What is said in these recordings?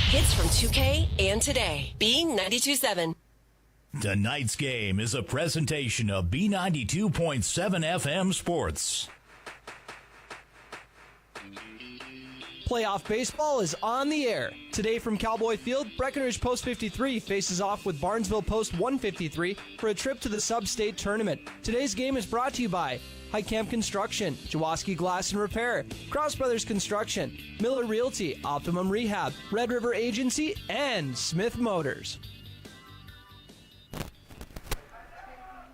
Hits from 2K and today. B92.7. Tonight's game is a presentation of B92.7 FM Sports. Playoff baseball is on the air. Today from Cowboy Field, Breckenridge Post 53 faces off with Barnesville Post 153 for a trip to the Sub-State Tournament. Today's game is brought to you by Heitkamp Construction, Jaworski Glass and Repair, Cross Brothers Construction, Miller Realty, Optimum Rehab, Red River Agency, and Smith Motors.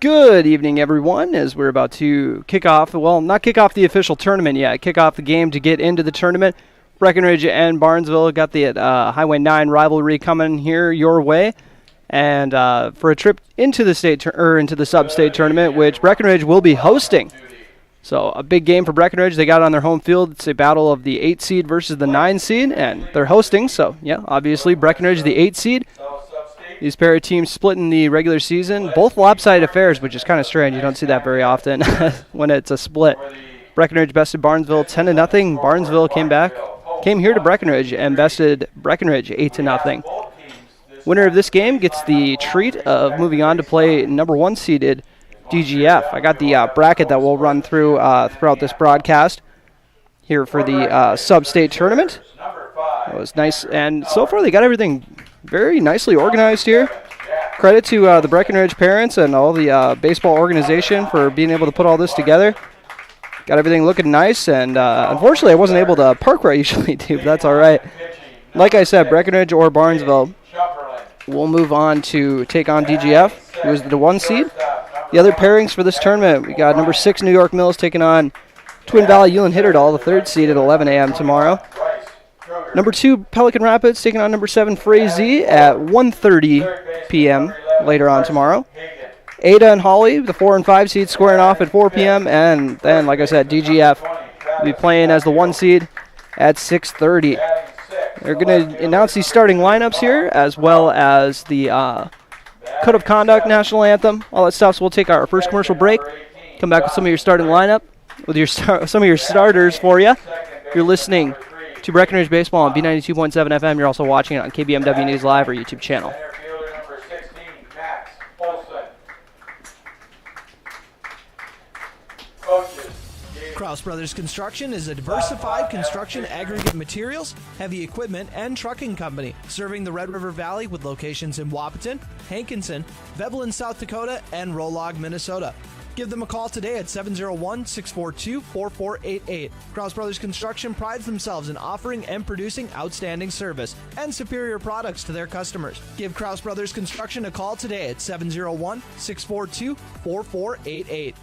Good evening, everyone, as we're about to kick off, well, not kick off the official tournament yet, kick off the game to get into the tournament. Breckenridge and Barnesville got the Highway 9 rivalry coming here your way, and for a trip into the into the sub-state tournament, which Breckenridge will be hosting. So a big game for Breckenridge. They got it on their home field. It's a battle of the 8 seed versus the 9 seed, and they're hosting. So yeah, obviously Breckenridge the 8 seed. These pair of teams split in the regular season. Both lopsided affairs, which is kind of strange. You don't see that very often when it's a split. Breckenridge bested Barnesville 10-0. Barnesville came here to Breckenridge and bested Breckenridge 8-0. Winner of this game gets the treat of moving on to play number 1 seeded DGF. I got the bracket that we'll run through throughout this broadcast here for the sub-state tournament. It was nice, and so far they got everything very nicely organized here. Credit to the Breckenridge parents and all the baseball organization for being able to put all this together. Got everything looking nice, and unfortunately I wasn't able to park where I usually do, but that's all right. Like I said, Breckenridge or Barnesville will move on to take on DGF, who is the 1 seed. The other pairings for this tournament, we got number 6 New York Mills taking on Twin Valley Ulen Hitterdal, the 3rd seed, at 11 a.m. tomorrow. Number 2 Pelican Rapids taking on number 7 Frazee at 1:30 p.m. later on tomorrow. Ada and Hawley, the 4 and 5 seeds, squaring off at 4 p.m. And then, like I said, DGF will be playing as the 1 seed at 6:30. They're going to announce these starting lineups here, as well as the Code of Conduct, National Anthem, all that stuff. So we'll take our first commercial break, come back with some of your starting lineup, with some of your starters for you. You're listening to Breckenridge Baseball on B92.7 FM. You're also watching it on KBMW News Live or YouTube channel. Cross Brothers Construction is a diversified construction aggregate materials, heavy equipment, and trucking company serving the Red River Valley with locations in Wahpeton, Hankinson, Veblen, South Dakota, and Rolog, Minnesota. Give them a call today at 701-642-4488. Cross Brothers Construction prides themselves in offering and producing outstanding service and superior products to their customers. Give Cross Brothers Construction a call today at 701-642-4488.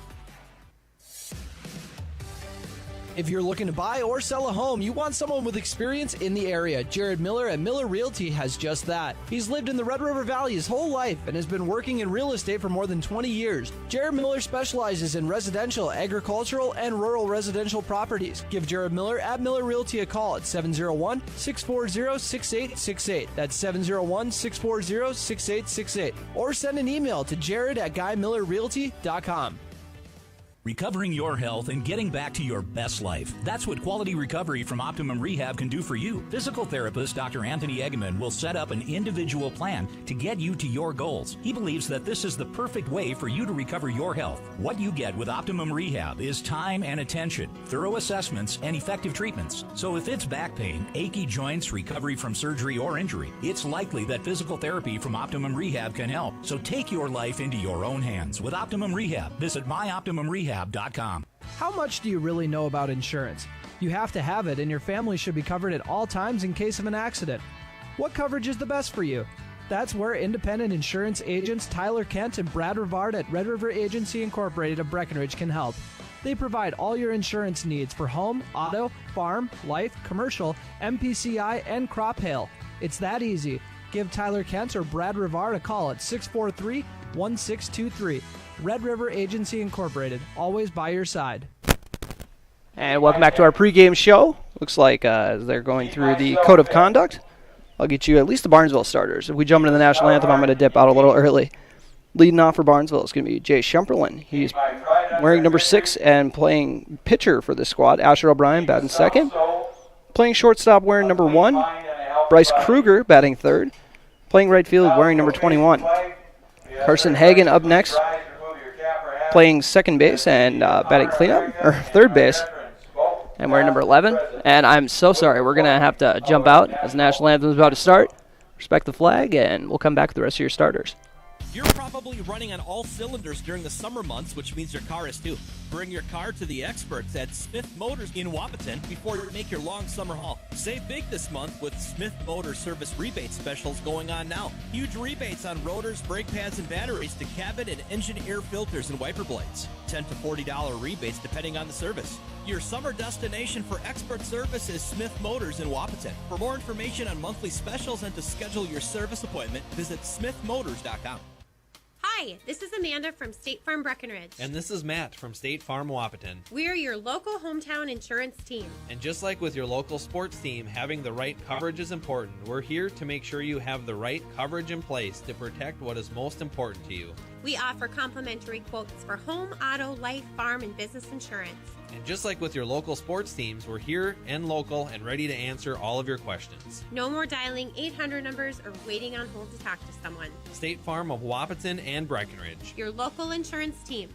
If you're looking to buy or sell a home, you want someone with experience in the area. Jared Miller at Miller Realty has just that. He's lived in the Red River Valley his whole life and has been working in real estate for more than 20 years. Jared Miller specializes in residential, agricultural, and rural residential properties. Give Jared Miller at Miller Realty a call at 701-640-6868. That's 701-640-6868. Or send an email to jared@guymillerrealty.com. Recovering your health and getting back to your best life. That's what Quality Recovery from Optimum Rehab can do for you. Physical therapist Dr. Anthony Egeman will set up an individual plan to get you to your goals. He believes that this is the perfect way for you to recover your health. What you get with Optimum Rehab is time and attention, thorough assessments, and effective treatments. So if it's back pain, achy joints, recovery from surgery or injury, it's likely that physical therapy from Optimum Rehab can help. So take your life into your own hands with Optimum Rehab. Visit myoptimumrehab.com. How much do you really know about insurance? You have to have it, and your family should be covered at all times in case of an accident. What coverage is the best for you? That's where independent insurance agents Tyler Kent and Brad Rivard at Red River Agency Incorporated of Breckenridge can help. They provide all your insurance needs for home, auto, farm, life, commercial, MPCI, and crop hail. It's that easy. Give Tyler Kent or Brad Rivard a call at 643-1623. Red River Agency Incorporated, always by your side. And welcome back to our pregame show. Looks like as they're going through the Code of Conduct, I'll get you at least the Barnesville starters. If we jump into the National Anthem, I'm going to dip out a little early. Leading off for Barnesville is going to be Jay Schumperlin. He's wearing number 6 and playing pitcher for this squad. Asher O'Brien batting second. Playing shortstop wearing number 1 Bryce Kruger batting third. Playing right field, wearing number 21. Carson Hagen up next, playing second base and batting cleanup, or third base, and wearing number 11. And I'm so sorry, we're going to have to jump out as the national anthem is about to start. Respect the flag, and we'll come back with the rest of your starters. You're probably running on all cylinders during the summer months, which means your car is too. Bring your car to the experts at Smith Motors in Wapaton before you make your long summer haul. Save big this month with Smith Motors service rebate specials going on now. Huge rebates on rotors, brake pads, and batteries to cabin and engine air filters and wiper blades. $10 to $40 rebates depending on the service. Your summer destination for expert service is Smith Motors in Wapaton. For more information on monthly specials and to schedule your service appointment, visit smithmotors.com. Hi, this is Amanda from State Farm Breckenridge. And this is Matt from State Farm Wapaton. We're your local hometown insurance team. And just like with your local sports team, having the right coverage is important. We're here to make sure you have the right coverage in place to protect what is most important to you. We offer complimentary quotes for home, auto, life, farm, and business insurance. And just like with your local sports teams, we're here and local and ready to answer all of your questions. No more dialing 800 numbers or waiting on hold to talk to someone. State Farm of Wapaton and Breckenridge. Your local insurance team.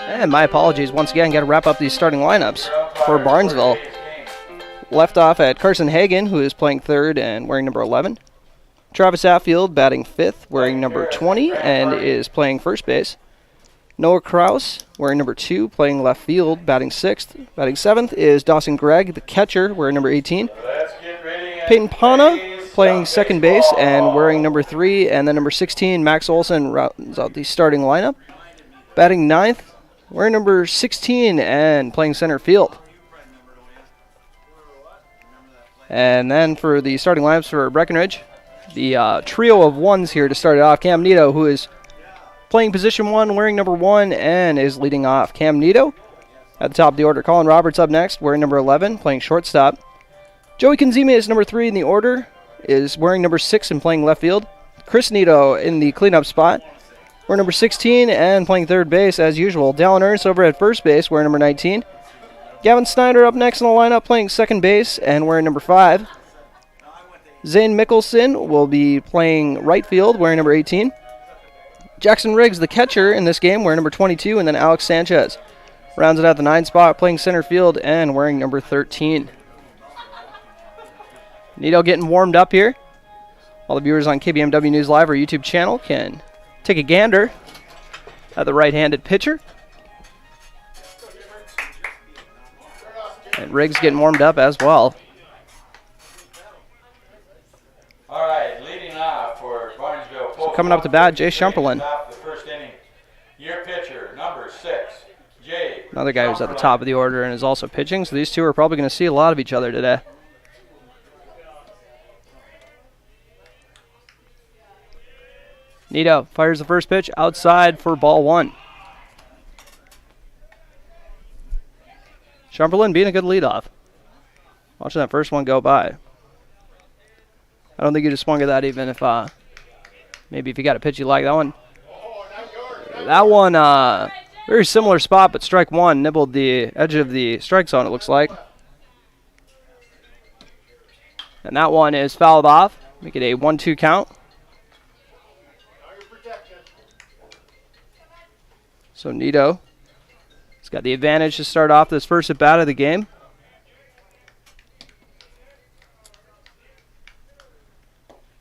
And my apologies once again, got to wrap up these starting lineups for Barnesville. Left off at Carson Hagen, who is playing third and wearing number 11. Travis Atfield batting fifth, wearing number 20 and is playing first base. Noah Kraus, wearing number 2, playing left field, batting sixth. Batting seventh is Dawson Gregg, the catcher, wearing number 18. Peyton Pana, playing second base and wearing number 3, and then number 16, Max Olson, rounds out the starting lineup. Batting ninth, wearing number 16 and playing center field. And then for the starting lineups for Breckenridge, the trio of ones here to start it off. Cam Nito, who is playing position 1, wearing number 1, and is leading off. Cam Nito at the top of the order. Colin Roberts up next, wearing number 11, playing shortstop. Joey Kanzimi is number 3 in the order, is wearing number 6 and playing left field. Chris Nito in the cleanup spot, wearing number 16 and playing third base as usual. Dallin Ernst over at first base, wearing number 19. Gavin Snyder up next in the lineup, playing second base and wearing number 5. Zane Mickelson will be playing right field, wearing number 18. Jackson Riggs, the catcher in this game, wearing number 22, and then Alex Sanchez rounds it out the 9 spot, playing center field and wearing number 13. Nito getting warmed up here. All the viewers on KBMW News Live or YouTube channel can take a gander at the right-handed pitcher. And Riggs getting warmed up as well. All right, leading off for Barnesville. So coming up to bat, Jay Shumperlin. The first inning. Your pitcher, number 6, Jay. Another guy who's at the top of the order and is also pitching. So these two are probably going to see a lot of each other today. Nito fires the first pitch outside for ball 1. Shumperlin being a good leadoff. Watching that first one go by. I don't think you just swung at that even if, maybe if you got a pitch you like. That one, very similar spot, but strike 1 nibbled the edge of the strike zone, it looks like. And that one is fouled off. Make it a 1-2 count. So Nito has got the advantage to start off this first at-bat of the game.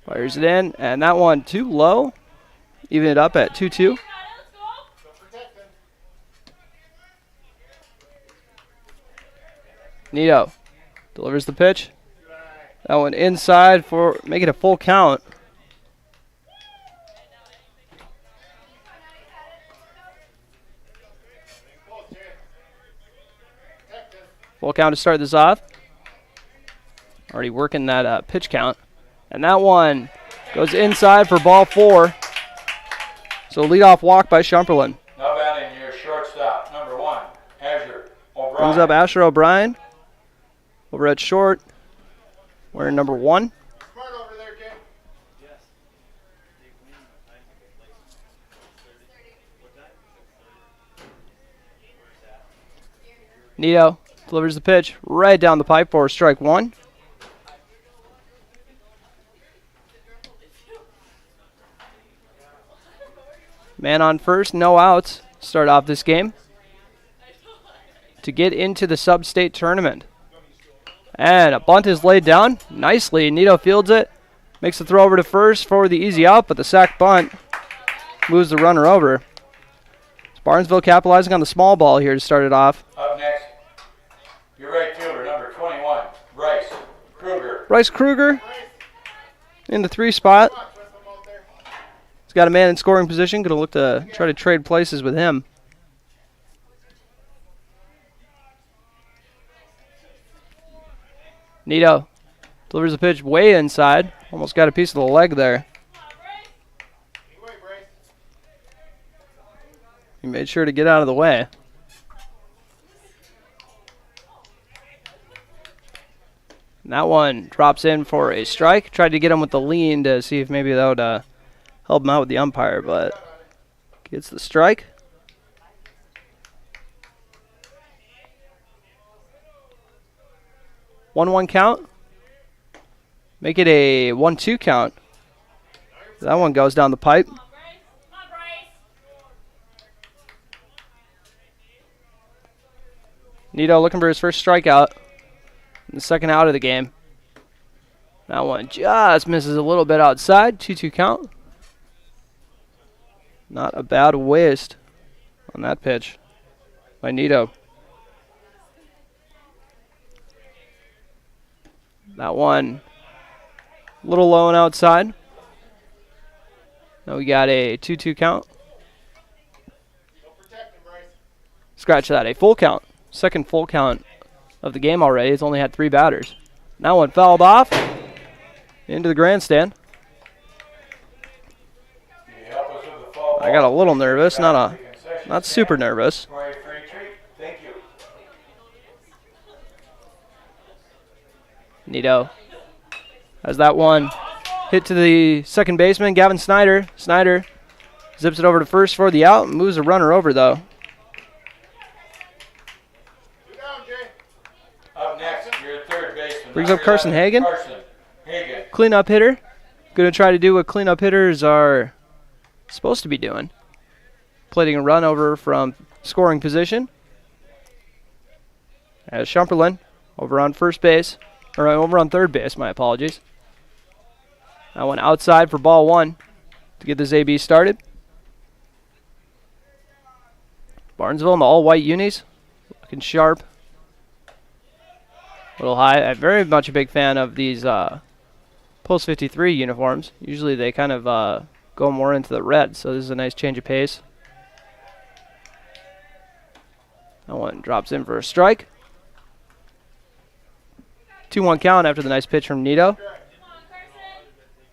Fires it in, and that one too low. Even it up at 2-2. Nito delivers the pitch. That one inside for make it a full count. Full count to start this off. Already working that pitch count. And that one goes inside for ball 4. So leadoff walk by Shumperlin. Now batting your shortstop, number 1, Asher O'Brien. Brings up Asher O'Brien. Over at short. Wearing number 1. Nito delivers the pitch right down the pipe for strike one. Man on first, no outs. Start off this game to get into the sub-state tournament. And a bunt is laid down nicely. Nito fields it, makes the throw over to first for the easy out, but the sac bunt moves the runner over. It's Barnesville capitalizing on the small ball here to start it off. Up next, your right fielder, number 21, Bryce Kruger. Bryce Kruger in the 3 spot. He's got a man in scoring position. Going to look to try to trade places with him. Nito delivers the pitch way inside. Almost got a piece of the leg there. He made sure to get out of the way. And that one drops in for a strike. Tried to get him with the lean to see if maybe that would help him out with the umpire, but gets the strike. One count. Make it a 1-2 count. That one goes down the pipe. Nito looking for his first strikeout. The second out of the game. That one just misses a little bit outside. 2-2 count. Not a bad waste on that pitch by Nito. That one a little low and outside. Now we got a 2-2 count. Scratch that, a full count. Second full count of the game already. It's only had 3 batters. That one fouled off into the grandstand. I got a little nervous, not super nervous. Nito has that one hit to the second baseman, Gavin Snyder. Snyder zips it over to first for the out, moves the runner over though. Up next, your third baseman. Brings up Carson Hagan. Hagan. Cleanup hitter. Going to try to do what cleanup hitters are supposed to be doing. Plating a run over from scoring position. As Shumperlin over on first base. Or over on third base, my apologies. That one outside for ball 1 to get this AB started. Barnesville in the all-white unis. Looking sharp. A little high. I'm very much a big fan of these Post 53 uniforms. Usually they kind of go more into the red, so this is a nice change of pace. That one drops in for a strike. 2-1 count after the nice pitch from Nito.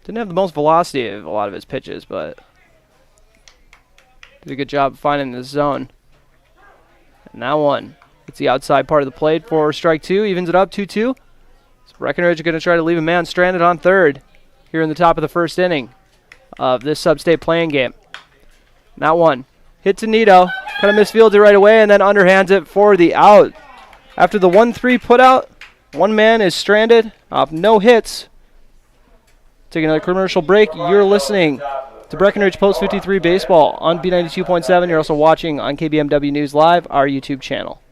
Didn't have the most velocity of a lot of his pitches, but did a good job finding the zone. And that one hits the outside part of the plate for strike 2. Evens it up 2-2. So Breckenridge going to try to leave a man stranded on third here in the top of the first inning of this sub-state playing game. And that one hit to Nito. Kind of misfields it right away and then underhands it for the out. After the 1-3 put out, one man is stranded off no hits. Taking another commercial break. You're listening to Breckenridge Post 53 Baseball on B92.7. You're also watching on KBMW News Live, our YouTube channel.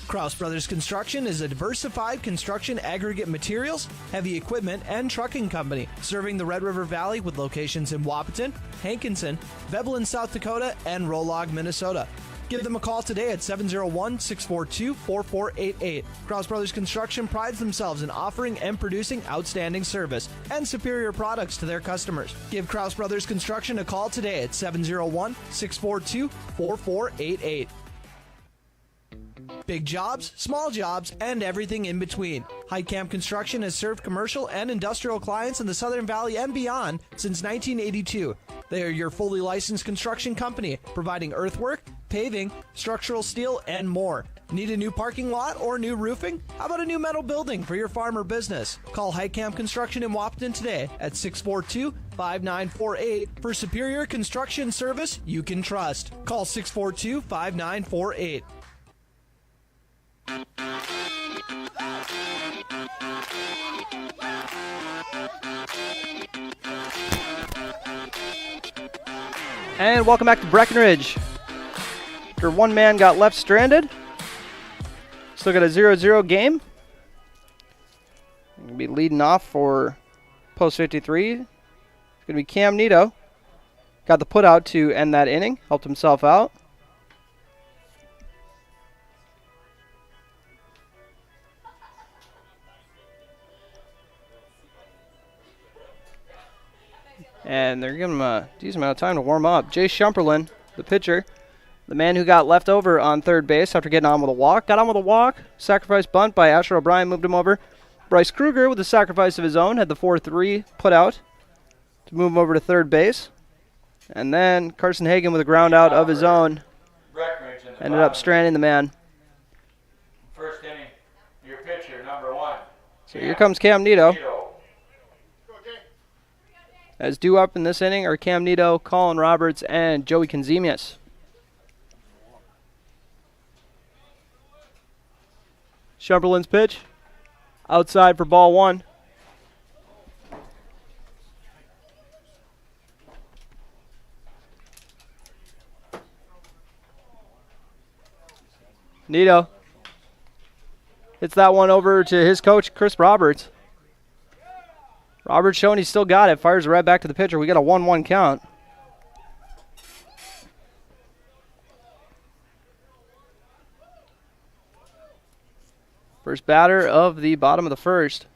Kraus Brothers Construction is a diversified construction aggregate materials, heavy equipment, and trucking company serving the Red River Valley with locations in Wahpeton, Hankinson, Veblen, South Dakota, and Rolog, Minnesota. Give them a call today at 701-642-4488. Kraus Brothers Construction prides themselves in offering and producing outstanding service and superior products to their customers. Give Kraus Brothers Construction a call today at 701-642-4488. Big jobs, small jobs, and everything in between. Heitkamp Construction has served commercial and industrial clients in the Southern Valley and beyond since 1982. They are your fully licensed construction company, providing earthwork, paving, structural steel, and more. Need a new parking lot or new roofing? How about a new metal building for your farm or business? Call Heitkamp Construction in Wapaton today at 642-5948 for superior construction service you can trust. Call 642-5948. And welcome back to Breckenridge. After one man got left stranded, still got a 0-0 game. Going to be leading off for post 53. It's going to be Cam Nito. Got the put out to end that inning, helped himself out. And they're giving him a decent amount of time to warm up. Jay Shumperlin, the pitcher, the man who got left over on third base after getting on with a walk. Got on with a walk. Sacrifice bunt by Asher O'Brien moved him over. Bryce Kruger, with a sacrifice of his own, had the 4-3 put out to move him over to third base. And then Carson Hagan, with a ground out of his own, ended up stranding the man. First inning, your pitcher, number 1. So here comes Cam Nito. As due up in this inning are Cam Nito, Colin Roberts, and Joey Kenzemius. Shumperlin's pitch, outside for ball 1. Nito hits that one over to his coach, Chris Roberts. Roberts showing he's still got it. Fires it right back to the pitcher. We got a 1-1 count. First batter of the bottom of the first.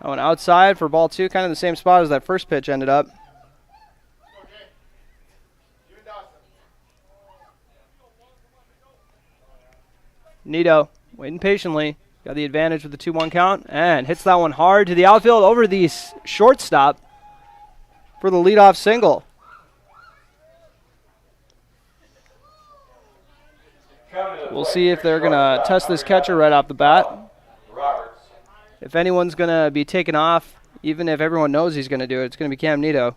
That one outside for ball 2. Kind of the same spot as that first pitch ended up. Nito waiting patiently. Got the advantage with the 2-1 count and hits that one hard to the outfield over the shortstop for the leadoff single. We'll see if they're going to test this catcher right off the bat. If anyone's going to be taken off, even if everyone knows he's going to do it, it's going to be Cam Nito.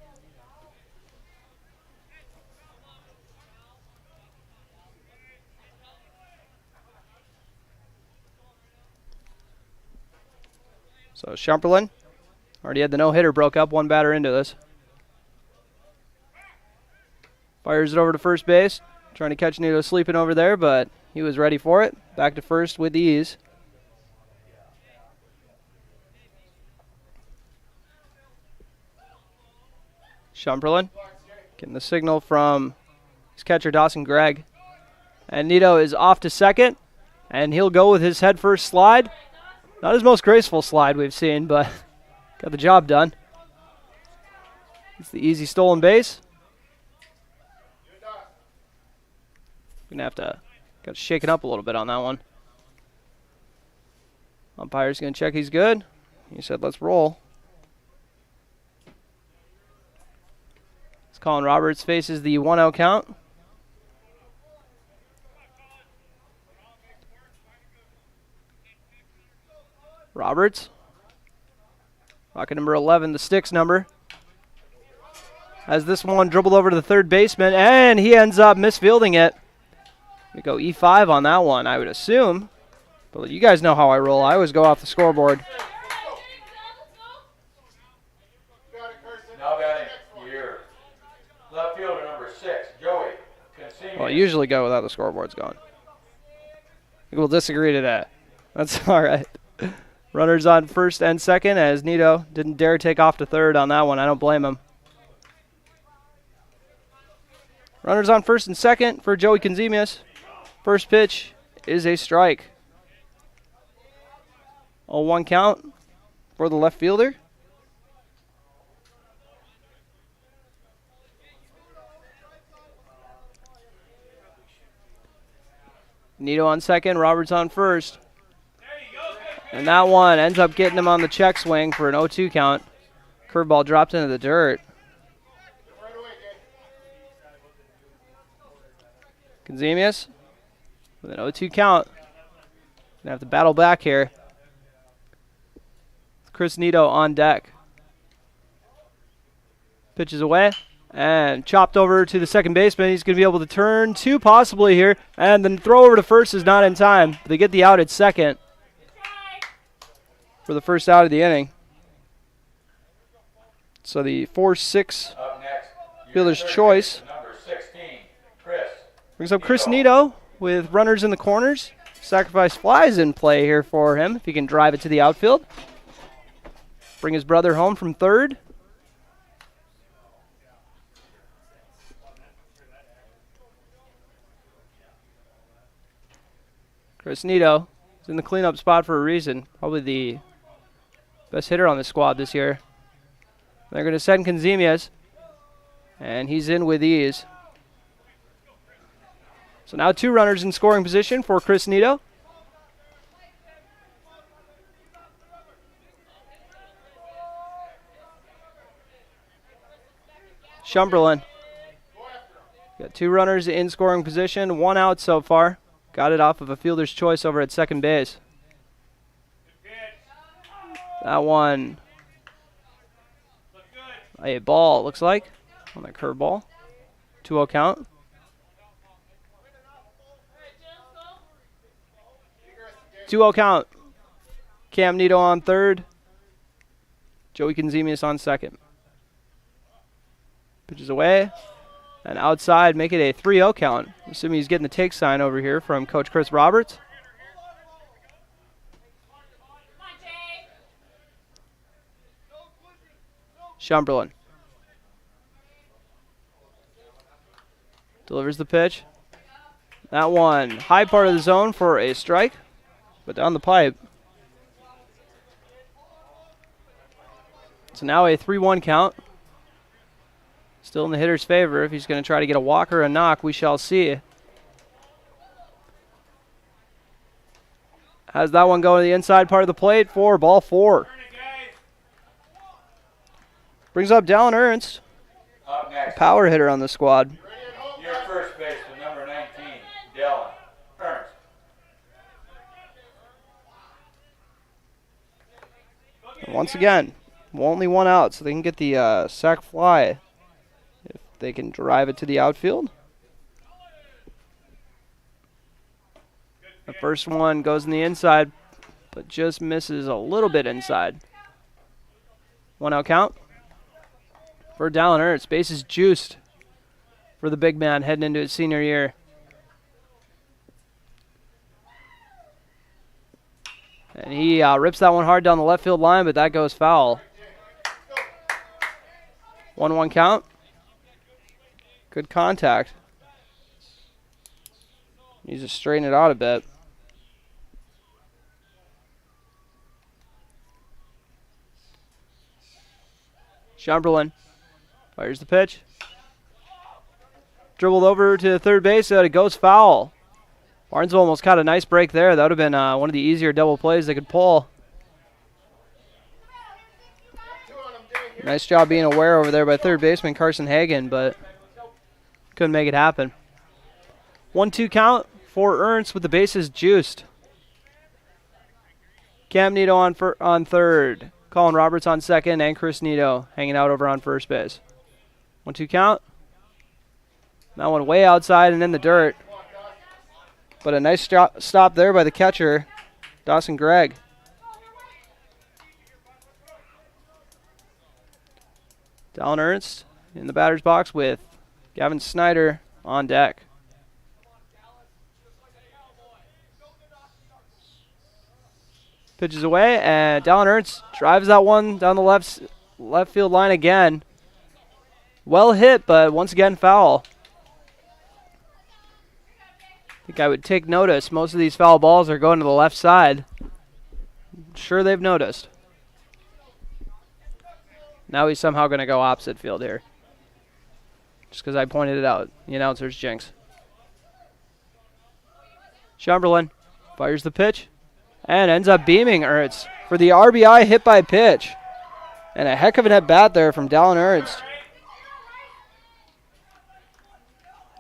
So Shumperlin already had the no-hitter, broke up one batter into this. Fires it over to first base, trying to catch Nito sleeping over there, but he was ready for it. Back to first with ease. Shumperlin getting the signal from his catcher, Dawson Gregg. And Nito is off to second, and he'll go with his head-first slide. Not his most graceful slide we've seen, but got the job done. It's the easy stolen base. Gonna have to got to shake it up a little bit on that one. Umpire's gonna check he's good. He said, "Let's roll." As Colin Roberts faces the 1-0 count. Roberts, rocket number 11, the sticks number, has this one dribbled over to the third baseman, and he ends up misfielding it. We go E5 on that one, I would assume. But you guys know how I roll. I always go off the scoreboard. Now batting your left fielder, number 6, Joey Kenzemius. Well, I usually go without the scoreboards going. We'll disagree to that. That's all right. Runners on first and second as Nito didn't dare take off to third on that one. I don't blame him. Runners on first and second for Joey Kenzemius. First pitch is a strike. 0-1 count for the left fielder. Nito on second, Roberts on first. And that one ends up getting him on the check swing for an 0-2 count. Curveball dropped into the dirt. Kenzemius With an 0-2 count. Gonna have to battle back here. Chris Nito on deck. Pitches away and chopped over to the second baseman. He's going to be able to turn two possibly here. And then throw over to first is not in time. They get the out at second for the first out of the inning. So the 4-6 fielder's choice Number 16, Chris. brings up Chris Nito with runners in the corners. Sacrifice flies in play here for him if he can drive it to the outfield. Bring his brother home from third. Chris Nito is in the cleanup spot for a reason. Probably the best hitter on the squad this year. They're going to send Conzemias, and he's in with ease. So now two runners in scoring position for Chris Nito. Shumberlin. Got two runners in scoring position, one out so far. Got it off of a fielder's choice over at second base. That one, a ball, looks like, on the curveball. 2-0 count. Count. Cam Nito on third. Joey Conzemius on second. Pitches away. And outside, make it a 3-0 count. Assuming he's getting the take sign over here from Coach Chris Roberts. Shumberlin. Delivers the pitch. That one, high part of the zone for a strike, but down the pipe. So now a 3-1 count. Still in the hitter's favor. If he's going to try to get a walk or a knock, we shall see. Has that one go to the inside part of the plate for ball 4. Brings up Dallin Ernst, Up next, power hitter on the squad. your first baseman, number 19, Dallin Ernst. And once again, only one out, so they can get the sac fly if they can drive it to the outfield. The first one goes in the inside, but just misses a little bit inside. 1-out count for Dallin Ernst. Base is juiced for the big man heading into his senior year. And he rips that one hard down the left field line, but that goes foul. 1-1 count. Good contact. Needs to straighten it out a bit. Shumberlin fires the pitch. Dribbled over to third base, but it goes foul. Barnesville almost caught a nice break there. That would have been one of the easier double plays they could pull. Nice job being aware over there by third baseman Carson Hagan, but couldn't make it happen. 1-2 count for Ernst with the bases juiced. Cam Nito on third. Colin Roberts on second, and Chris Nito hanging out over on first base. 1-2 count. That one way outside and in the dirt. But a nice stop there by the catcher, Dawson Gregg. Dallin Ernst in the batter's box with Gavin Snyder on deck. Pitches away, and Dallin Ernst drives that one down the left field line again. Well hit, but once again foul. I think I would take notice. Most of these foul balls are going to the left side. I'm sure they've noticed. Now he's somehow going to go opposite field here. Just because I pointed it out. The announcer's jinx. Shumberlin fires the pitch and ends up beaming Ernst for the RBI hit by pitch. And a heck of an at-bat there from Dallin Ernst.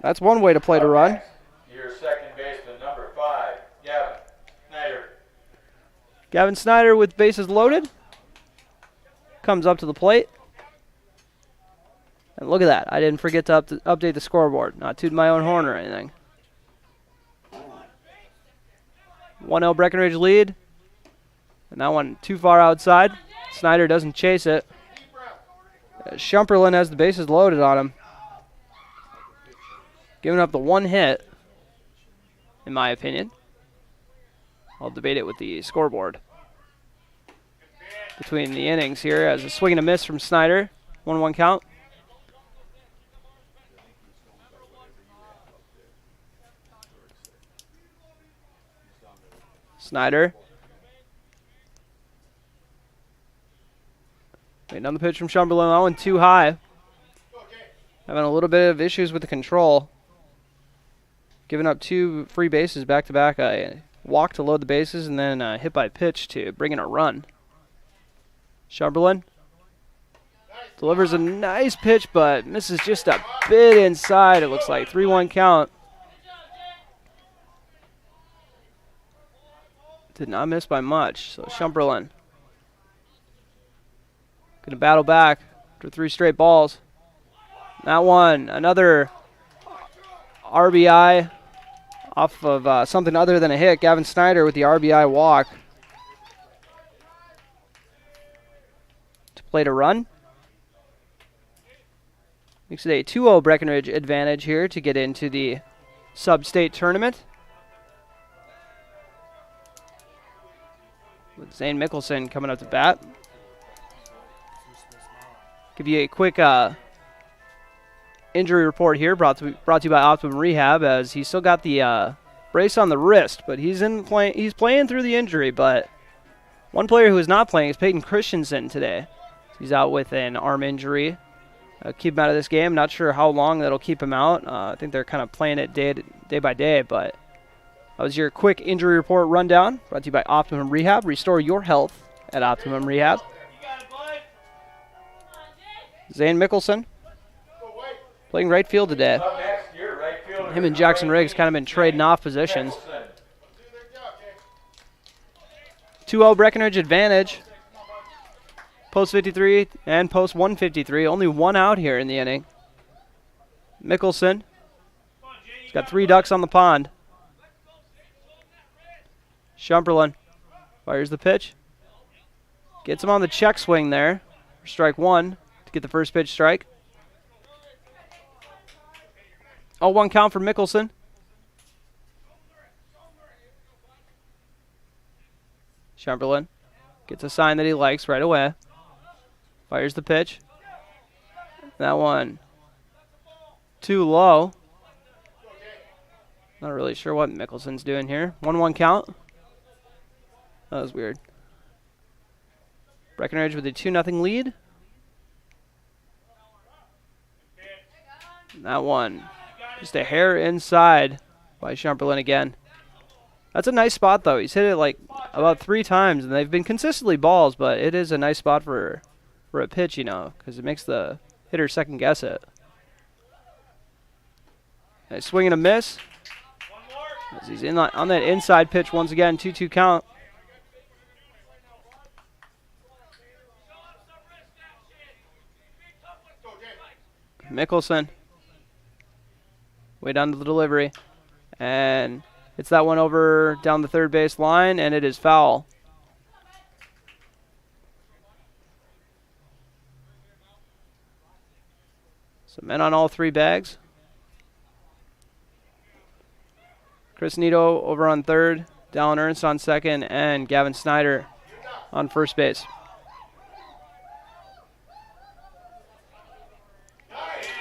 That's one way to play to run. Your second baseman, number 5, Gavin Snyder with bases loaded. Comes up to the plate. And look at that. I didn't forget to update the scoreboard. Not tooting my own horn or anything. 1-0 Breckenridge lead. And that one too far outside. Snyder doesn't chase it. Shumperlin has the bases loaded on him. Giving up the one hit, in my opinion. I'll debate it with the scoreboard. Between the innings here as a swing and a miss from Snyder. 1-1 count. Snyder. Waiting on the pitch from Shumperlin. That one too high. Having a little bit of issues with the control. Giving up 2 free bases back-to-back. A walk to load the bases and then a hit by pitch to bring in a run. Shumperlin delivers a nice pitch, but misses just a bit inside, it looks like. 3-1 count. Did not miss by much, so Shumperlin going to battle back after 3 straight balls. That one, another RBI off of something other than a hit. Gavin Snyder with the RBI walk. To play to run. Makes it a 2-0 Breckenridge advantage here to get into the sub-state tournament. With Zane Mickelson coming up to bat. Give you a quick injury report here, brought to you by Optimum Rehab, as he's still got the brace on the wrist, but he's playing through the injury. But one player who is not playing is Peyton Christensen today. He's out with an arm injury. Keep him out of this game. Not sure how long that'll keep him out. I think they're kind of playing it day by day, but that was your quick injury report rundown, brought to you by Optimum Rehab. Restore your health at Optimum Rehab. Zane Mickelson playing right field today. Him and Jackson Riggs kind of been trading off positions. 2-0 Breckenridge advantage. Post 53 and post 153. Only one out here in the inning. Mickelson. He's got 3 ducks on the pond. Shumperlin fires the pitch. Gets him on the check swing there. Strike 1 to get the first pitch strike. 0-1 count for Mickelson. Shumperlin gets a sign that he likes right away. Fires the pitch. That one too low. Not really sure what Mickelson's doing here. 1-1 count. That was weird. Breckenridge with a 2-0 lead. That one just a hair inside by Shumperlin again. That's a nice spot, though. He's hit it like about 3 times, and they've been consistently balls, but it is a nice spot for a pitch, you know, because it makes the hitter second guess it. Nice swing and a miss. As he's on that inside pitch once again, 2-2 count. Mickelson. Way down to the delivery. And it's that one over down the third base line, and it is foul. So men on all 3 bags. Chris Nito over on third, Dallin Ernst on second, and Gavin Snyder on first base.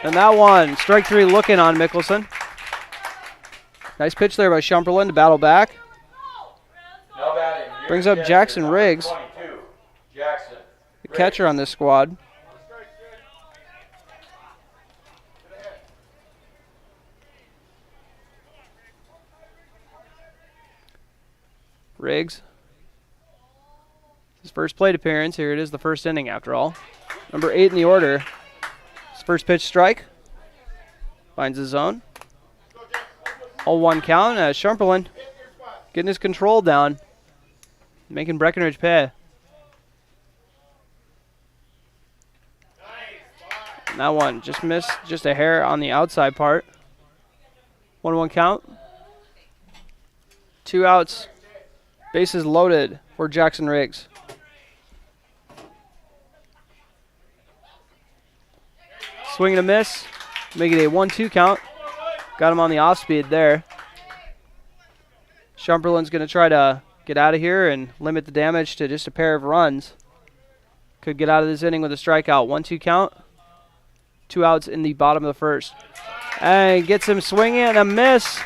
And that one, strike 3 looking on Mickelson. Nice pitch there by Shumperlin to battle back. Brings up Jackson Riggs, the catcher on this squad. Riggs. His first plate appearance. Here it is, the first inning after all. Number 8 in the order. His first pitch strike. Finds his zone. 0-1 count as Shumperlin getting his control down. making Breckenridge pay. And that one just missed, just a hair on the outside part. 1-1 count. 2 outs. Bases loaded for Jackson Riggs. Swing and a miss. Make it a 1-2 count. Got him on the off speed there. Shumperlin's going to try to get out of here and limit the damage to just a pair of runs. Could get out of this inning with a strikeout. 1-2 count. 2 outs in the bottom of the first. And gets him swinging and a miss.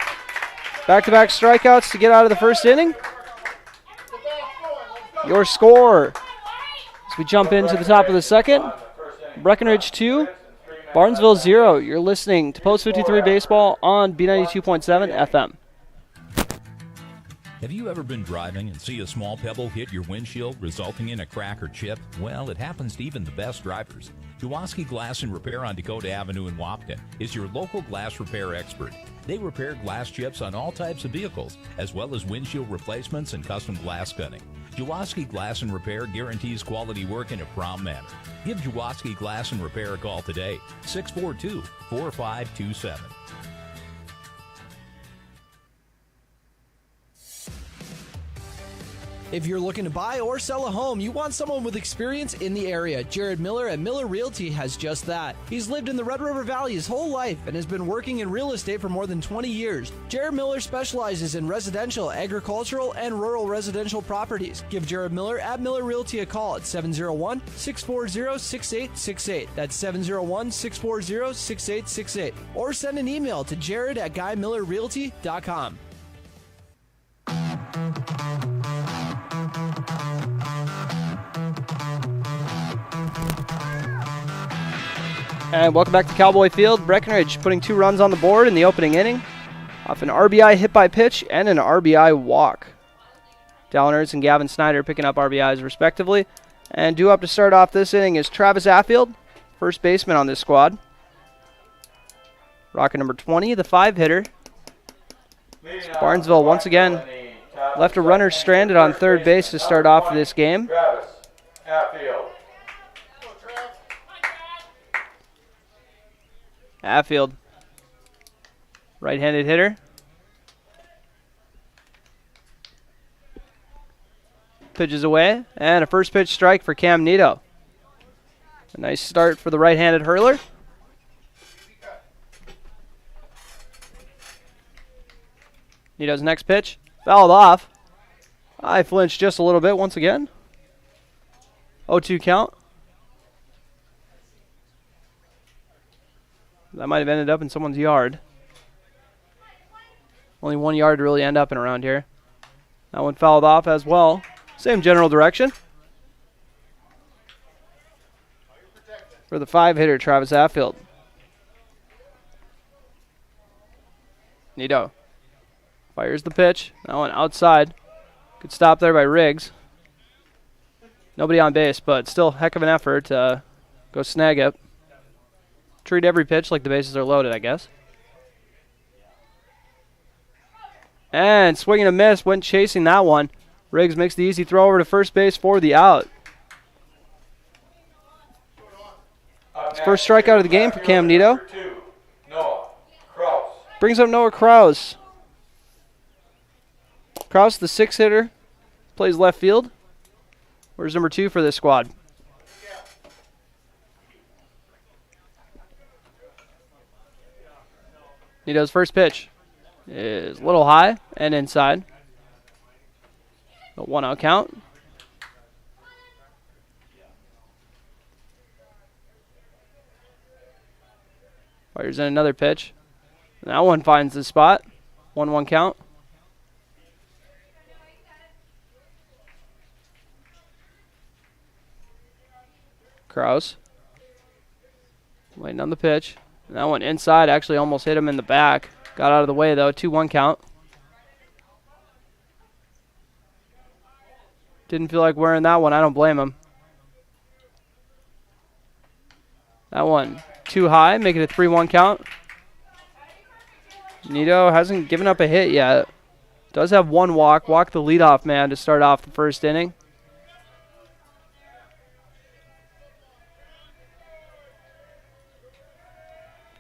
Back-to-back strikeouts to get out of the first inning. Your score as we jump into the top of the second. Breckenridge 2, Barnesville 0. You're listening to Post 53 Baseball on B92.7 FM. Have you ever been driving and see a small pebble hit your windshield, resulting in a crack or chip? Well, it happens to even the best drivers. Jaworski Glass and Repair on Dakota Avenue in Wapton is your local glass repair expert. They repair glass chips on all types of vehicles, as well as windshield replacements and custom glass cutting. Jaworski Glass and Repair guarantees quality work in a prompt manner. Give Jaworski Glass and Repair a call today, 642-4527. If you're looking to buy or sell a home, you want someone with experience in the area. Jared Miller at Miller Realty has just that. He's lived in the Red River Valley his whole life and has been working in real estate for more than 20 years. Jared Miller specializes in residential, agricultural, and rural residential properties. Give Jared Miller at Miller Realty a call at 701-640-6868. That's 701-640-6868. Or send an email to jared@guymillerrealty.com. And welcome back to Cowboy Field. Breckenridge putting 2 runs on the board in the opening inning off an RBI hit by pitch and an RBI walk. Dallin Ertz and Gavin Snyder picking up RBIs respectively. And due up to start off this inning is Travis Affield, first baseman on this squad. Rocket number 20, the 5-hitter. Barnesville once again left a runner stranded on third base to start off this game. Travis Affield. Affield, right-handed hitter. Pitches away, and a first pitch strike for Cam Nito. A nice start for the right-handed hurler. Nito's next pitch, fouled off. I flinched just a little bit once again. 0-2 count. That might have ended up in someone's yard. Only 1 yard to really end up in around here. That one fouled off as well. Same general direction. For the 5-hitter, Travis Affield. Nito fires the pitch. That one outside. Good stop there by Riggs. Nobody on base, but still heck of an effort to go snag it. Treat every pitch like the bases are loaded, I guess. And swinging a miss, went chasing that one. Riggs makes the easy throw over to first base for the out. His first strikeout of the game for Cam Nito. Brings up Noah Krause. Krause, the 6-hitter, plays left field. Where's number 2 for this squad? Nito's first pitch is a little high and inside. A 1-out count. Fires in another pitch. And that one finds the spot. 1-1 count. Krause. Waiting on the pitch. And that one inside actually almost hit him in the back. Got out of the way, though. 2-1 count. Didn't feel like wearing that one. I don't blame him. That one too high, make it a 3-1 count. Nito hasn't given up a hit yet. Does have one walk. Walked the leadoff man to start off the first inning.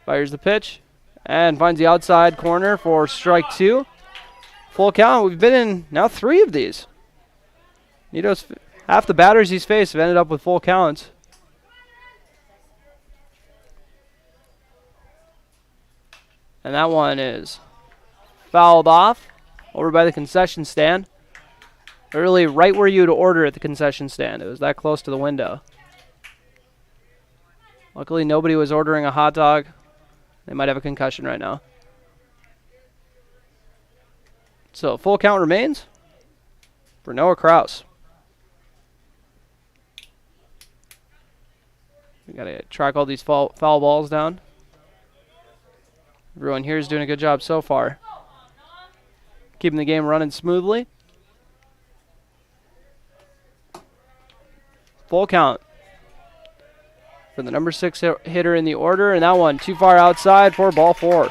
Fires the pitch and finds the outside corner for strike 2. Full count. We've been in now 3 of these. Nito's half the batters he's faced have ended up with full counts. And that one is fouled off over by the concession stand. Literally right where you'd order at the concession stand. It was that close to the window. Luckily, nobody was ordering a hot dog. They might have a concussion right now. So, full count remains for Noah Kraus. We got to track all these foul balls down. Everyone here is doing a good job so far. Keeping the game running smoothly. Full count for the number 6 hitter in the order, and that one too far outside for ball 4.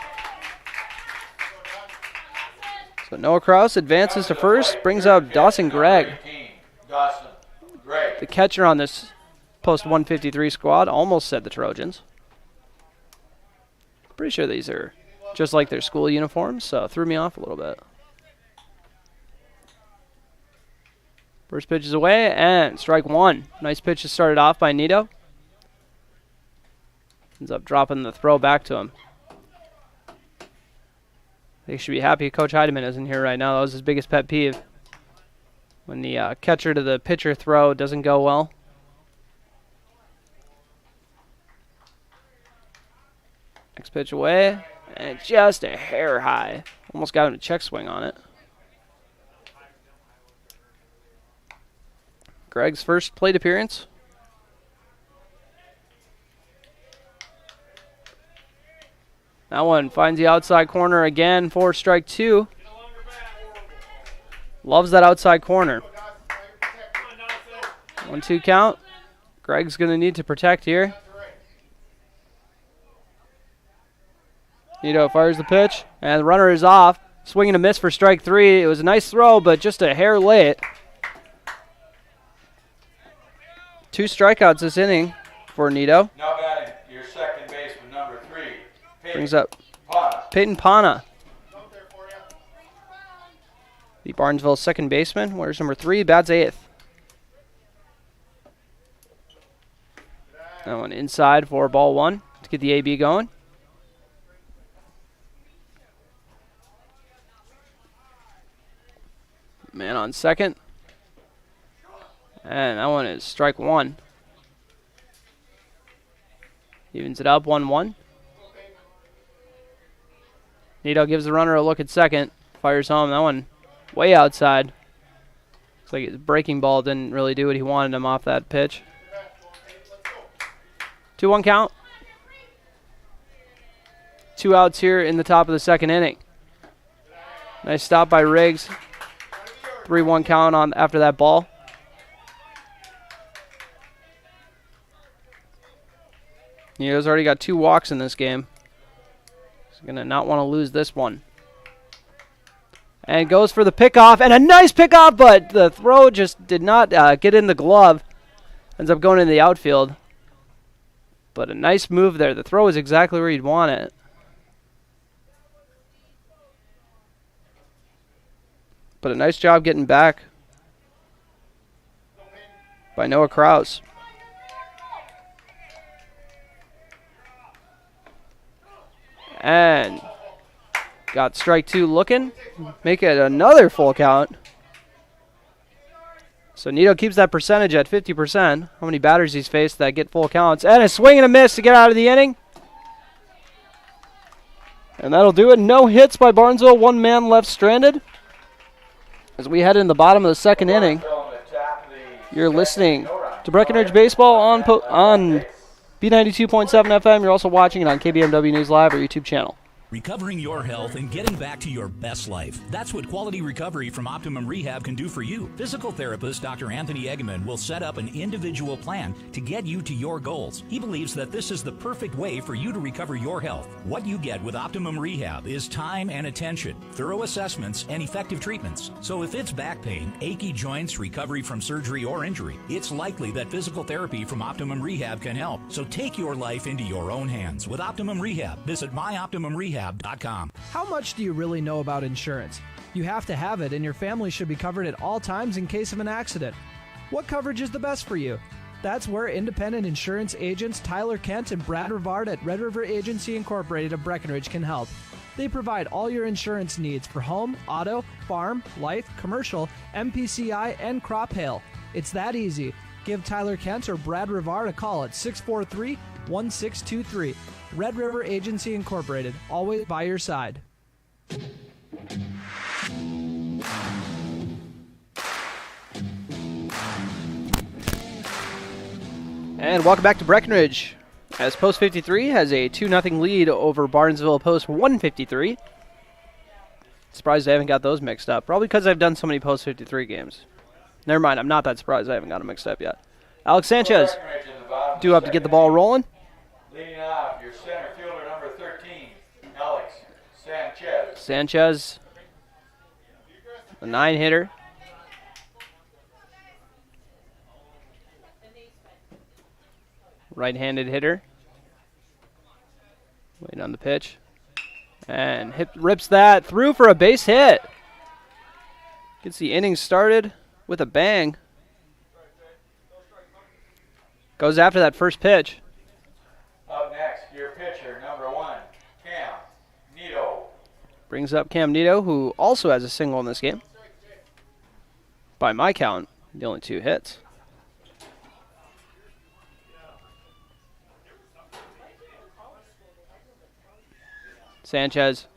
So Noah Kraus advances to first, brings up Dawson Gregg. The catcher on this post 153 squad almost said the Trojans. Pretty sure these are just like their school uniforms, so it threw me off a little bit. First pitch is away, and strike 1. Nice pitch to start it off by Nito. Ends up dropping the throw back to him. They should be happy Coach Heidemann isn't here right now. That was his biggest pet peeve. When the catcher to the pitcher throw doesn't go well. Next pitch away, and just a hair high. Almost got him to check swing on it. Gregg's first plate appearance. That one finds the outside corner again for strike 2. Loves that outside corner. 1-2 count. Gregg's going to need to protect here. Nito fires the pitch, and the runner is off. Swing and a miss for strike 3. It was a nice throw, but just a hair late. 2 strikeouts this inning for Nito. Now batting your second baseman, number 3. Brings up Peyton Pana. The Barnesville second baseman. Where's number 3? Bats 8th. That one inside for ball 1 to get the AB going. Man on second. And that one is strike 1. Evens it up 1-1. Nito gives the runner a look at second. Fires home. That one way outside. Looks like his breaking ball didn't really do what he wanted him off that pitch. 2-1 count. 2 outs here in the top of the second inning. Nice stop by Riggs. 3-1 count on after that ball. Nito's already got 2 walks in this game. He's going to not want to lose this one. And goes for the pickoff, and a nice pickoff, but the throw just did not get in the glove. Ends up going in the outfield. But a nice move there. The throw is exactly where you'd want it. But a nice job getting back by Noah Kraus. And got strike 2 looking. Make it another full count. So Nito keeps that percentage at 50%. How many batters he's faced that get full counts. And a swing and a miss to get out of the inning. And that'll do it. No hits by Barnesville. 1 man left stranded. As we head in the bottom of the second inning, you're listening to Breckenridge Baseball on B92.7 FM. You're also watching it on KBMW News Live or YouTube channel. Recovering your health and getting back to your best life. That's what quality recovery from Optimum Rehab can do for you. Physical therapist Dr. Anthony Egeman will set up an individual plan to get you to your goals. He believes that this is the perfect way for you to recover your health. What you get with Optimum Rehab is time and attention, thorough assessments, and effective treatments. So if it's back pain, achy joints, recovery from surgery or injury, it's likely that physical therapy from Optimum Rehab can help. So take your life into your own hands with Optimum Rehab. Visit myoptimumrehab.com. How much do you really know about insurance? You have to have it, and your family should be covered at all times in case of an accident. What coverage is the best for you? That's where independent insurance agents Tyler Kent and Brad Rivard at Red River Agency Incorporated of Breckenridge can help. They provide all your insurance needs for home, auto, farm, life, commercial, MPCI, and crop hail. It's that easy. Give Tyler Kent or Brad Rivard a call at 643-1623. Red River Agency Incorporated, always by your side. And welcome back to Breckenridge, as Post 53 has a 2-0 lead over Barnesville Post 153. Surprised I haven't got those mixed up. Probably because I've done so many Post 53 games. Never mind, I'm not that surprised I haven't got them mixed up yet. Alex Sanchez, due up to get the ball rolling. Leading off, your center fielder, number 13, Alex Sanchez. Sanchez, the 9-hitter. Right-handed hitter. Waiting on the pitch. And rips that through for a base hit. Gets the inning started with a bang. Goes after that first pitch. Up next, your pitcher, number 1, Cam Nito. Brings up Cam Nito, who also has a single in this game. By my count, the only 2 hits. Sanchez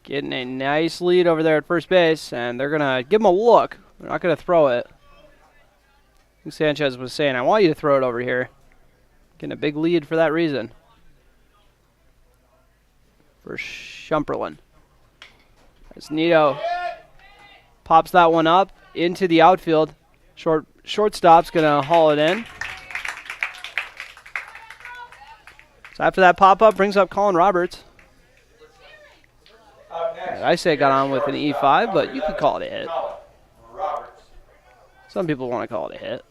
getting a nice lead over there at first base, and they're going to give him a look. They're not going to throw it. I think Sanchez was saying, I want you to throw it over here. Getting a big lead for that reason. For Shumperlin. As Nito pops that one up into the outfield. Shortstop's going to haul it in. So after that pop-up, brings up Colin Roberts. I say it got on with an E5, but you could call it a hit. Some people want to call it a hit.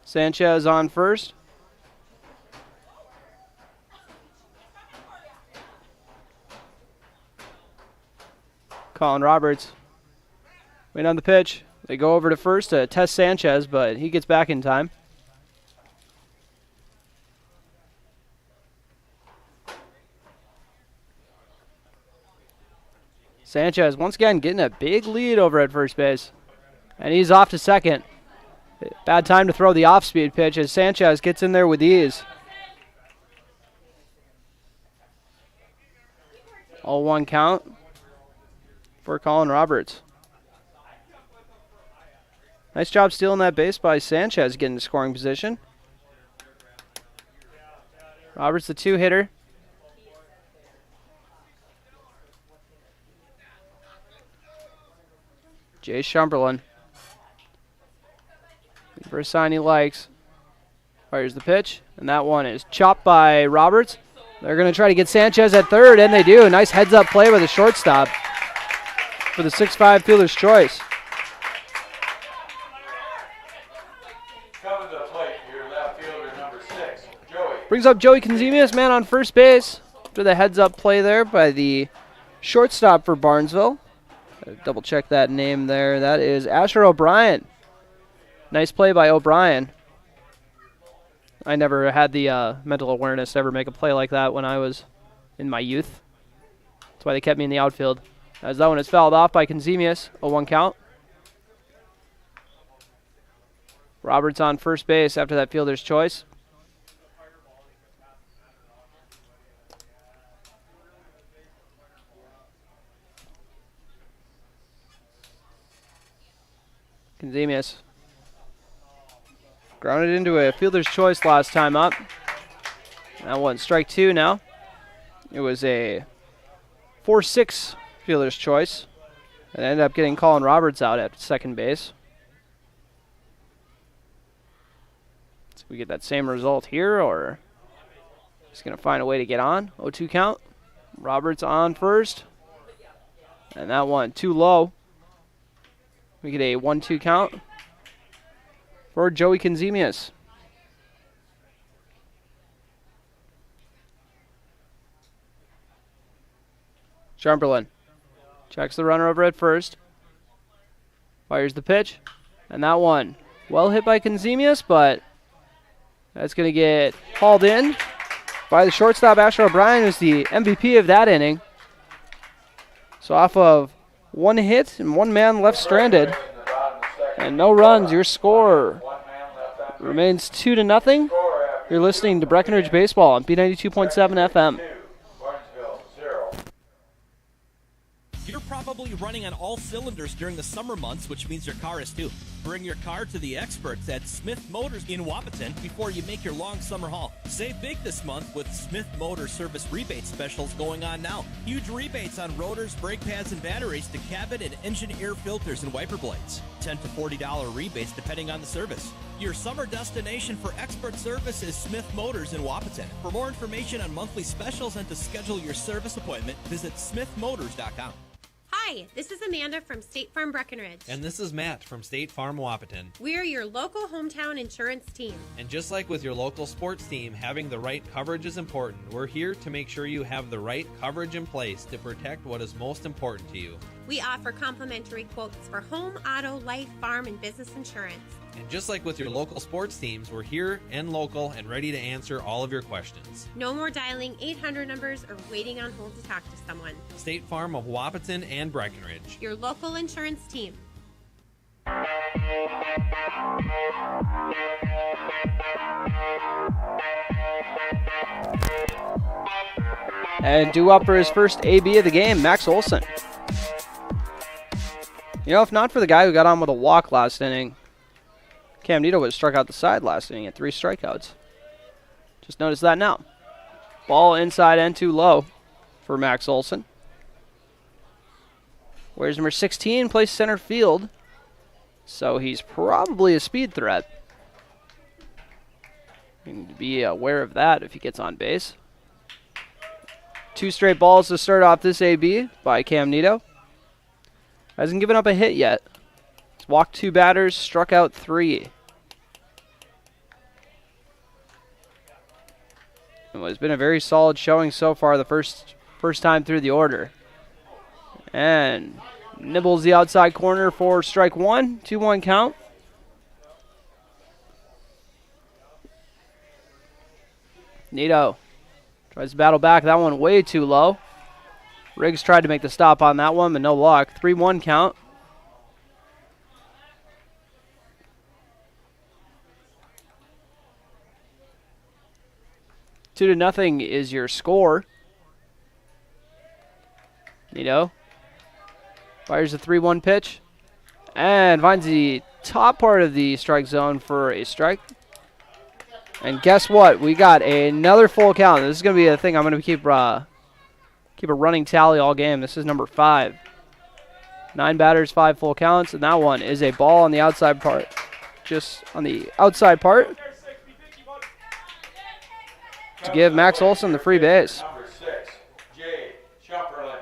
Sanchez on first. Colin Roberts waiting on the pitch. They go over to first to test Sanchez, but he gets back in time. Sanchez once again getting a big lead over at first base. And he's off to second. Bad time to throw the off-speed pitch as Sanchez gets in there with ease. 0-1 count for Colin Roberts. Nice job stealing that base by Sanchez, getting to scoring position. Roberts the 2-hitter. Jay Shumperlin. For a sign he likes. Fires the pitch, and that one is chopped by Roberts. They're going to try to get Sanchez at third, and they do. Nice heads-up play by the shortstop for the 6'5" fielder's choice. Coming to the plate, your left fielder, number 6, Joey. Brings up Joey Conzemius, man on first base. After the heads-up play there by the shortstop for Barnesville. Double check that name there. That is Asher O'Brien. Nice play by O'Brien. I never had the mental awareness to ever make a play like that when I was in my youth. That's why they kept me in the outfield. As that one is fouled off by Conzemius. 0-1 count. Roberts on first base after that fielder's choice. Conzemius grounded into a fielder's choice last time up. That one, strike two now. It was a 4-6 fielder's choice. And ended up getting Colin Roberts out at second base. So we get that same result here, or he's going to find a way to get on. 0-2 count. Roberts on first. And that one too low. We get a 1-2 count for Joey Kenzemius. Chamberlain checks the runner over at first. Fires the pitch. And that one, well hit by Kenzemius, but that's going to get hauled in by the shortstop, Asher O'Brien, who's the MVP of that inning. So off of one hit and one man left stranded and no runs, your score remains 2-0. You're listening to Breckenridge Baseball on B92.7 FM. You're probably running on all cylinders during the summer months, which means your car is too. Bring your car to the experts at Smith Motors in Wapaton before you make your long summer haul. Save big this month with Smith Motor Service rebate specials going on now. Huge rebates on rotors, brake pads, and batteries to cabin and engine air filters and wiper blades. $10 to $40 rebates depending on the service. Your summer destination for expert service is Smith Motors in Wapaton. For more information on monthly specials and to schedule your service appointment, visit smithmotors.com. Hi, this is Amanda from State Farm Breckenridge. And this is Matt from State Farm Wapaton. We're your local hometown insurance team. And just like with your local sports team, having the right coverage is important. We're here to make sure you have the right coverage in place to protect what is most important to you. We offer complimentary quotes for home, auto, life, farm, and business insurance. And just like with your local sports teams, we're here and local and ready to answer all of your questions. No more dialing 800 numbers or waiting on hold to talk to someone. State Farm of Wapaton and Breckenridge. Your local insurance team. And due up for his first AB of the game, Max Olson. You know, if not for the guy who got on with a walk last inning, Cam Nito would have struck out the side last inning at 3 strikeouts. Just notice that now. Ball inside and too low for Max Olson. Where's number 16? Plays center field. So he's probably a speed threat. You need to be aware of that if he gets on base. 2 straight balls to start off this AB by Cam Nito. Hasn't given up a hit yet. He's walked 2 batters, struck out 3. It's been a very solid showing so far the first time through the order. And nibbles the outside corner for strike 1, 2-1 count. Nito tries to battle back. That one way too low. Riggs tried to make the stop on that one, but no luck. 3-1 count. Two to nothing is your score. Nito fires a 3-1 pitch and finds the top part of the strike zone for a strike. And guess what? We got another full count. This is going to be a thing I'm going to keep a running tally all game. This is number 5. 9 batters, 5 full counts, and that one is a ball on the outside part. Just on the outside part to give Max Olson the free base. Number 6, Jay Shumperlin.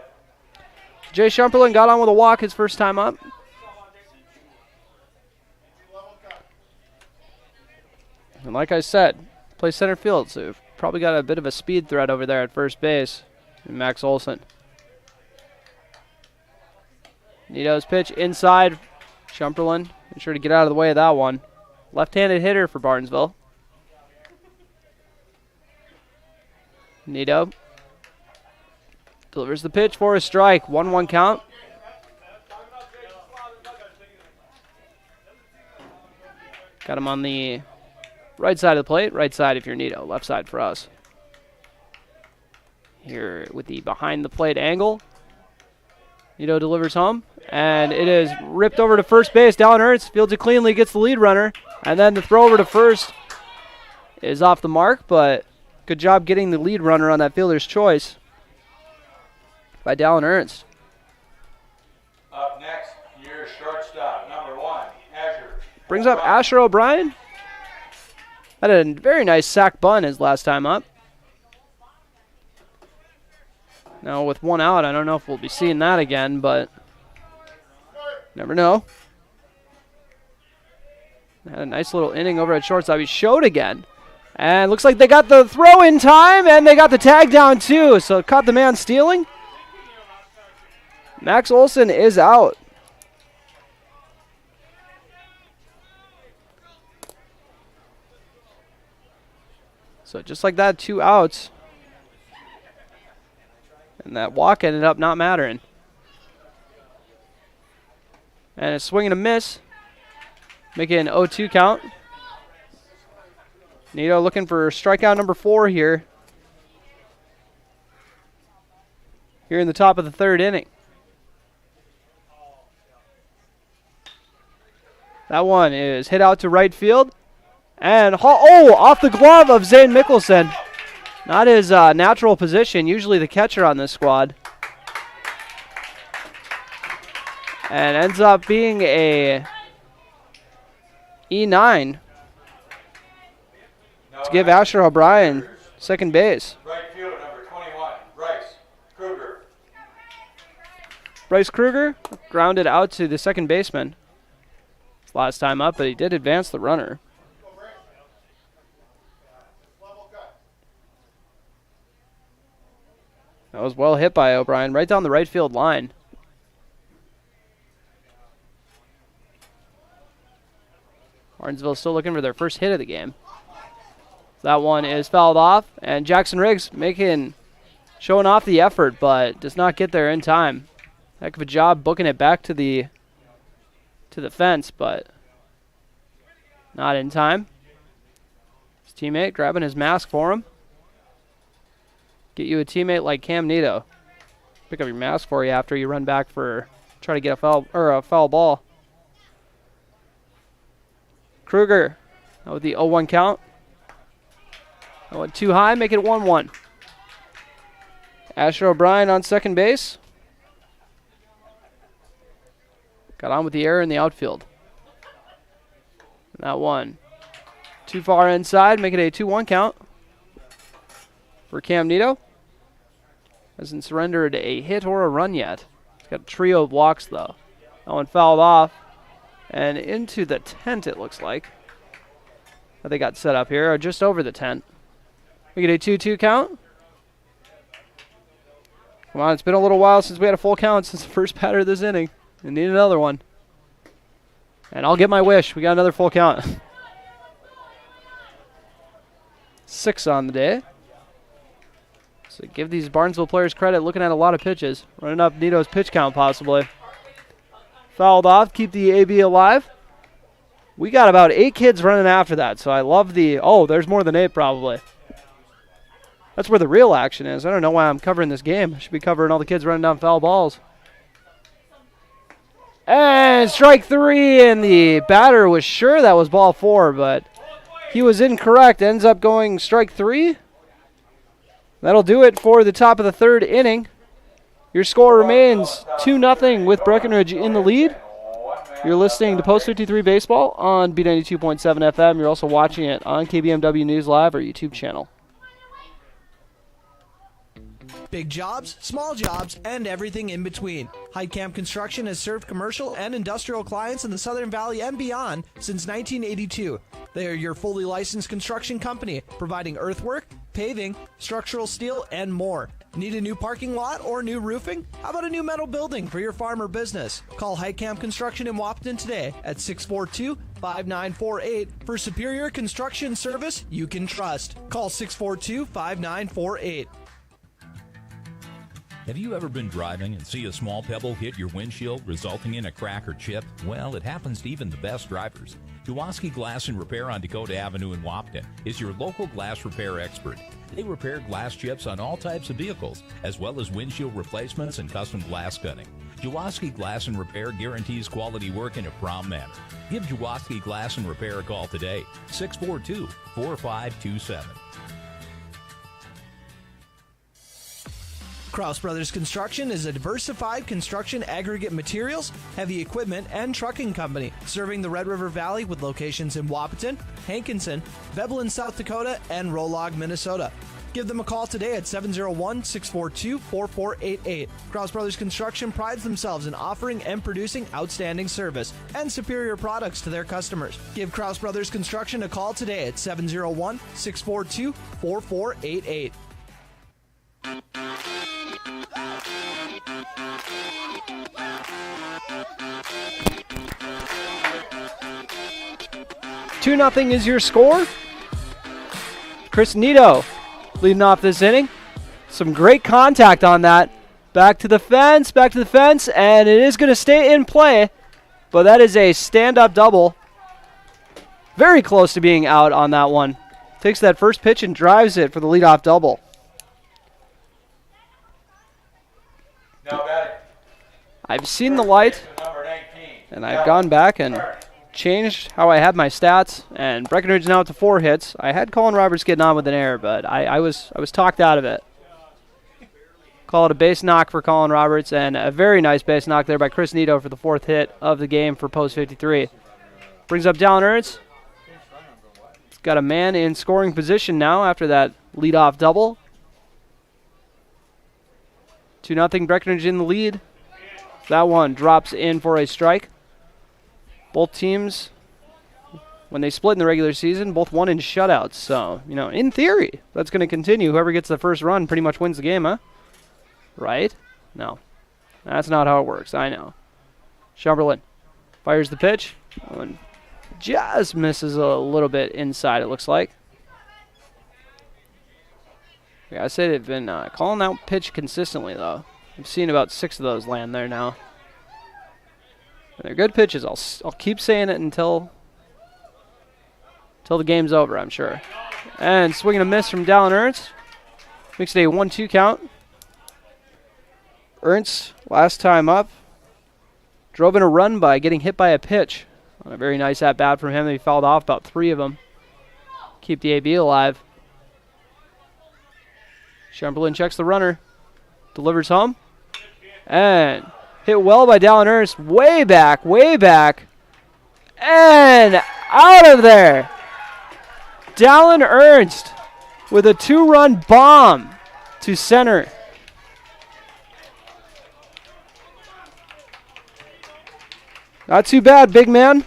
Jay Shumperlin got on with a walk his first time up. And like I said, plays center field, so we've probably got a bit of a speed threat over there at first base. Max Olson. Nito's pitch inside. Shumperlin, be sure to get out of the way of that one. Left-handed hitter for Barnesville. Nito delivers the pitch for a strike. 1-1 count. Got him on the right side of the plate. Right side if you're Nito. Left side for us. Here with the behind the plate angle. Nito delivers home. And it is ripped over to first base. Dallin Ernst fields it cleanly, gets the lead runner. And then the throw over to first is off the mark, but Good job getting the lead runner on that fielder's choice by Dallin Ernst. Up next, your shortstop, number 1, Azure. Brings up Asher O'Brien. Had a very nice sack bunt his last time up. Now with one out, I don't know if we'll be seeing that again, but never know. Had a nice little inning over at shortstop. He showed again. And looks like they got the throw in time, and they got the tag down too. So it caught the man stealing. Max Olson is out. So just like that, 2 outs. And that walk ended up not mattering. And a swing and a miss. Making an 0-2 count. Nito looking for strikeout number 4 here. Here in the top of the 3rd inning. That one is hit out to right field. And, off the glove of Zane Mickelson. Not his natural position, usually the catcher on this squad. And ends up being a E9 to give Asher O'Brien second base. Right fielder, number 21, Bryce Kruger. Bryce Kruger grounded out to the second baseman. Last time up, but he did advance the runner. That was well hit by O'Brien, right down the right field line. Barnesville still looking for their first hit of the game. That one is fouled off, and Jackson Riggs showing off the effort, but does not get there in time. Heck of a job booking it back to the fence, but not in time. His teammate grabbing his mask for him. Get you a teammate like Cam Nito. Pick up your mask for you after you run back try to get a foul ball. Kruger with the 0-1 count. That went too high, make it 1-1. Asher O'Brien on second base. Got on with the error in the outfield. That one too far inside, make it a 2-1 count for Cam Nito. Hasn't surrendered a hit or a run yet. He's got a trio of walks though. That one fouled off and into the tent it looks like. That they got set up here, or just over the tent. We get a 2-2 count. Come on, it's been a little while since we had a full count since the first batter of this inning. We need another one. And I'll get my wish. We got another full count. 6 on the day. So give these Barnesville players credit looking at a lot of pitches. Running up Nito's pitch count possibly. Fouled off, keep the AB alive. We got about 8 kids running after that, so I love there's more than 8 probably. That's where the real action is. I don't know why I'm covering this game. I should be covering all the kids running down foul balls. And strike 3, and the batter was sure that was ball 4, but he was incorrect. Ends up going strike 3. That'll do it for the top of the 3rd inning. Your score remains 2-0 with Breckenridge in the lead. You're listening to Post 53 Baseball on B92.7 FM. You're also watching it on KBMW News Live, our YouTube channel. Big jobs, small jobs, and everything in between. Heitkamp Construction has served commercial and industrial clients in the Southern Valley and beyond since 1982. They are your fully licensed construction company, providing earthwork, paving, structural steel, and more. Need a new parking lot or new roofing? How about a new metal building for your farm or business? Call Heitkamp Construction in Wapton today at 642-5948 for superior construction service you can trust. Call 642-5948. Have you ever been driving and see a small pebble hit your windshield, resulting in a crack or chip? Well, it happens to even the best drivers. Jaworski Glass and Repair on Dakota Avenue in Wapton is your local glass repair expert. They repair glass chips on all types of vehicles, as well as windshield replacements and custom glass cutting. Jaworski Glass and Repair guarantees quality work in a prompt manner. Give Jaworski Glass and Repair a call today, 642-4527. Krause Brothers Construction is a diversified construction aggregate materials, heavy equipment, and trucking company, serving the Red River Valley with locations in Wahpeton, Hankinson, Bevelin, South Dakota, and Rolog, Minnesota. Give them a call today at 701-642-4488. Krause Brothers Construction prides themselves in offering and producing outstanding service and superior products to their customers. Give Krause Brothers Construction a call today at 701-642-4488. Two 0 is your score. Chris Nito leading off this inning. Some great contact on that. Back to the fence, and it is going to stay in play. But that is a stand-up double. Very close to being out on that one. Takes that first pitch and drives it for the leadoff double. Now batting. I've seen the light, Number 19. and I've gone back and changed how I had my stats, and Breckenridge now up to 4 hits. I had Colin Roberts getting on with an error, but I was talked out of it. Call it a base knock for Colin Roberts, and a very nice base knock there by Chris Nito for the 4th hit of the game for post 53. Brings up Dallin Ernst. He's got a man in scoring position now after that leadoff double. 2-0 Breckenridge in the lead. That one drops in for a strike. Both teams, when they split in the regular season, both won in shutouts. So, in theory, that's going to continue. Whoever gets the first run pretty much wins the game, huh? Right? No. That's not how it works. I know. Chamberlain fires the pitch. And just misses a little bit inside, it looks like. Yeah, I say they've been calling out pitch consistently, though. I've seen about 6 of those land there now. And they're good pitches. I'll keep saying it until the game's over, I'm sure. And swinging a miss from Dallin Ernst. Makes it a 1-2 count. Ernst, last time up, drove in a run by getting hit by a pitch. On a very nice at-bat from him. He fouled off about 3 of them. Keep the AB alive. Chamberlain checks the runner. Delivers home. And hit well by Dallin Ernst. Way back. And out of there. Dallin Ernst with a 2-run bomb to center. Not too bad, big man.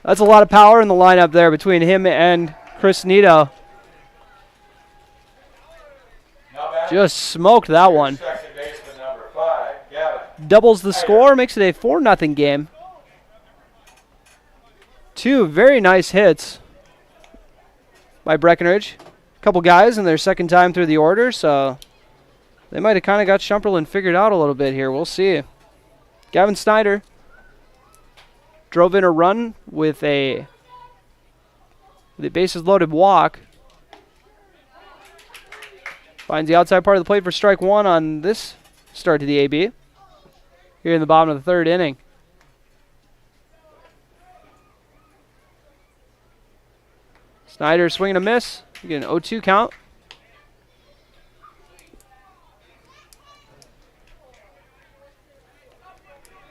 That's a lot of power in the lineup there between him and Chris Nito. Just smoked that one. Second baseman number 5, Gavin. Doubles the score, makes it a 4-0 game. 2 very nice hits by Breckenridge. A couple guys in their second time through the order, so they might have kind of got Chamberlain figured out a little bit here. We'll see. Gavin Snyder drove in a run with a bases loaded walk. Finds the outside part of the plate for strike 1 on this start to the AB. Here in the bottom of the 3rd inning. Snyder swinging a miss. You get an 0-2 count.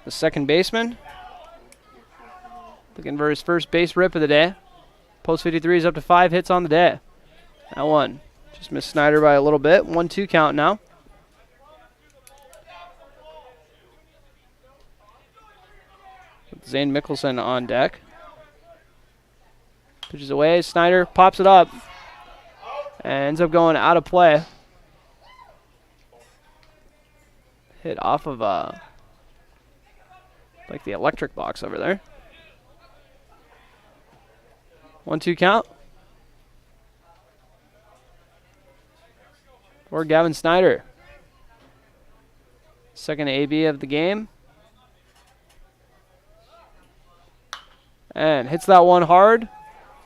The second baseman looking for his first base rip of the day. Post 53 is up to 5 hits on the day. That one just missed Snyder by a little bit. 1-2 count now. Zane Mickelson on deck. Pitches away. Snyder pops it up. And ends up going out of play. Hit off of like the electric box over there. 1-2 count. For Gavin Snyder. Second AB of the game. And hits that one hard.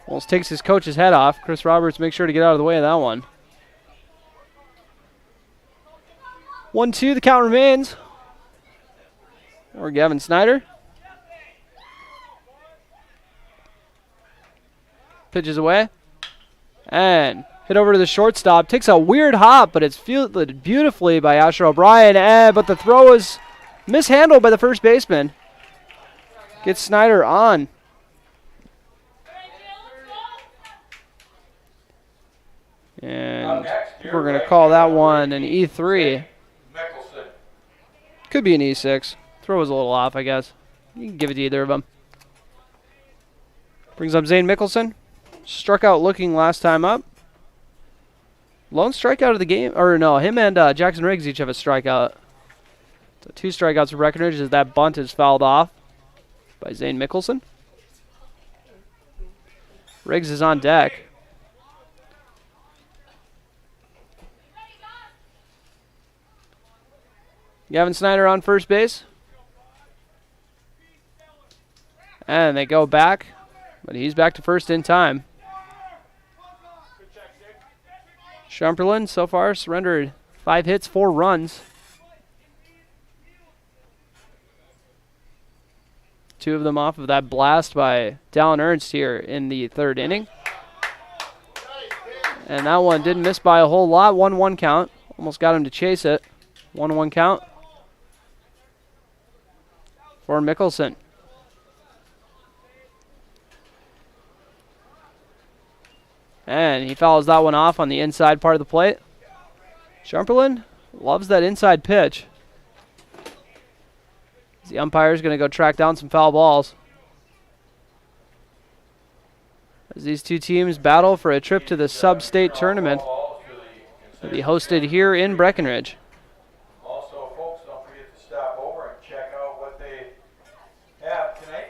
Almost takes his coach's head off. Chris Roberts makes sure to get out of the way of that one. 1-2, the count remains. Or Gavin Snyder. Pitches away. And Hit over to the shortstop. Takes a weird hop, but it's fielded beautifully by Asher O'Brien. But the throw is mishandled by the first baseman. Gets Snyder on. And we're going to call that one an E3. Could be an E6. Throw was a little off, I guess. You can give it to either of them. Brings up Zane Mickelson. Struck out looking last time up. Lone strikeout of the game. Or no, him and Jackson Riggs each have a strikeout. So 2 strikeouts for Breckenridge as that bunt is fouled off by Zane Mickelson. Riggs is on deck. Gavin Snyder on first base. And they go back, but he's back to first in time. Shumperlin so far surrendered 5 hits, 4 runs. 2 of them off of that blast by Dallin Ernst here in the 3rd inning. And that one didn't miss by a whole lot. 1-1 count. Almost got him to chase it. 1-1 count for Mickelson. And he fouls that one off on the inside part of the plate. Shumperlin loves that inside pitch. The umpire is going to go track down some foul balls. As these two teams battle for a trip to the sub-state tournament to be hosted here in Breckenridge. Also, folks, don't forget to stop over and check out what they have tonight.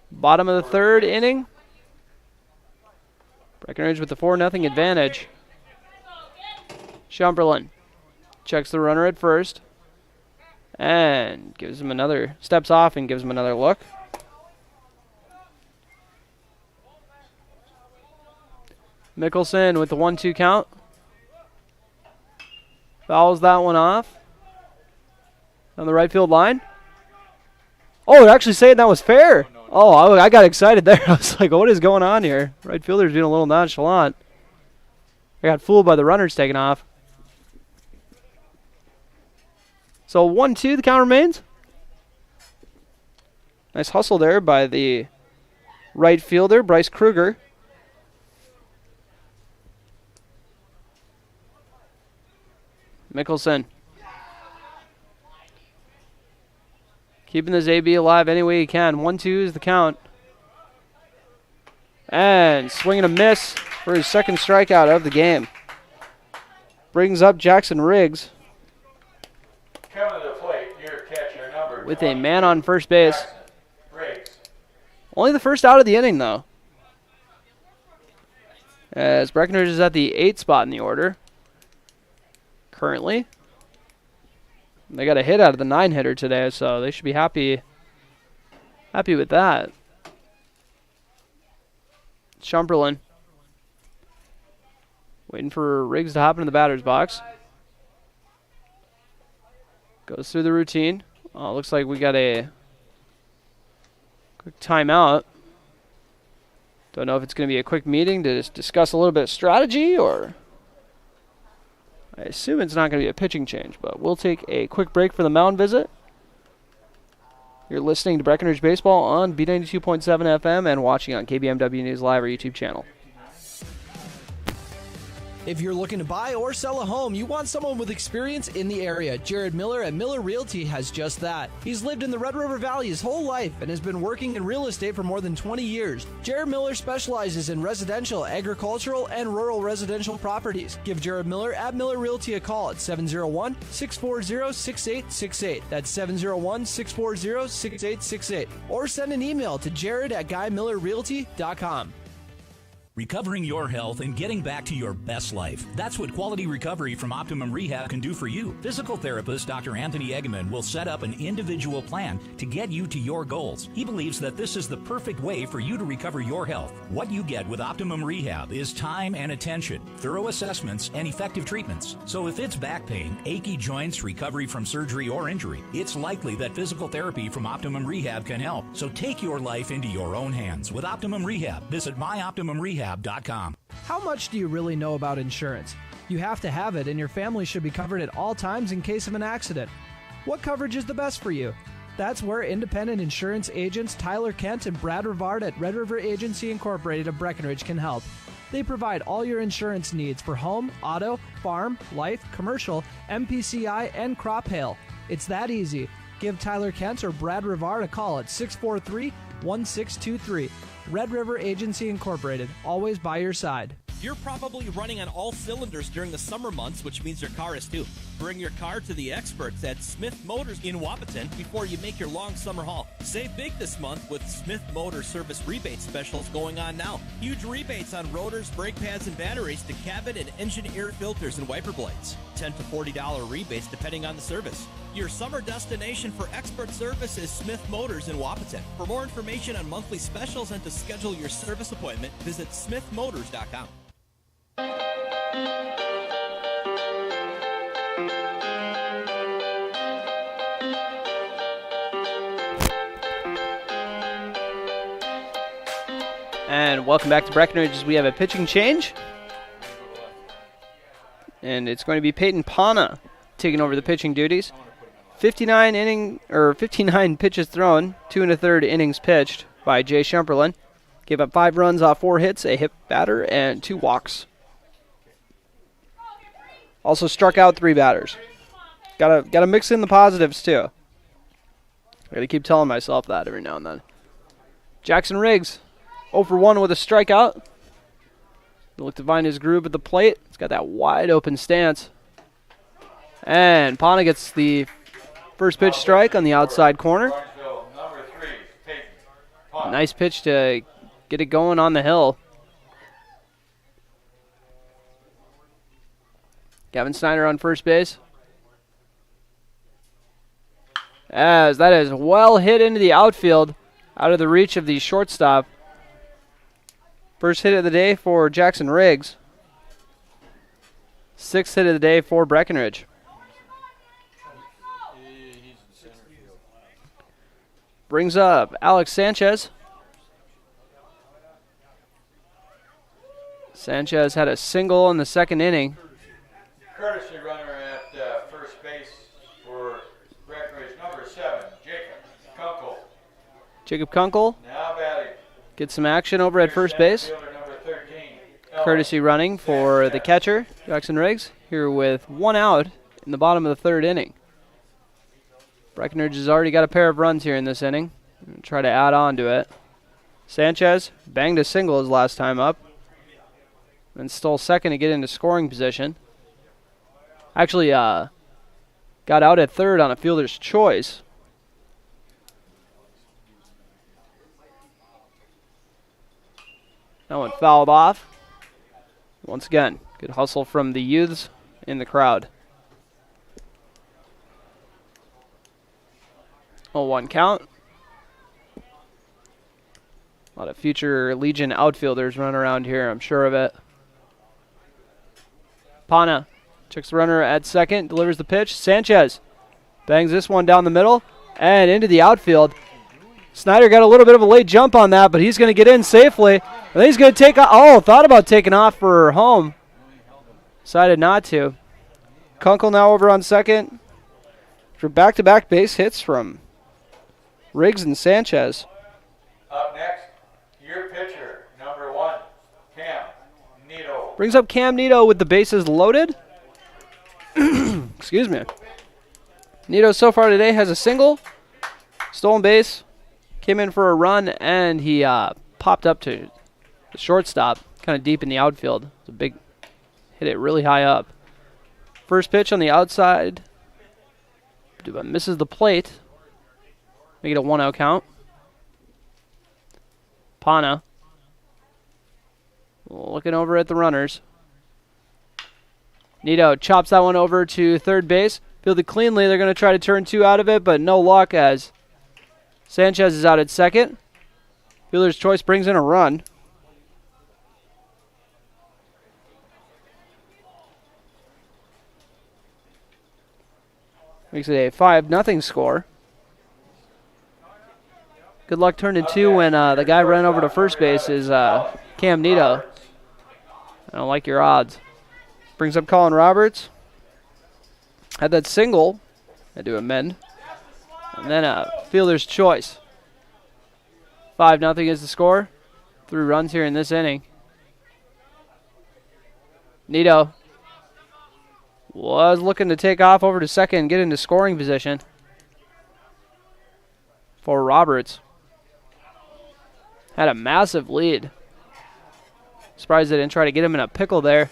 Bottom of the 3rd inning. Breckenridge with the 4-0 advantage. Shumperlin checks the runner at first and gives him another, steps off and gives him another look. Mickelson with the 1-2 count. Fouls that one off on the right field line. Oh, they're actually saying that was fair. Oh, I got excited there. I was like, what is going on here? Right fielder's being a little nonchalant. I got fooled by the runners taking off. So 1-2, the count remains. Nice hustle there by the right fielder, Bryce Kruger. Mickelson. Keeping this AB alive any way he can. 1-2 is the count. And swinging a miss for his 2nd strikeout of the game. Brings up Jackson Riggs. Coming to the plate, your catcher number with a man on first base. Riggs. Only the first out of the inning, though. As Breckenridge is at the 8th spot in the order. Currently. They got a hit out of the 9-hitter today, so they should be happy with that. Shumperlin waiting for Riggs to hop into the batter's box. Goes through the routine. Oh, looks like we got a quick timeout. Don't know if it's going to be a quick meeting to just discuss a little bit of strategy, or I assume it's not going to be a pitching change, but we'll take a quick break for the mound visit. You're listening to Breckenridge Baseball on B92.7 FM and watching on KBMW News Live, our YouTube channel. If you're looking to buy or sell a home, you want someone with experience in the area. Jared Miller at Miller Realty has just that. He's lived in the Red River Valley his whole life and has been working in real estate for more than 20 years. Jared Miller specializes in residential, agricultural, and rural residential properties. Give Jared Miller at Miller Realty a call at 701-640-6868. That's 701-640-6868. Or send an email to jared@guymillerrealty.com. Recovering your health and getting back to your best life. That's what quality recovery from Optimum Rehab can do for you. Physical therapist Dr. Anthony Egeman will set up an individual plan to get you to your goals. He believes that this is the perfect way for you to recover your health. What you get with Optimum Rehab is time and attention, thorough assessments, and effective treatments. So if it's back pain, achy joints, recovery from surgery or injury, it's likely that physical therapy from Optimum Rehab can help. So take your life into your own hands with Optimum Rehab. Visit myoptimumrehab.com. How much do you really know about insurance? You have to have it, and your family should be covered at all times in case of an accident. What coverage is the best for you? That's where independent insurance agents Tyler Kent and Brad Rivard at Red River Agency Incorporated of Breckenridge can help. They provide all your insurance needs for home, auto, farm, life, commercial, MPCI, and crop hail. It's that easy. Give Tyler Kent or Brad Rivard a call at 643-1623. Red River Agency Incorporated, always by your side. You're probably running on all cylinders during the summer months, which means your car is too. Bring your car to the experts at Smith Motors in Wapaton before you make your long summer haul. Save big this month with Smith Motors service rebate specials going on now. Huge rebates on rotors, brake pads, and batteries to cabin and engine air filters and wiper blades. $10 to $40 rebates depending on the service. Your summer destination for expert service is Smith Motors in Wapaton. For more information on monthly specials and to schedule your service appointment, visit smithmotors.com. And welcome back to Breckenridge as we have a pitching change. And it's going to be Peyton Pana taking over the pitching duties. 59 pitches thrown, 2 1/3 innings pitched by Jay Schemperlin. Gave up 5 runs off 4 hits, a hit batter, and 2 walks. Also struck out 3 batters. Gotta mix in the positives too. I gotta keep telling myself that every now and then. Jackson Riggs, 0 for 1 with a strikeout. He'll look to find his groove at the plate. He's got that wide open stance. And Pana gets the first pitch strike on the outside corner. Nice pitch to get it going on the hill. Gavin Snyder on first base. As that is well hit into the outfield, out of the reach of the shortstop. First hit of the day for Jackson Riggs. 6th hit of the day for Breckenridge. Brings up Alex Sanchez. Sanchez had a single in the 2nd inning. Courtesy runner at first base for Breckenridge, number 7, Jacob Kunkel. Jacob Kunkel Now batting. gets some action over at first base. Fielder number 13, Courtesy running for the catcher, Jackson Riggs, here with 1 out in the bottom of the 3rd inning. Breckenridge has already got a pair of runs here in this inning. Try to add on to it. Sanchez banged a single his last time up. And stole second to get into scoring position. Actually got out at third on a fielder's choice. That one fouled off. Once again, good hustle from the youths in the crowd. 0-1 count. A lot of future Legion outfielders run around here, I'm sure of it. Pana checks the runner at second, delivers the pitch. Sanchez bangs this one down the middle and into the outfield. Snyder got a little bit of a late jump on that, but he's going to get in safely. And then he's going to take off. Oh, thought about taking off for home. Decided not to. Kunkel now over on second for back-to-back base hits from Riggs and Sanchez. Up next, your pitcher, number 1, Cam Nito. Brings up Cam Nito with the bases loaded. Excuse me. Nito so far today has a single, stolen base, came in for a run, and he popped up to the shortstop, kind of deep in the outfield. It's a big hit, it really high up. First pitch on the outside, misses the plate. Make it a 1-0 count. Pana looking over at the runners. Nito chops that one over to third base. Fielded cleanly. They're going to try to turn 2 out of it, but no luck as Sanchez is out at second. Fielder's choice brings in a run. Makes it a 5-0 score. Good luck turned in 2 when the guy ran over to first base is Cam Nito. I don't like your odds. Brings up Colin Roberts. Had that single. Had to amend. And then a fielder's choice. 5-0 is the score. 3 runs here in this inning. Nito was looking to take off over to second and get into scoring position for Roberts. Had a massive lead. Surprised they didn't try to get him in a pickle there.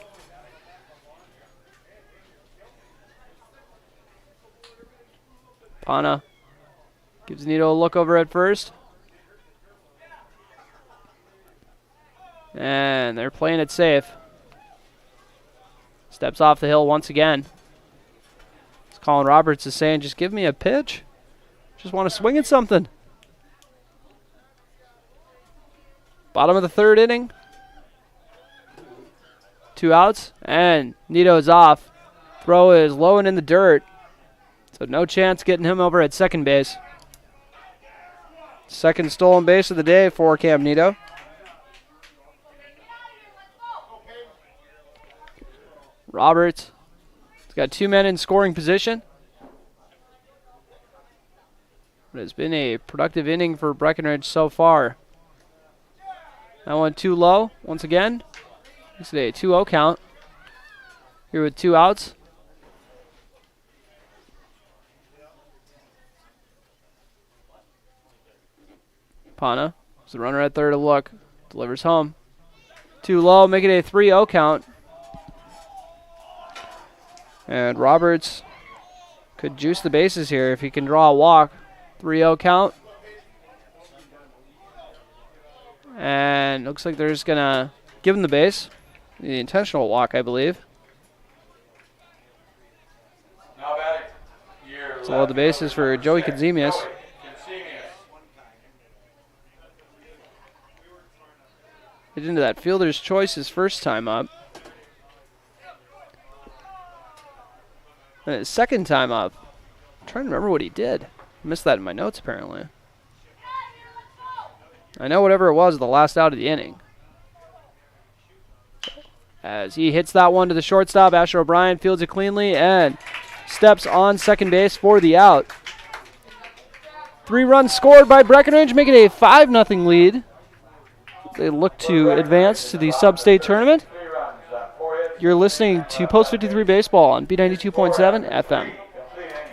Pana gives Nito a look over at first. And they're playing it safe. Steps off the hill once again. As Colin Roberts is saying, just give me a pitch. Just want to swing at something. Bottom of the 3rd inning. 2 outs, and Nito's off. Throw is low and in the dirt. So no chance getting him over at second base. Second stolen base of the day for Cam Nito. Roberts has got 2 men in scoring position. It has been a productive inning for Breckenridge so far. That one too low once again. It's a 2-0 count. Here with 2 outs. Pana is the runner at third to look. Delivers home. Too low, make it a 3-0 count. And Roberts could juice the bases here if he can draw a walk. 3-0 count. And looks like they're just going to give him the base. The intentional walk, I believe. Now batting. So the bases for Joey Kazemius. Get into that fielder's choice his first time up. And his second time up. I'm trying to remember what he did. I missed that in my notes apparently. I know whatever it was the last out of the inning. As he hits that one to the shortstop, Asher O'Brien fields it cleanly and steps on second base for the out. 3 runs scored by Breckenridge, making it a 5-0 lead. They look to advance to the sub-state tournament. You're listening to Post 53 Baseball on B92.7 FM.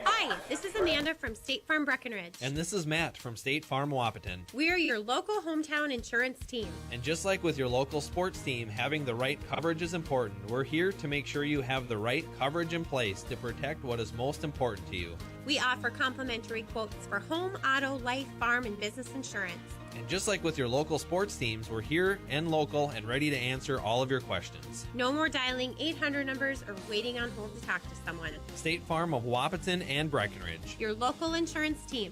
Hi, this is Amanda from State Farm Breckenridge. And this is Matt from State Farm Wapaton. We're your local hometown insurance team. And just like with your local sports team, having the right coverage is important. We're here to make sure you have the right coverage in place to protect what is most important to you. We offer complimentary quotes for home, auto, life, farm, and business insurance. And just like with your local sports teams, we're here and local and ready to answer all of your questions. No more dialing 800 numbers or waiting on hold to talk to someone. State Farm of Wapaton and Breckenridge. Your local insurance team.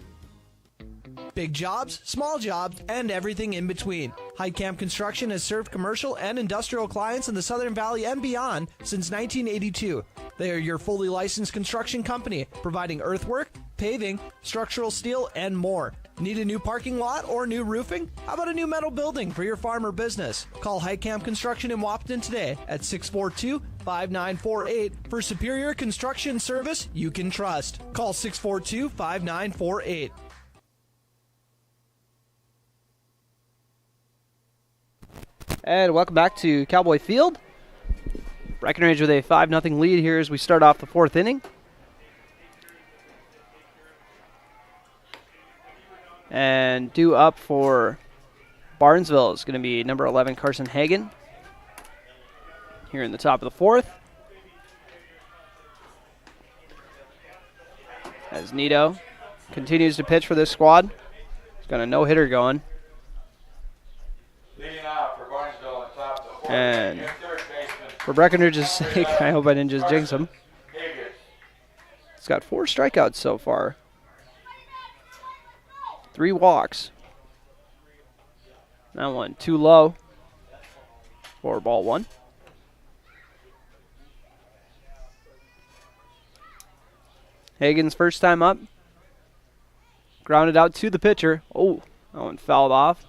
Big jobs, small jobs, and everything in between. Heitkamp Construction has served commercial and industrial clients in the Southern Valley and beyond since 1982. They are your fully licensed construction company, providing earthwork, paving, structural steel, and more. Need a new parking lot or new roofing? How about a new metal building for your farm or business? Call Heitkamp Construction in Wapaton today at 642-5948 for superior construction service you can trust. Call 642-5948. And welcome back to Cowboy Field. Breckenridge with a 5-0 lead here as we start off the 4th inning. And due up for Barnesville is going to be number 11, Carson Hagan. Here in the top of the 4th. As Nito continues to pitch for this squad. He's got a no-hitter going. Leading off for Barnesville on top of the 4th. And Your third baseman, for Breckenridge's sake, I hope I didn't just jinx him. Hagan. He's got 4 strikeouts so far. 3 walks. That one too low for ball 1. Hagan's first time up. Grounded out to the pitcher. Oh, that one fouled off.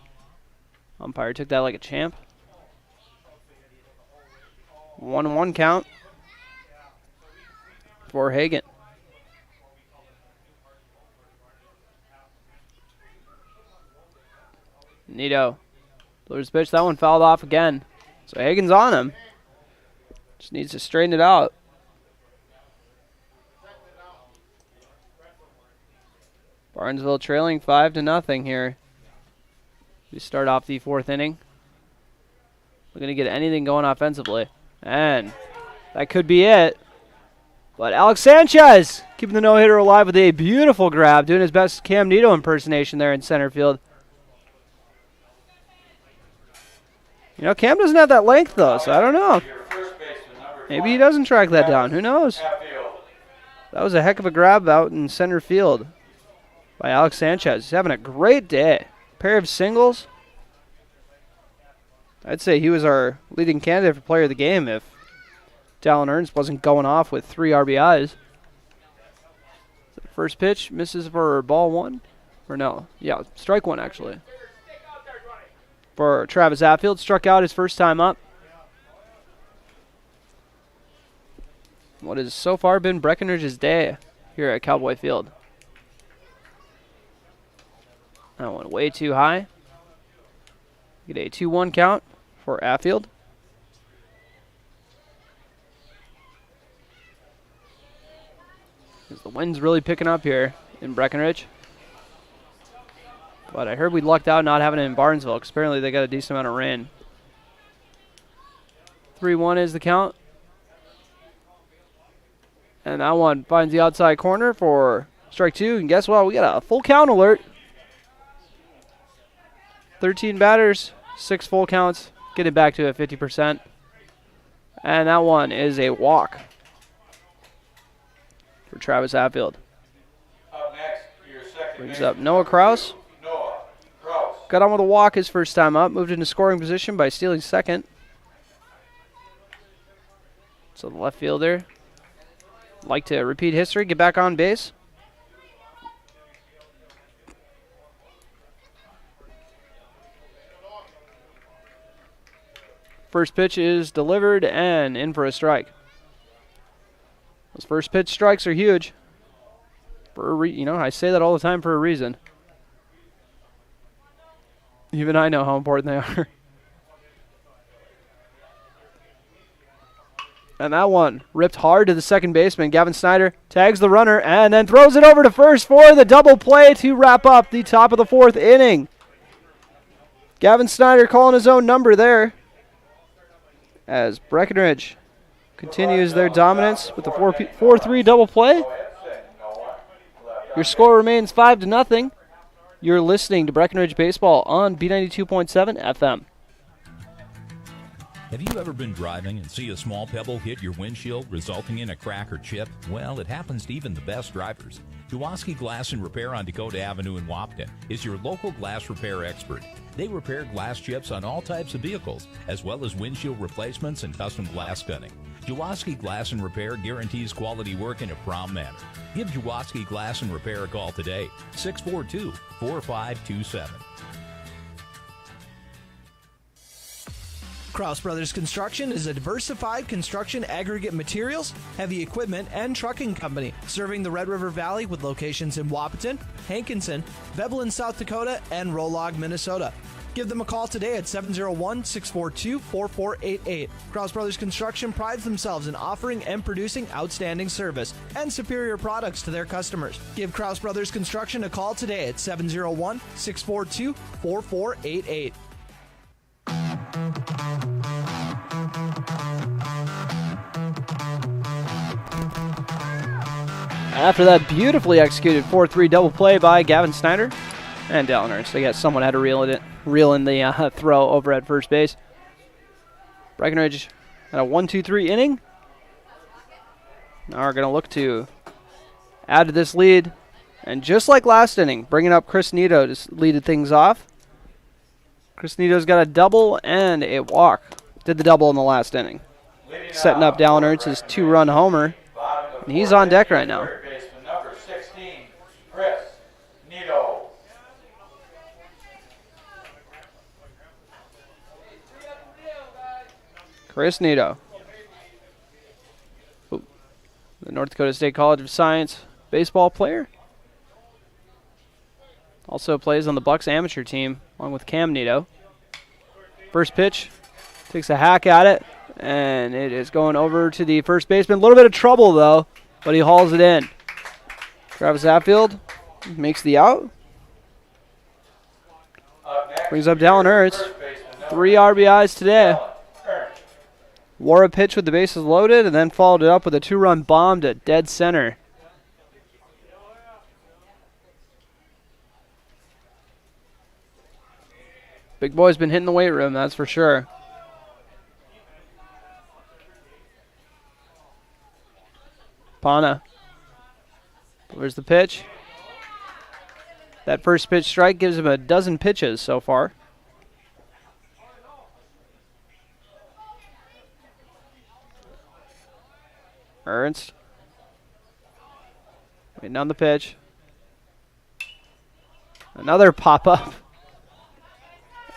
Umpire took that like a champ. 1-1 count for Hagen. Nito. Delivers pitch. That one fouled off again. So Hagen's on him. Just needs to straighten it out. Barnesville trailing 5-0 here. We start off the 4th inning. We're going to get anything going offensively. And that could be it. But Alex Sanchez keeping the no-hitter alive with a beautiful grab, doing his best Cam Nito impersonation there in center field. You know, Cam doesn't have that length, though, so I don't know. Maybe he doesn't track that down. Who knows? That was a heck of a grab out in center field by Alex Sanchez. He's having a great day. Pair of singles. I'd say he was our leading candidate for player of the game if Dallin Ernst wasn't going off with 3 RBIs. First pitch misses for ball 1. Or no. Yeah, strike 1 actually. For Travis Atfield. Struck out his first time up. What has so far been Breckenridge's day here at Cowboy Field. That one way too high. Get a 2-1 count for Atfield. The wind's really picking up here in Breckenridge. But I heard we lucked out not having it in Barnesville, because apparently they got a decent amount of rain. 3-1 is the count. And that one finds the outside corner for strike 2. And guess what? We got a full count alert. 13 batters, 6 full counts. Get it back to a 50%. And that one is a walk for Travis Atfield. Up next, your second Brings up Noah Kraus. Got on with a walk his first time up. Moved into scoring position by stealing second. So the left fielder like to repeat history, get back on base. First pitch is delivered and in for a strike. Those first pitch strikes are huge. I say that all the time for a reason. Even I know how important they are. And that one ripped hard to the second baseman. Gavin Snyder tags the runner and then throws it over to first for the double play to wrap up the top of the 4th inning. Gavin Snyder calling his own number there as Breckenridge continues their dominance with the 4-3 double play. Your score remains 5-0. You're listening to Breckenridge Baseball on B92.7 FM. Have you ever been driving and see a small pebble hit your windshield, resulting in a crack or chip? Well, it happens to even the best drivers. Jaworski Glass and Repair on Dakota Avenue in Wapton is your local glass repair expert. They repair glass chips on all types of vehicles, as well as windshield replacements and custom glass cutting. Jaworski Glass and Repair guarantees quality work in a prompt manner. Give Jaworski Glass and Repair a call today, 642-4527. Kraus Brothers Construction is a diversified construction aggregate materials, heavy equipment, and trucking company serving the Red River Valley with locations in Wahpeton, Hankinson, Veblen, South Dakota, and Rolog, Minnesota. Give them a call today at 701-642-4488. Kraus Brothers Construction prides themselves in offering and producing outstanding service and superior products to their customers. Give Kraus Brothers Construction a call today at 701-642-4488. After that beautifully executed 4-3 double play by Gavin Snyder and Dallin Ernst, I guess someone had to reel in the throw over at first base. Breckenridge at a 1-2-3 inning. Now we're going to look to add to this lead. And just like last inning, bringing up Chris Nito to lead things off. Chris Nito's got a double and a walk. Did the double in the last inning. Setting up Dallin Ernst's 2-run homer. And he's on deck right now. Number 16, Chris Nito. Chris Nito. North Dakota State College of Science baseball player. Also plays on the Bucks amateur team along with Cam Nito. First pitch, takes a hack at it, and it is going over to the first baseman. A little bit of trouble, though, but he hauls it in. Travis Hatfield makes the out. Brings up Dallin Ernst. 3 RBIs today. Wore a pitch with the bases loaded and then followed it up with a 2-run bomb to dead center. Big boy's been hitting the weight room, that's for sure. Pana. Where's the pitch? That first pitch strike gives him a dozen pitches so far. Ernst. Waiting on the pitch. Another pop-up.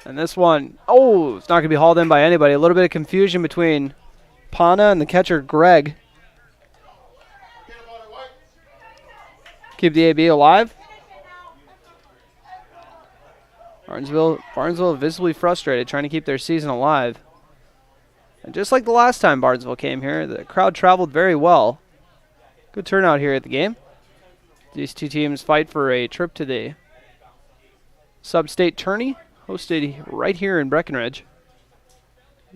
And this one, oh, it's not going to be hauled in by anybody. A little bit of confusion between Pana and the catcher, Greg. Keep the AB alive. Barnesville visibly frustrated, trying to keep their season alive. And just like the last time Barnesville came here, the crowd traveled very well. Good turnout here at the game. These two teams fight for a trip to the sub-state tourney, hosted right here in Breckenridge.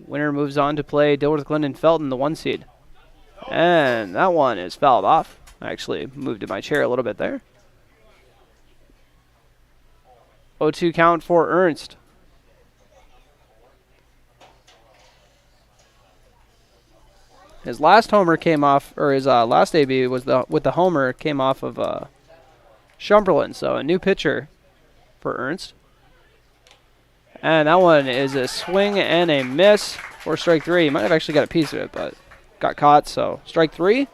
Winner moves on to play Dilworth Glendon Felton, the 1 seed. And that one is fouled off. I actually moved in my chair a little bit there. 0-2 count for Ernst. His last homer came off, or his last AB was with the homer came off of Shumberland, so a new pitcher for Ernst. And that one is a swing and a miss for strike 3. He might have actually got a piece of it, but got caught, so strike 3.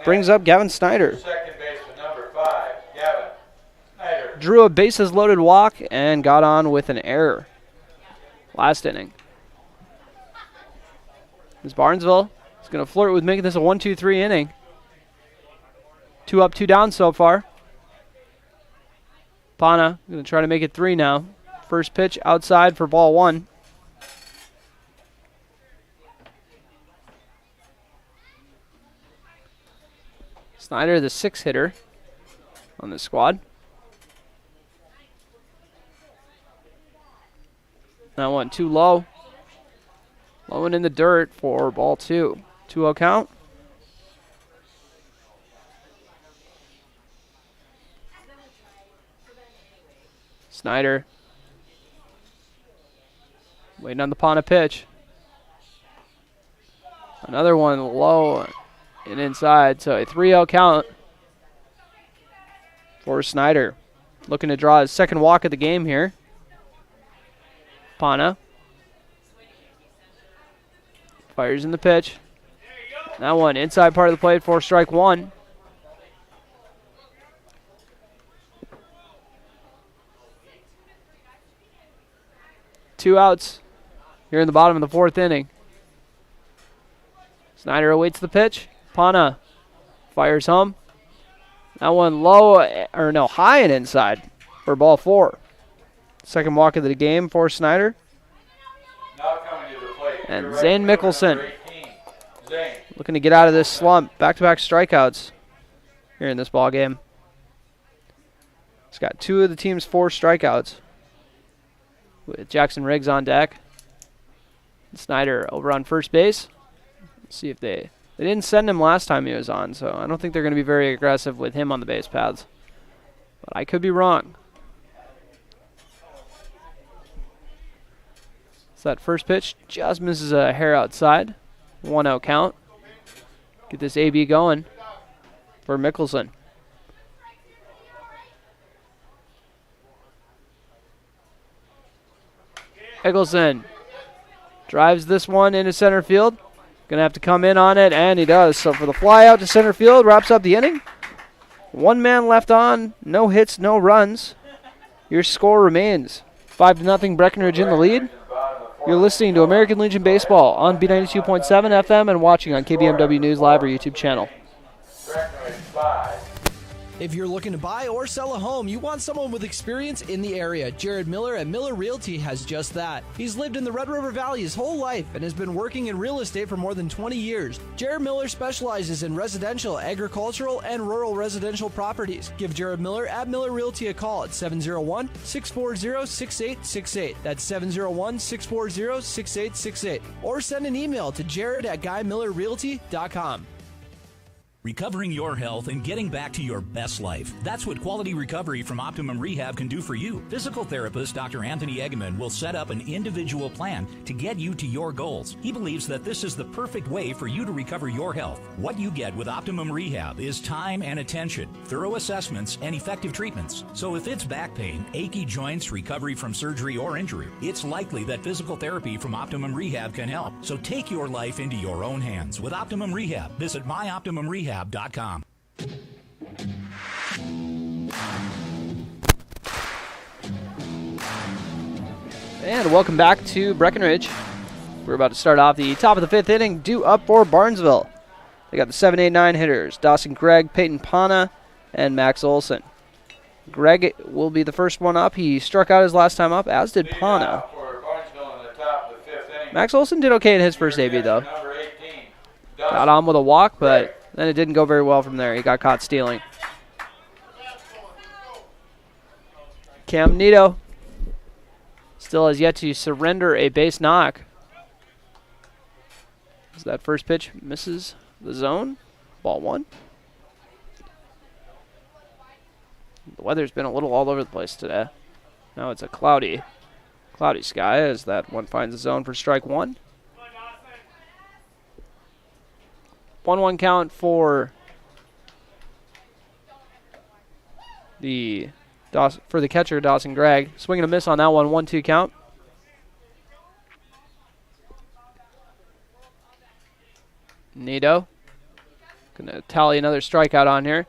Brings up Gavin Snyder. Second baseman, number 5, Gavin Snyder. Drew a bases loaded walk and got on with an error last inning. As Barnesville is going to flirt with making this a 1-2-3 inning. 2 up, 2 down so far. Pana going to try to make it 3 now. First pitch outside for ball 1. Snyder, the 6 hitter on the squad. That one too low. Low and in the dirt for ball 2. 2-0 count. Snyder waiting on the Pana pitch. Another one low and inside, so a 3-0 count for Snyder. Looking to draw his second walk of the game here. Pana fires in the pitch. That one inside part of the plate for strike 1. Two outs here in the bottom of the 4th inning. Snyder awaits the pitch. Pana fires home. That one high and inside for ball 4. Second walk of the game for Snyder. Now coming to the plate. And Zane Mickelson Number 18, Zane. looking to get out of this slump. Back-to-back strikeouts here in this ball game. He's got 2 of the team's 4 strikeouts, with Jackson Riggs on deck. Snyder over on first base. Let's see if they didn't send him last time he was on, so I don't think they're going to be very aggressive with him on the base paths. But I could be wrong. So that first pitch just misses a hair outside. 1-0 count. Get this AB going for Mickelson. Mickelson drives this one into center field. Gonna have to come in on it, and he does. So for the fly out to center field, wraps up the inning. 1 man left on, no hits, no runs. Your score remains 5-0 Breckenridge in the lead. Bottom of You're listening to American Legion Baseball on B92.7 FM and watching on KBMW News Live or YouTube channel. Breckenridge 5. If you're looking to buy or sell a home, you want someone with experience in the area. Jared Miller at Miller Realty has just that. He's lived in the Red River Valley his whole life and has been working in real estate for more than 20 years. Jared Miller specializes in residential, agricultural, and rural residential properties. Give Jared Miller at Miller Realty a call at 701-640-6868. That's 701-640-6868. Or send an email to jared@guymillerrealty.com. Recovering your health and getting back to your best life. That's what quality recovery from Optimum Rehab can do for you. Physical therapist Dr. Anthony Egeman will set up an individual plan to get you to your goals. He believes that this is the perfect way for you to recover your health. What you get with Optimum Rehab is time and attention, thorough assessments, and effective treatments. So if it's back pain, achy joints, recovery from surgery or injury, it's likely that physical therapy from Optimum Rehab can help. So take your life into your own hands with Optimum Rehab. Visit myoptimumrehab.com. And welcome back to Breckenridge. We're about to start off the top of the fifth inning, due up for Barnesville. They got the 7, 8, 9 hitters, Dawson Gregg, Peyton Pana, and Max Olson. Gregg will be the first one up. He struck out his last time up, as did Pana. Max Olson did okay in his first debut, though. Got on with a walk, but then it didn't go very well from there. He got caught stealing. Cam Nito still has yet to surrender a base knock. As that first pitch misses the zone. Ball 1. The weather's been a little all over the place today. Now it's a cloudy sky as that one finds the zone for strike 1. 1-1 count for the catcher, Dawson Gregg. Swing and a miss on that one, 1-2 count. Nito gonna tally another strikeout on here.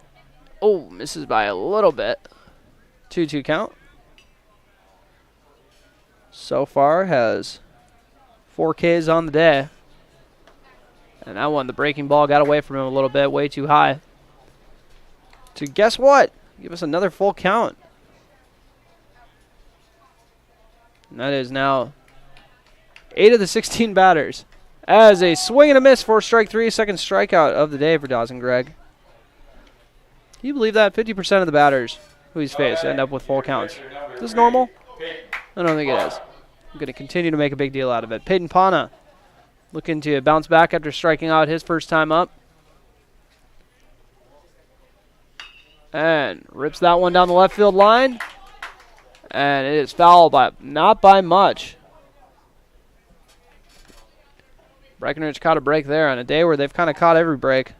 Oh, misses by a little bit. 2-2 count. So far has 4 Ks on the day. And that one, the breaking ball got away from him a little bit, way too high. To guess what? Give us another full count. And that is now 8 of the 16 batters. As a swing and a miss for strike 3, second strikeout of the day for Dawson Gregg. Can you believe that? 50% of the batters who he's faced end up with full counts. Is this normal? I don't think it is. I'm going to continue to make a big deal out of it. Peyton Pana looking to bounce back after striking out his first time up. And rips that one down the left field line. And it is foul, but not by much. Breckenridge caught a break there on a day where they've kind of caught every break.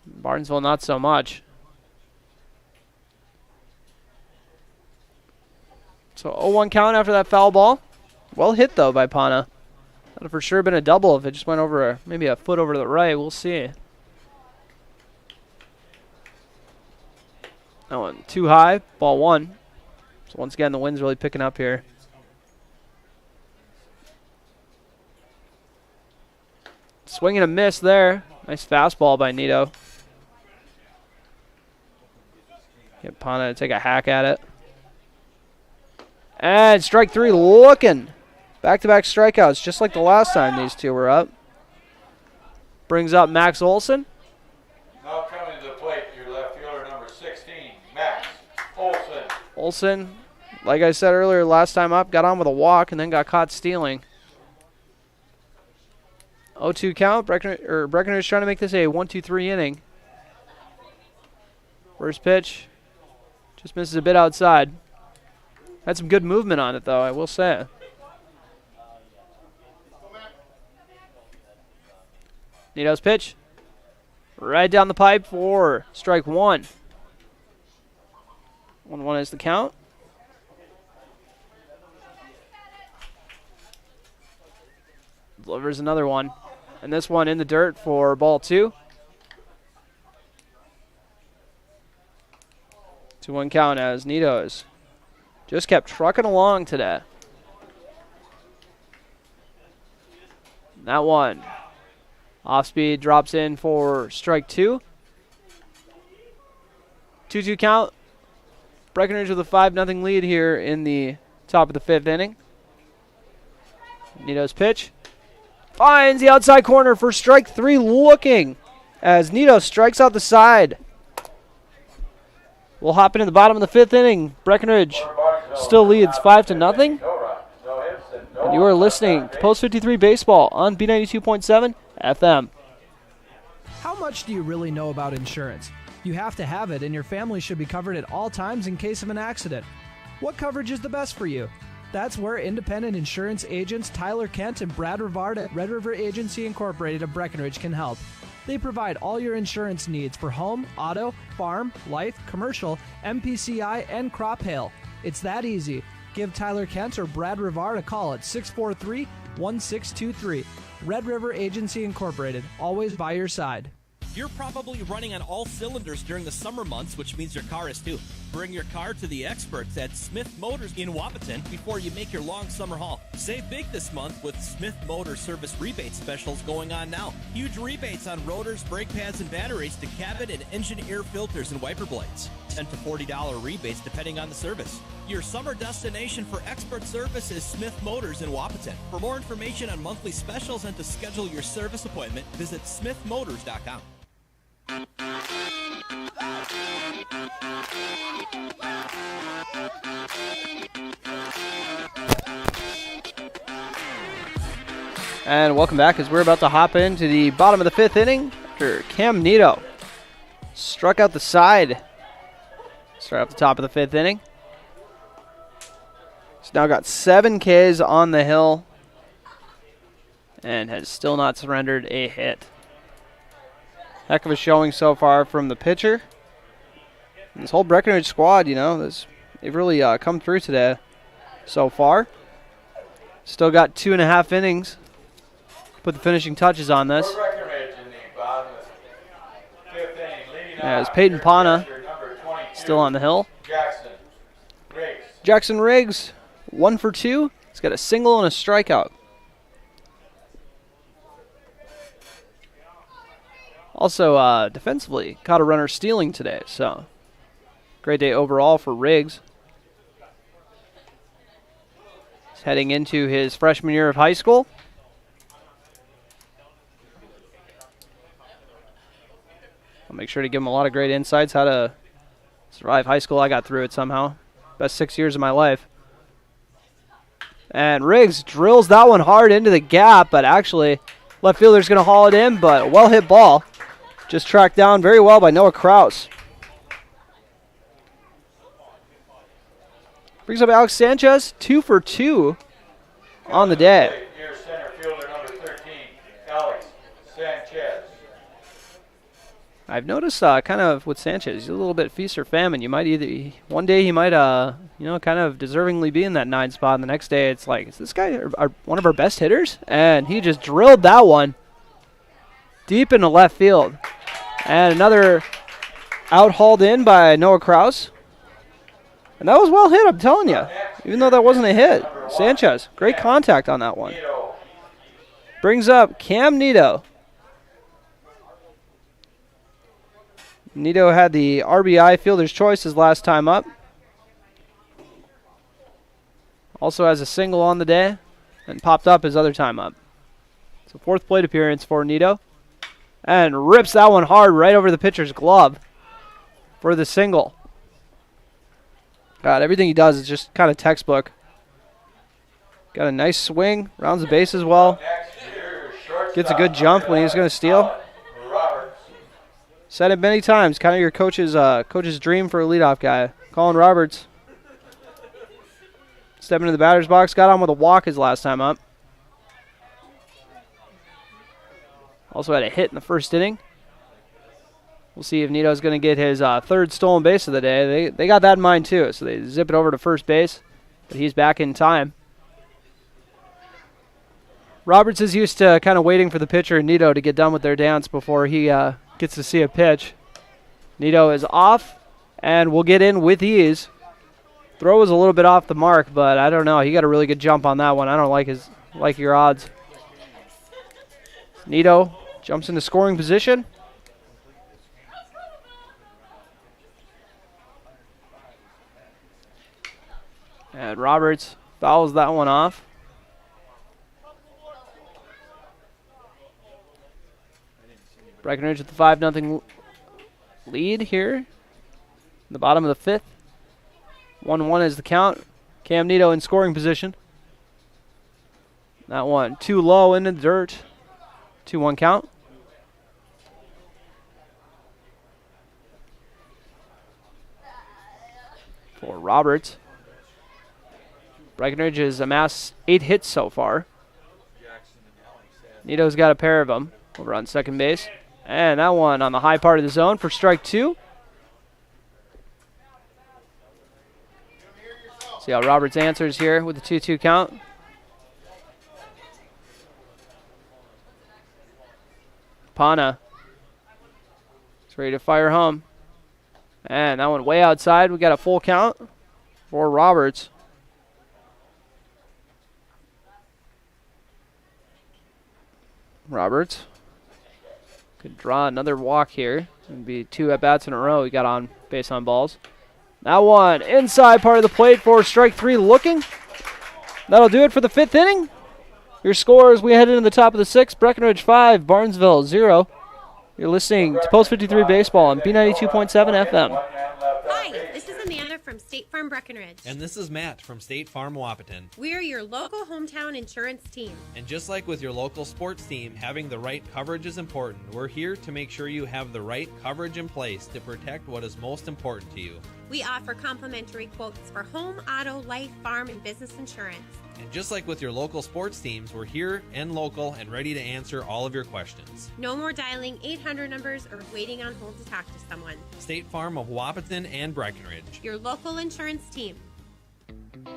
Barnesville not so much. So 0-1 count after that foul ball. Well hit, though, by Pana. That would have for sure been a double if it just went over maybe a foot over to the right. We'll see. That one too high. Ball 1. So once again, the wind's really picking up here. Swing and a miss there. Nice fastball by Nito. Get Pana to take a hack at it. And strike 3 looking. Back-to-back strikeouts, just like the last time these two were up. Brings up Max Olson. Now coming to the plate, your left fielder, number 16, Max Olson. Olson, like I said earlier, last time up, got on with a walk and then got caught stealing. 0-2 count. Breckenridge trying to make this a 1-2-3 inning. First pitch. Just misses a bit outside. Had some good movement on it, though, I will say. Nito's pitch. Right down the pipe for strike 1. 1-1 is the count. Delivers another one. And this one in the dirt for ball 2. 2-1 count as Nito's just kept trucking along today. That one. Off speed, drops in for strike 2. 2-2 count. Breckenridge with a 5-0 lead here in the top of the 5th inning. Nito's pitch. Finds the outside corner for strike 3, looking as Nito strikes out the side. We'll hop into the bottom of the 5th inning. Breckenridge still leads 5-0. And you are listening to Post 53 Baseball on B92.7 FM. How much do you really know about insurance? You have to have it, and your family should be covered at all times in case of an accident. What coverage is the best for you? That's where independent insurance agents Tyler Kent and Brad Rivard at Red River Agency Incorporated of Breckenridge can help. They provide all your insurance needs for home, auto, farm, life, commercial, MPCI, and crop hail. It's that easy. Give Tyler Kent or Brad Rivard a call at 643-1623. Red River Agency Incorporated, always by your side. You're probably running on all cylinders during the summer months, which means your car is too. Bring your car to the experts at Smith Motors in Wapaton before you make your long summer haul. Save big this month with Smith Motor Service rebate specials going on now. Huge rebates on rotors, brake pads, and batteries to cabin and engine air filters and wiper blades. $10 to $40 rebates depending on the service. Your summer destination for expert service is Smith Motors in Wapaton. For more information on monthly specials and to schedule your service appointment, visit smithmotors.com. And welcome back as we're about to hop into the bottom of the 5th inning after Cam Nito struck out the side. Start off the top of the 5th inning. He's now got 7 Ks on the hill and has still not surrendered a hit. Heck of a showing so far from the pitcher. And this whole Breckenridge squad, you know, they've really come through today so far. Still got 2.5 innings. Put the finishing touches on this. As Peyton Pana still on the hill. Jackson Riggs, 1 for 2. He's got a single and a strikeout. Also, defensively, caught a runner stealing today, so great day overall for Riggs. He's heading into his freshman year of high school. I'll make sure to give him a lot of great insights how to survive high school. I got through it somehow. Best 6 years of my life. And Riggs drills that one hard into the gap, but actually left fielder's going to haul it in, but a well-hit ball. Just tracked down very well by Noah Kraus. Brings up Alex Sanchez, 2 for 2 on the day. Here, center fielder number 13, Alex Sanchez. I've noticed kind of with Sanchez, he's a little bit feast or famine. You might one day he might, kind of deservingly be in that 9 spot, and the next day it's like, is this guy one of our best hitters? And he just drilled that one deep into left field. And another out hauled in by Noah Kraus. And that was well hit, I'm telling you. Even though that wasn't a hit. Sanchez, great contact on that one. Brings up Cam Nito. Nito had the RBI fielder's choice his last time up. Also has a single on the day and popped up his other time up. So 4th plate appearance for Nito. And rips that one hard right over the pitcher's glove for the single. God, everything he does is just kind of textbook. Got a nice swing, rounds the base as well. Gets a good jump when he's going to steal. Said it many times, kind of your coach's dream for a leadoff guy. Colin Roberts. Stepping into the batter's box, got on with a walk his last time up. Also had a hit in the first inning. We'll see if Nito's going to get his 3rd stolen base of the day. They got that in mind too, so they zip it over to first base, but he's back in time. Roberts is used to kind of waiting for the pitcher and Nito to get done with their dance before he gets to see a pitch. Nito is off and will get in with ease. Throw was a little bit off the mark, but I don't know. He got a really good jump on that one. I don't like your odds. Nito jumps into scoring position. And Roberts fouls that one off. Breckenridge with the 5-0 lead here. In the bottom of the fifth. 1-1 is the count. Cam Nito in scoring position. That one too low in the dirt. 2-1 count. For Roberts. Breckenridge has amassed 8 hits so far. Nito's got a pair of them over on second base. And that one on the high part of the zone for strike 2. See how Roberts answers here with the 2-2 count. Pana is ready to fire home. And that one way outside. We got a full count for Roberts. Roberts could draw another walk here. It'd be 2 at-bats in a row he got on base on balls. That one inside part of the plate for strike 3 looking. That'll do it for the 5th inning. Your score as we head into the top of the 6th. Breckenridge 5, Barnesville 0. You're listening to Post 53 Baseball on B92.7 FM. Hi, this is Amanda from State Farm Breckenridge. And this is Matt from State Farm Wapaton. We're your local hometown insurance team. And just like with your local sports team, having the right coverage is important. We're here to make sure you have the right coverage in place to protect what is most important to you. We offer complimentary quotes for home, auto, life, farm, and business insurance. And just like with your local sports teams, we're here and local and ready to answer all of your questions. No more dialing 800 numbers or waiting on hold to talk to someone. State Farm of Wapaton and Breckenridge. Your local insurance team.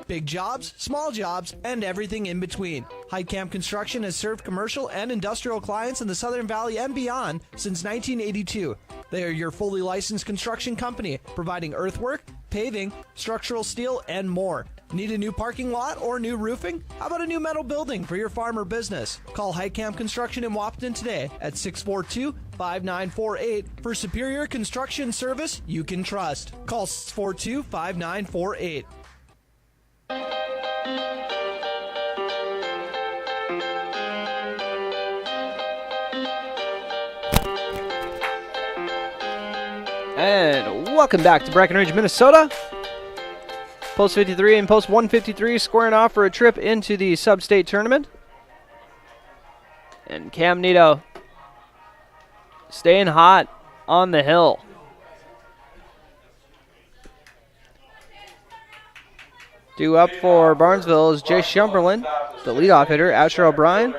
Big jobs, small jobs, and everything in between. Heidkamp Construction has served commercial and industrial clients in the Southern Valley and beyond since 1982. They are your fully licensed construction company, providing earthwork, paving, structural steel, and more. Need a new parking lot or new roofing? How about a new metal building for your farm or business? Call Heidkamp Construction in Wapaton today at 642-5948 for superior construction service you can trust. Call 642-5948. And welcome back to Breckenridge, Minnesota. Post 53 and Post 153 squaring off for a trip into the sub-state tournament. And Cam Nito staying hot on the hill. Due up for Barnesville is Jay Shumperlin, the leadoff hitter, Asher O'Brien,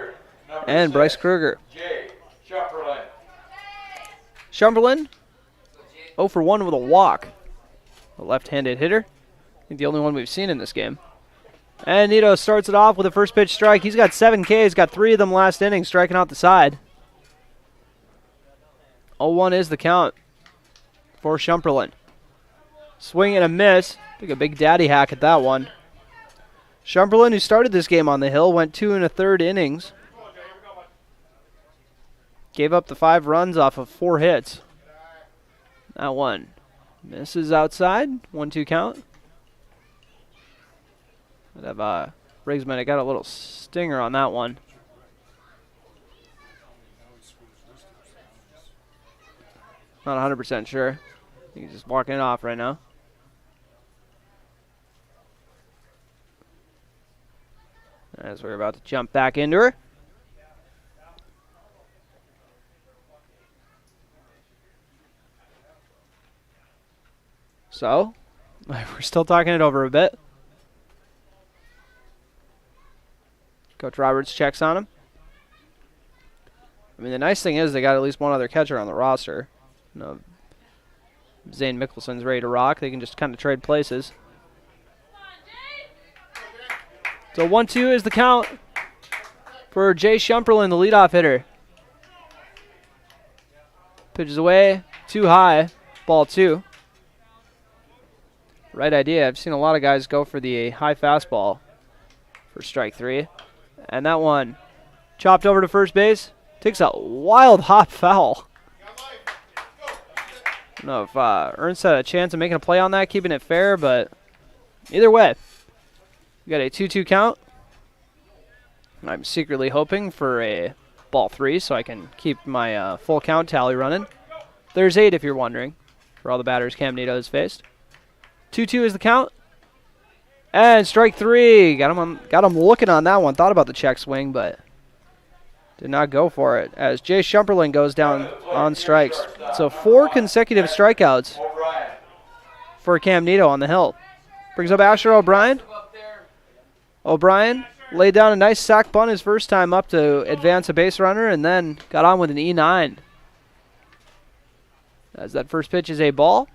and Bryce Kruger. Shumperlin 0 for 1 with a walk. A left-handed hitter. I think the only one we've seen in this game. And Nito starts it off with a first pitch strike. He's got 7 Ks, got 3 of them last inning, striking out the side. 0-1 is the count for Shumperlin. Swing and a miss. Took a big daddy hack at that one. Shumperlin, who started this game on the hill, went 2 1/3 innings. Gave up the 5 runs off of 4 hits. That one misses outside. 1-2 count. I'd have Riggs might have got a little stinger on that one. Not 100% sure. I think he's just walking it off right now. As we're about to jump back into her. So, we're still talking it over a bit. Coach Roberts checks on him. I mean, the nice thing is they got at least one other catcher on the roster. You know, Zane Mickelson's ready to rock. They can just kind of trade places. So 1-2 is the count for Jay Shumperlin, the leadoff hitter. Pitches away, too high, ball 2. Right idea. I've seen a lot of guys go for the high fastball for strike 3. And that one chopped over to first base. Takes a wild hop foul. I don't know if Ernst had a chance of making a play on that, keeping it fair, but either way, we got a 2-2 count. I'm secretly hoping for a ball 3 so I can keep my full count tally running. There's 8 if you're wondering, for all the batters Cam Nito has faced. 2-2 is the count. And strike 3. Got him looking on that one. Thought about the check swing, but did not go for it, as Jay Shumperling goes down on strikes. So 4 consecutive strikeouts for Cam Nito on the hill. Brings up Asher O'Brien. O'Brien laid down a nice sac bunt his first time up to advance a base runner, and then got on with an E9. As that first pitch is a ball.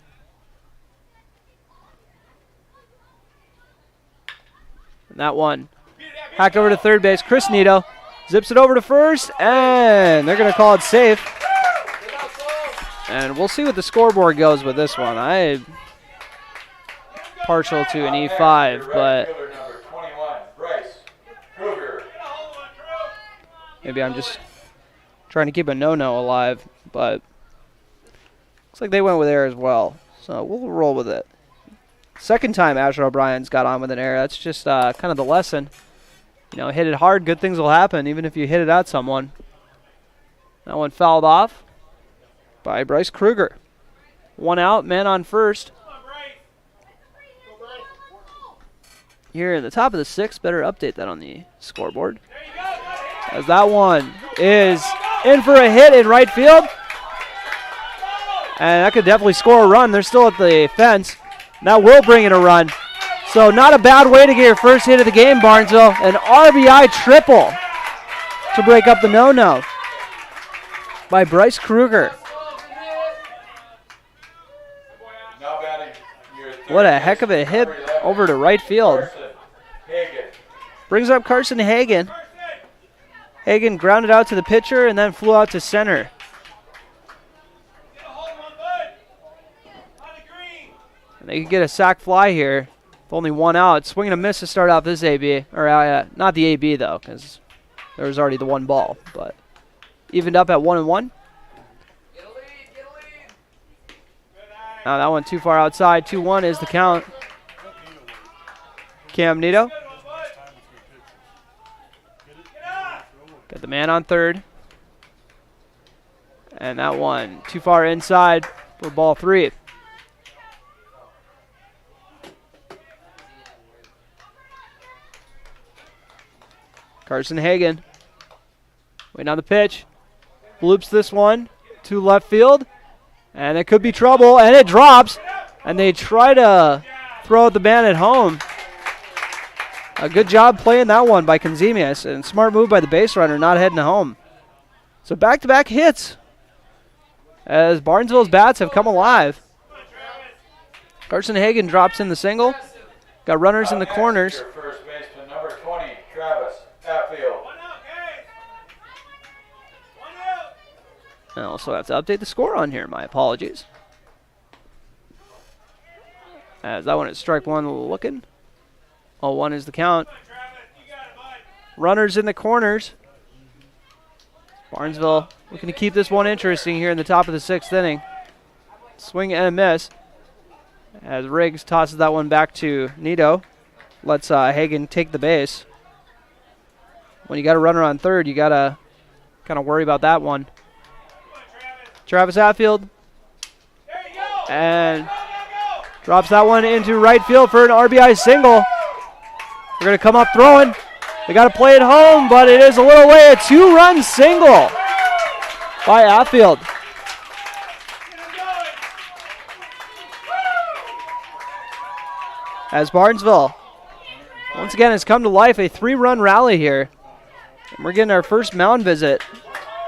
And that one hacked over to third base. Chris Nito zips it over to first, and they're going to call it safe. And we'll see what the scoreboard goes with this one. I'm partial to an E5, but maybe I'm just trying to keep a no-no alive, but looks like they went with air as well. So we'll roll with it. Second time Asher O'Brien's got on with an error. That's just kind of the lesson. You know, hit it hard, good things will happen, even if you hit it at someone. That one fouled off by Bryce Kruger. 1 out, man on first. Here at the top of the 6th, better update that on the scoreboard. As that one is in for a hit in right field. And that could definitely score a run. They're still at the fence. That will bring in a run. So not a bad way to get your first hit of the game, Barnesville. An RBI triple to break up the no-no by Bryce Kruger. What a heck of a hit over to right field. Brings up Carson Hagen. Hagen grounded out to the pitcher and then flew out to center. And they could get a sac fly here with only 1 out. Swing and a miss to start off this AB. Or not the AB, though, because there was already the 1 ball. But evened up at 1-1. Now that one too far outside. 2-1 is the count. Cam Nito. Got the man on third. And that one too far inside for ball 3. Carson Hagen waiting on the pitch. Bloops this one to left field. And it could be trouble, and it drops. And they try to throw out the man at home. A good job playing that one by Konzemius, and smart move by the base runner not heading home. So back-to-back hits as Barnesville's bats have come alive. Carson Hagen drops in the single. Got runners in the corners. First baseman number 20, Travis Atfield. I also have to update the score on here. My apologies. As that one is strike 1 looking. 0-1 is the count. Runners in the corners. Barnesville looking to keep this one interesting here in the top of the 6th inning. Swing and a miss. As Riggs tosses that one back to Nito. Lets Hagen take the base. When you got a runner on third, you got to kind of worry about that one. Travis Atfield. And drops that one into right field for an RBI single. They're going to come up throwing. They got to play it home, but it is a little way. A 2-run single by Atfield. As Barnesville once again has come to life, a 3-run rally here. And we're getting our first mound visit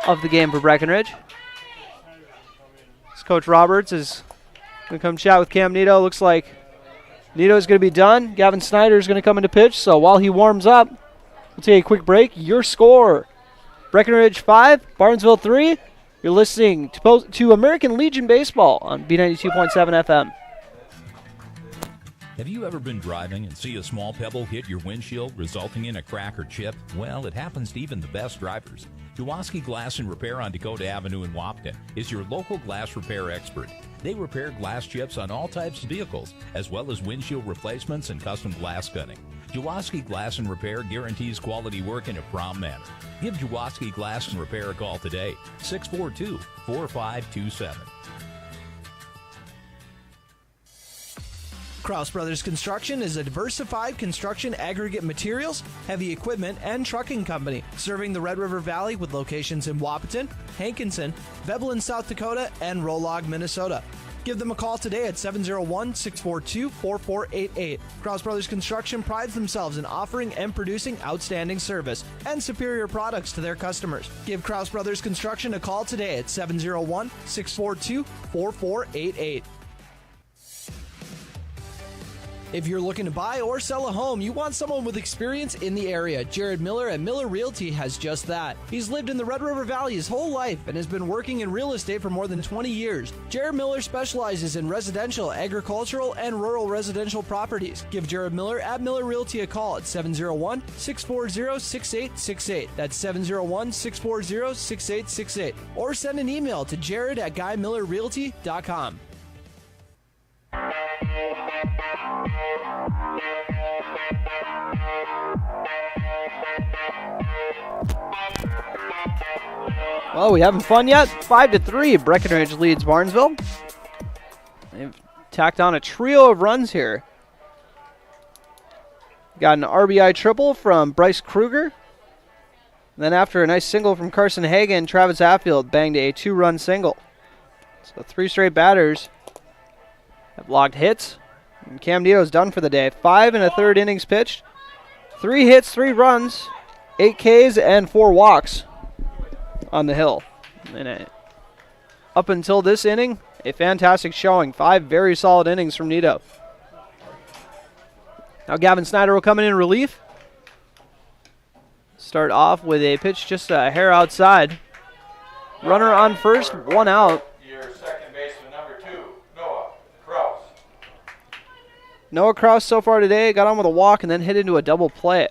of the game for Breckenridge. Coach Roberts is going to come chat with Cam Nito. Looks like Nito's going to be done. Gavin Snyder is going to come into pitch. So while he warms up, we'll take a quick break. Your score, Breckenridge 5, Barnesville 3. You're listening to American Legion Baseball on B92.7 FM. Have you ever been driving and see a small pebble hit your windshield, resulting in a crack or chip? Well, it happens to even the best drivers. Jaworski Glass and Repair on Dakota Avenue in Wapton is your local glass repair expert. They repair glass chips on all types of vehicles, as well as windshield replacements and custom glass cutting. Jaworski Glass and Repair guarantees quality work in a prompt manner. Give Jaworski Glass and Repair a call today, 642-4527. Kraus Brothers Construction is a diversified construction aggregate materials, heavy equipment, and trucking company serving the Red River Valley with locations in Wahpeton, Hankinson, Veblen, South Dakota, and Rolog, Minnesota. Give them a call today at 701-642-4488. Kraus Brothers Construction prides themselves in offering and producing outstanding service and superior products to their customers. Give Kraus Brothers Construction a call today at 701-642-4488. If you're looking to buy or sell a home, you want someone with experience in the area. Jared Miller at Miller Realty has just that. He's lived in the Red River Valley his whole life and has been working in real estate for more than 20 years. Jared Miller specializes in residential, agricultural, and rural residential properties. Give Jared Miller at Miller Realty a call at 701-640-6868. That's 701-640-6868. Or send an email to jared@guymillerrealty.com. Well, we having fun yet? 5-3, Breckenridge leads Barnesville. They've tacked on a trio of runs here. Got an RBI triple from Bryce Kruger. And then after a nice single from Carson Hagan, Travis Hatfield banged a 2-run single. So 3 straight batters have logged hits. And Cam Nito's done for the day. 5 1/3 innings pitched. 3 hits, 3 runs, 8 Ks, and 4 walks on the hill. And up until this inning, a fantastic showing. 5 very solid innings from Nito. Now Gavin Snyder will come in relief. Start off with a pitch just a hair outside. Runner on first, 1 out. Your second baseman, number 2, Noah Kraus. Noah Kraus so far today got on with a walk and then hit into a double play.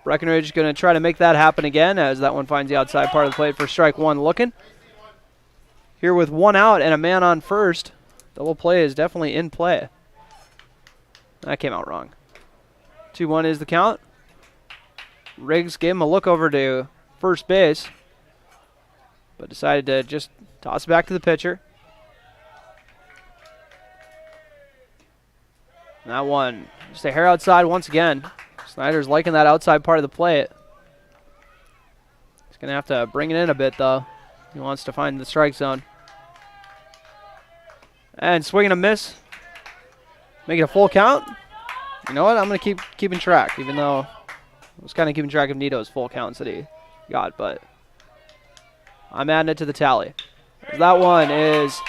Breckenridge going to try to make that happen again as that one finds the outside part of the plate for strike 1 looking. Here with 1 out and a man on first, double play is definitely in play. That came out wrong. 2-1 is the count. Riggs gave him a look over to first base, but decided to just toss it back to the pitcher. And that one, just a hair outside once again. Snyder's liking that outside part of the plate. He's going to have to bring it in a bit, though. He wants to find the strike zone. And swing and a miss. Make it a full count. You know what? I'm going to keep keeping track, even though I was kind of keeping track of Nito's full counts that he got, but I'm adding it to the tally. That one is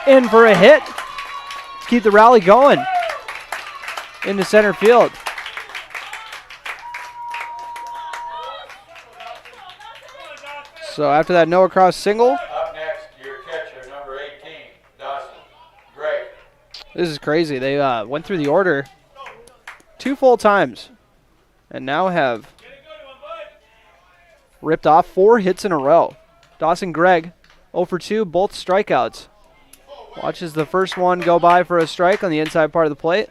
in for a hit. Let's keep the rally going into center field. So after that Noah Kraus single. Up next, your catcher, number 18, Dawson Gray. This is crazy. They went through the order 2 full times and now have ripped off 4 hits in a row. Dawson Gregg, 0 for 2, both strikeouts. Watches the first one go by for a strike on the inside part of the plate.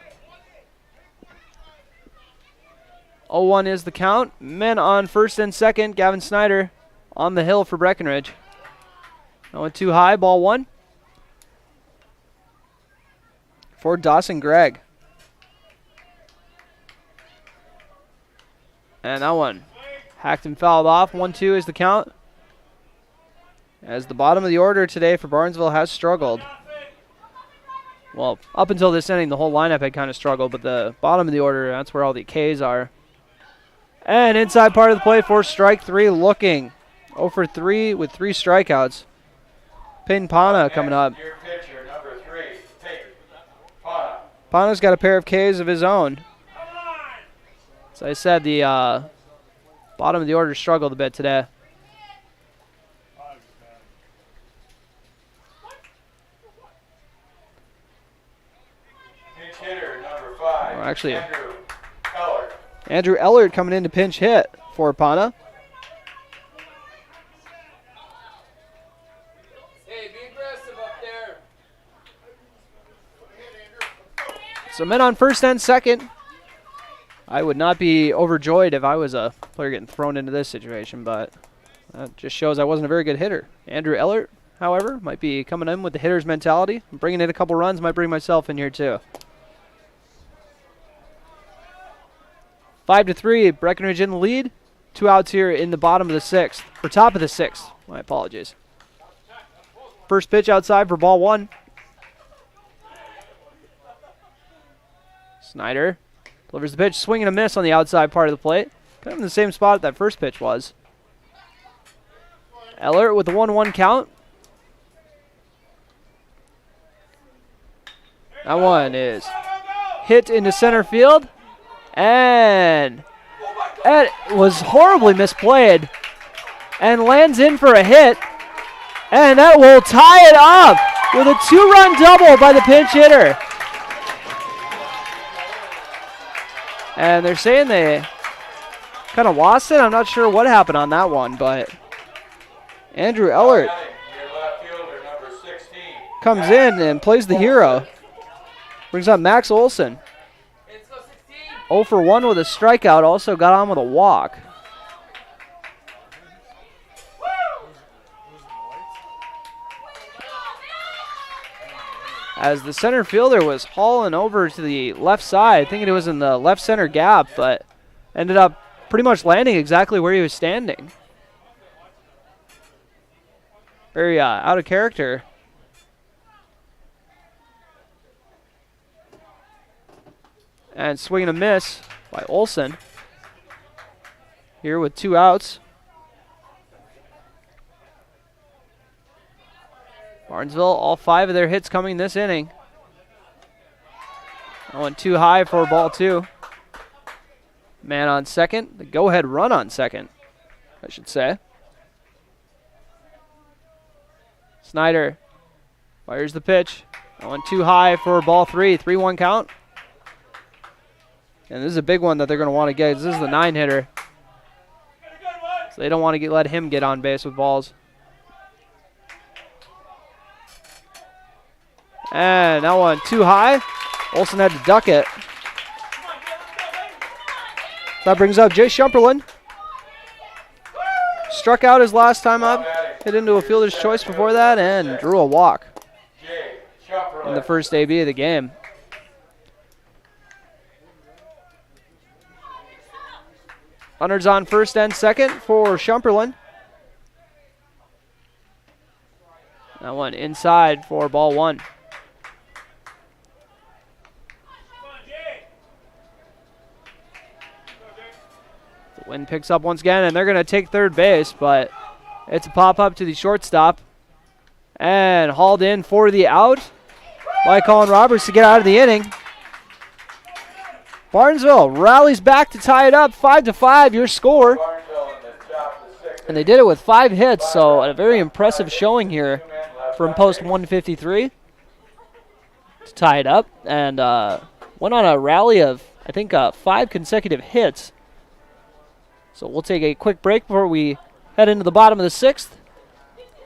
0-1 is the count. Men on first and second. Gavin Snyder on the hill for Breckenridge. That went too high, ball 1. For Dawson Gregg. And that one hacked and fouled off. 1-2 is the count. As the bottom of the order today for Barnesville has struggled. Well, up until this inning, the whole lineup had kind of struggled, but the bottom of the order, that's where all the Ks are. And inside part of the plate for strike 3 looking. 0 for 3 with 3 strikeouts. Peyton Pana coming up. Your pitcher, number 3, Peyton Pana. Pana's got a pair of Ks of his own. As I said, the bottom of the order struggled a bit today. Pinch Actually, Andrew Eller. Andrew Ellert coming in to pinch hit for Pana. Hey, be aggressive up there. So men on first and second. I would not be overjoyed if I was a player getting thrown into this situation, but that just shows I wasn't a very good hitter. Andrew Ellert, however, might be coming in with the hitter's mentality. Bringing in a couple runs, might bring myself in here too. 5-3, Breckenridge in the lead. 2 outs here in the bottom of the 6th, or top of the 6th. My apologies. First pitch outside for ball 1. Snyder delivers the pitch, swing and a miss on the outside part of the plate. Kind of in the same spot that first pitch was. Ellert with the 1-1 count. That one is hit into center field. And it was horribly misplayed. And lands in for a hit. And that will tie it up with a 2-run double by the pinch hitter. And they're saying they kind of lost it. I'm not sure what happened on that one, but Andrew Ellert comes in and plays the hero. Brings up Max Olson. 0 for 1 with a strikeout. Also got on with a walk. As the center fielder was hauling over to the left side, thinking it was in the left center gap, but ended up pretty much landing exactly where he was standing. Very out of character. And swing and a miss by Olson. Here with 2 outs. Barnesville, all 5 of their hits coming this inning. That one too high for ball 2. Man on second. The go-ahead run on second, I should say. Snyder fires the pitch. That one too high for ball 3. 3-1 count. And this is a big one that they're going to want to get. This is the 9-hitter. So they don't want to let him get on base with balls. And that one too high. Olson had to duck it. That brings up Jay Shumperlin. Struck out his last time up. Hit into a fielder's choice before that and drew a walk in the first AB of the game. Runners on first and second for Shumperlin. That one inside for ball 1. The wind picks up once again, and they're going to take third base, but it's a pop-up to the shortstop. And hauled in for the out by Colin Roberts to get out of the inning. Barnesville rallies back to tie it up, 5-5, your score. And they did it with 5 hits, so a very impressive showing here from post 153 to tie it up. And went on a rally of, I think, 5 consecutive hits. So we'll take a quick break before we head into the bottom of the 6th.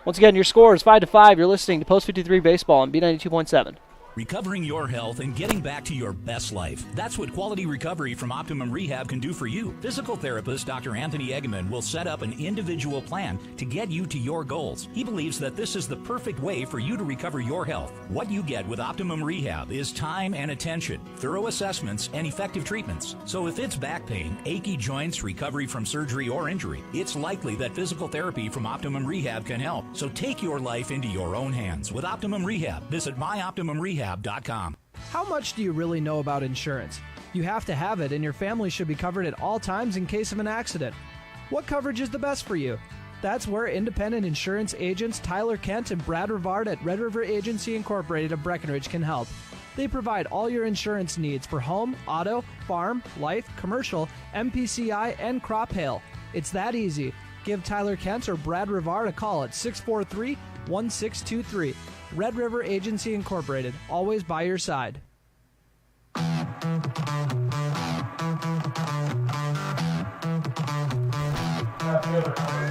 Once again, your score is 5-5. You're listening to Post 53 Baseball on B92.7. Recovering your health and getting back to your best life. That's what quality recovery from Optimum Rehab can do for you. Physical therapist Dr. Anthony Egeman will set up an individual plan to get you to your goals. He believes that this is the perfect way for you to recover your health. What you get with Optimum Rehab is time and attention, thorough assessments, and effective treatments. So if it's back pain, achy joints, recovery from surgery or injury, it's likely that physical therapy from Optimum Rehab can help. So take your life into your own hands with Optimum Rehab. Visit myoptimumrehab.com. How much do you really know about insurance? You have to have it, and your family should be covered at all times in case of an accident. What coverage is the best for you? That's where independent insurance agents Tyler Kent and Brad Rivard at Red River Agency Incorporated of Breckenridge can help. They provide all your insurance needs for home, auto, farm, life, commercial, MPCI, and crop hail. It's that easy. Give Tyler Kent or Brad Rivard a call at 643-1623. Red River Agency Incorporated, always by your side.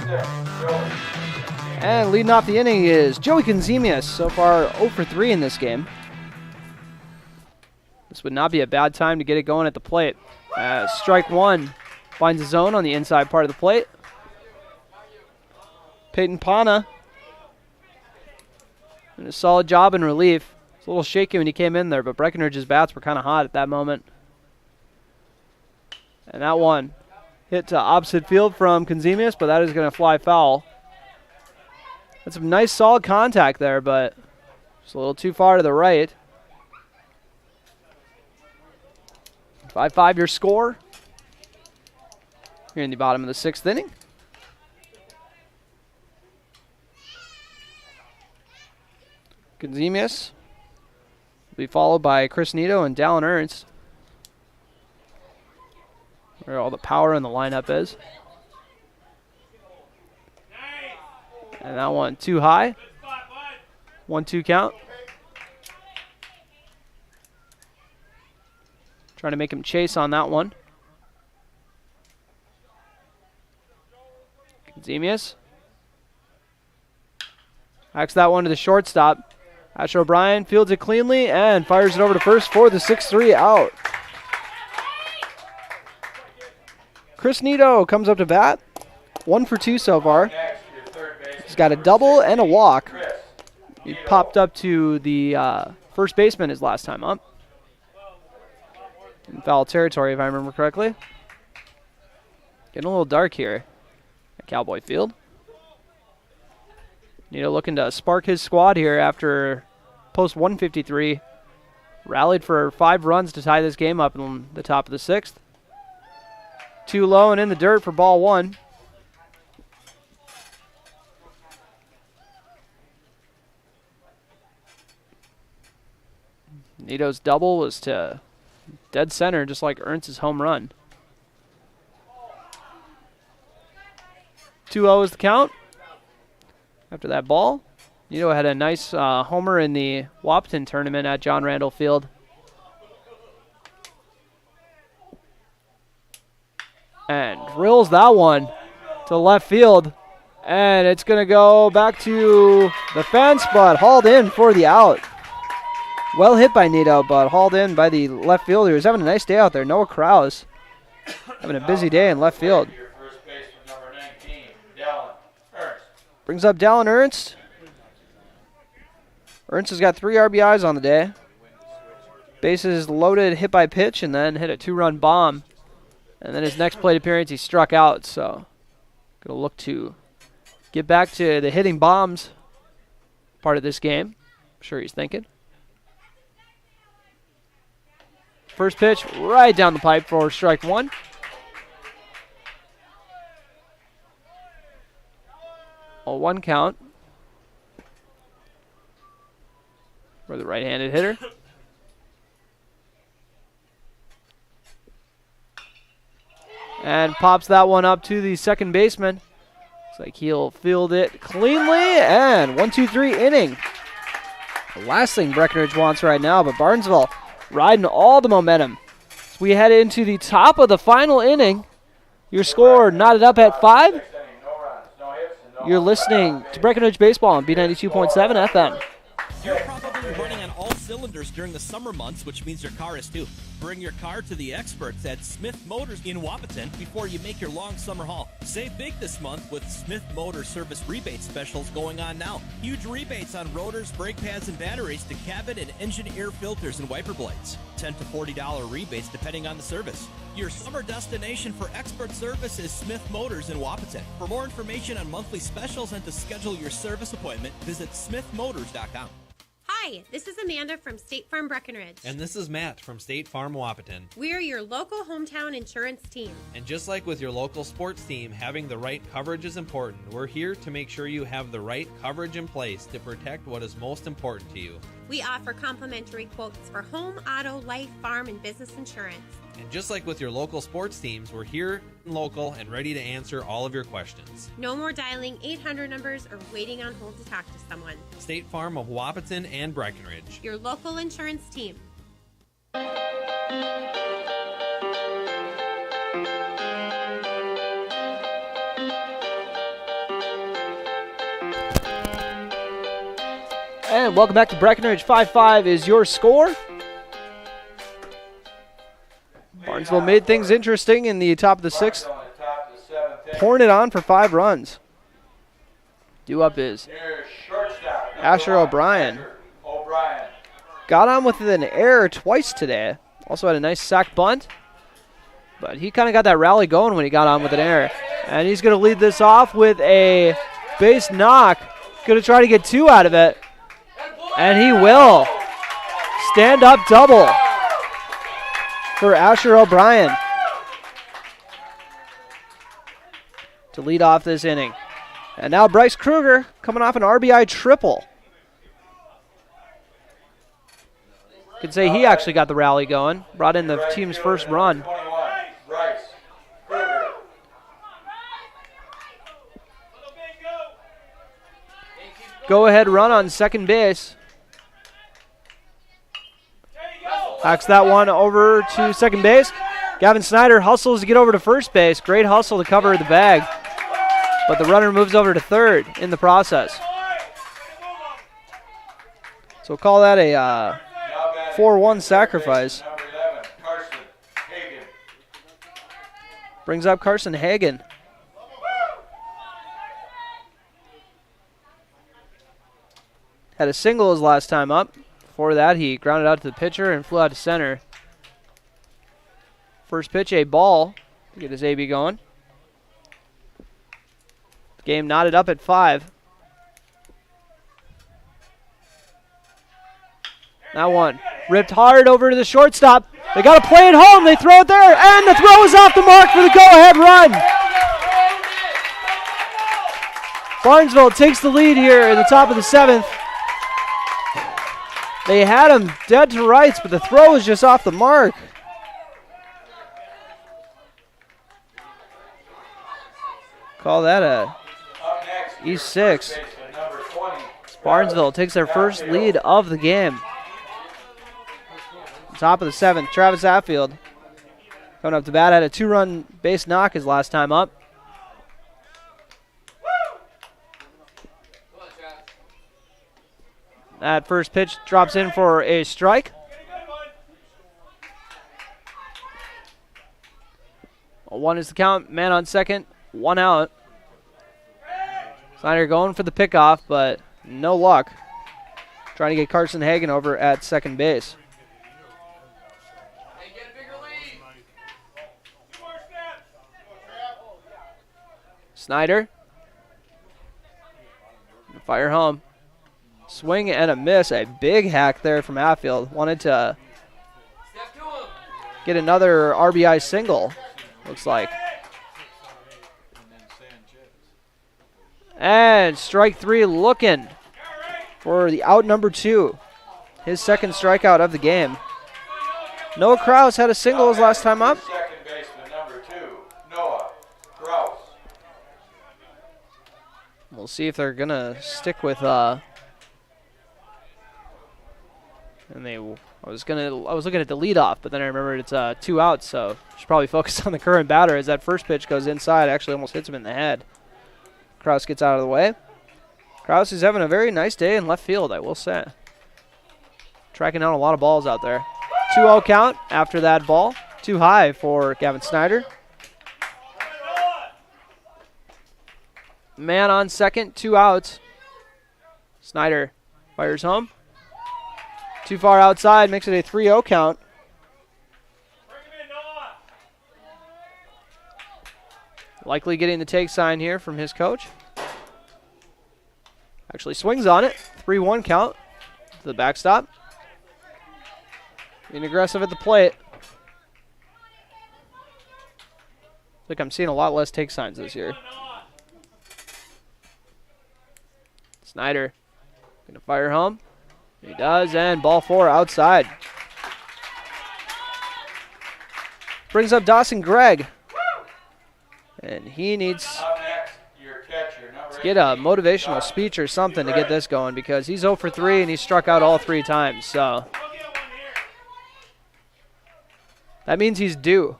6, Joey. And leading off the inning is Joey Conzemius, so far 0 for 3 in this game. This would not be a bad time to get it going at the plate. Strike one finds a zone on the inside part of the plate. Peyton Pana did a solid job in relief. It's a little shaky when he came in there, but Breckenridge's bats were kind of hot at that moment. And that one hit to opposite field from Conzemius, but that is going to fly foul. That's some nice solid contact there, but just a little too far to the right. 5-5 your score here in the bottom of the 6th inning. Conzemius will be followed by Chris Nito and Dallin Ernst, where all the power in the lineup is. And that one too high. 1-2 count. Trying to make him chase on that one. Conzemius hacks that one to the shortstop. Asher O'Brien fields it cleanly and fires it over to first for the 6-3 out. Chris Nito comes up to bat. 1 for 2 so far. He's got a double and a walk. He popped up to the first baseman his last time up. In foul territory, if I remember correctly. Getting a little dark here at Cowboy Field. Nito looking to spark his squad here after post 153. Rallied for 5 runs to tie this game up in the top of the 6th. Too low and in the dirt for ball 1. Nito's double was to dead center, just like Ernst's home run. 2-0 is the count. After that ball, Nito had a nice homer in the Wahpeton tournament at John Randall Field. And drills that one to left field. And it's going to go back to the fence, but hauled in for the out. Well hit by Nito, but hauled in by the left fielder. He was having a nice day out there. Noah Krause having a busy day in left field. Brings up Dallin Ernst. Ernst has got 3 RBIs on the day. Bases loaded, hit by pitch, and then hit a 2-run bomb. And then his next plate appearance, he struck out. So, going to look to get back to the hitting bombs part of this game. I'm sure he's thinking. First pitch right down the pipe for strike 1. A 1 count for the right-handed hitter. And pops that one up to the second baseman. Looks like he'll field it cleanly, and 1-2-3 inning. The last thing Breckenridge wants right now, but Barnesville riding all the momentum. As we head into the top of the final inning, your score knotted up at 5. You're listening to Breckenridge Baseball on B92.7 FM. You're probably running on all cylinders during the summer months, which means your car is too. Bring your car to the experts at Smith Motors in Wahpeton before you make your long summer haul. Save big this month with Smith Motor service rebate specials going on now. Huge rebates on rotors, brake pads, and batteries to cabin and engine air filters and wiper blades. $10 to $40 rebates depending on the service. Your summer destination for expert service is Smith Motors in Wahpeton. For more information on monthly specials and to schedule your service appointment, visit smithmotors.com. Hi, this is Amanda from State Farm Breckenridge. And this is Matt from State Farm Wahpeton. We're your local hometown insurance team. And just like with your local sports team, having the right coverage is important. We're here to make sure you have the right coverage in place to protect what is most important to you. We offer complimentary quotes for home, auto, life, farm, and business insurance. And just like with your local sports teams, we're here and local and ready to answer all of your questions. No more dialing 800 numbers or waiting on hold to talk to someone. State Farm of Wahpeton and Breckenridge. Your local insurance team. And welcome back to Breckenridge. 5-5 is your score. Barnesville made things interesting in the top of the sixth, pouring it on for 5 runs. Due up is Asher O'Brien. Got on with an error twice today. Also had a nice sack bunt. But he kind of got that rally going when he got on with an error. And he's going to lead this off with a base knock. Going to try to get 2 out of it. And he will. Stand up double for Asher O'Brien to lead off this inning. And now Bryce Kruger coming off an RBI triple. Could say he actually got the rally going. Brought in the team's first run. Go ahead run on second base. Hacks that one over to second base. Gavin Snyder hustles to get over to first base. Great hustle to cover the bag. But the runner moves over to third in the process. So we'll call that a 4-1 sacrifice. Brings up Carson Hagen. Had a single his last time up. Before that, he grounded out to the pitcher and flew out to center. First pitch, a ball to get his AB going. The game knotted up at 5. That one ripped hard over to the shortstop. They got to play it home. They throw it there, and the throw is off the mark for the go-ahead run. Barnesville takes the lead here in the top of the 7th. They had him dead to rights, but the throw was just off the mark. Call that a E6. Barnesville takes their first lead of the game. Top of the 7th, Travis Atfield coming up to bat. Had a 2-run base knock his last time up. That first pitch drops in for a strike. 1 is the count. Man on second. 1 out. Snyder going for the pickoff, but no luck. Trying to get Carson Hagen over at second base. Snyder. Fire home. Swing and a miss. A big hack there from Hatfield. Wanted to get another RBI single, looks like. And strike 3 looking for the out number 2. His second strikeout of the game. Noah Kraus had a single his last time up. Second baseman number 2, Noah Kraus. We'll see if they're going to stick with I was looking at the leadoff, but then I remembered it's 2 outs, so should probably focus on the current batter as that first pitch goes inside, actually almost hits him in the head. Kraus gets out of the way. Kraus is having a very nice day in left field, I will say. Tracking down a lot of balls out there. 2-0 count after that ball. Too high for Gavin Snyder. Man on second, 2 outs. Snyder fires home. Too far outside, makes it a 3-0 count. Likely getting the take sign here from his coach. Actually swings on it. 3-1 count to the backstop. Being aggressive at the plate. Look, I'm seeing a lot less take signs this year. Snyder going to fire home. He does, and ball 4 outside. Brings up Dawson Gregg. And he needs to get a motivational speech or something to get this going because he's 0 for 3 and he struck out all 3 times. So that means he's due.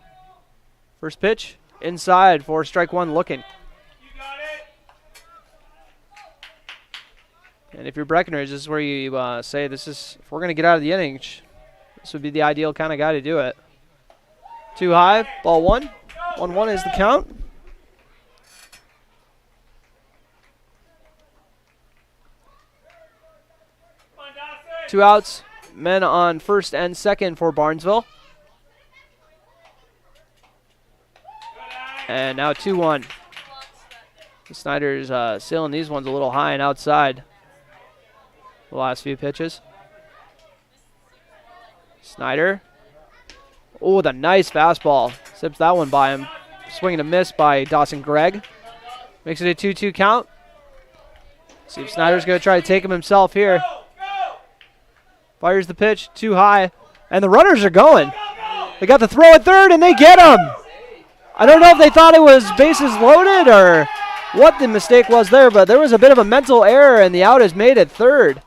First pitch, inside for strike 1 looking. And if you're Breckenridge, this is where you say if we're going to get out of the inning, this would be the ideal kind of guy to do it. Too high, ball 1. 1-1 is the count. Two outs, men on first and second for Barnesville. And now 2-1. Snyder's sailing these ones a little high and outside the last few pitches. Snyder. Oh, the nice fastball. Zips that one by him. Swing and a miss by Dawson Gregg. Makes it a 2-2 count. See if Snyder's going to try to take him himself here. Fires the pitch, too high. And the runners are going. They got the throw at third, and they get him. I don't know if they thought it was bases loaded or what the mistake was there, but there was a bit of a mental error, and the out is made at third.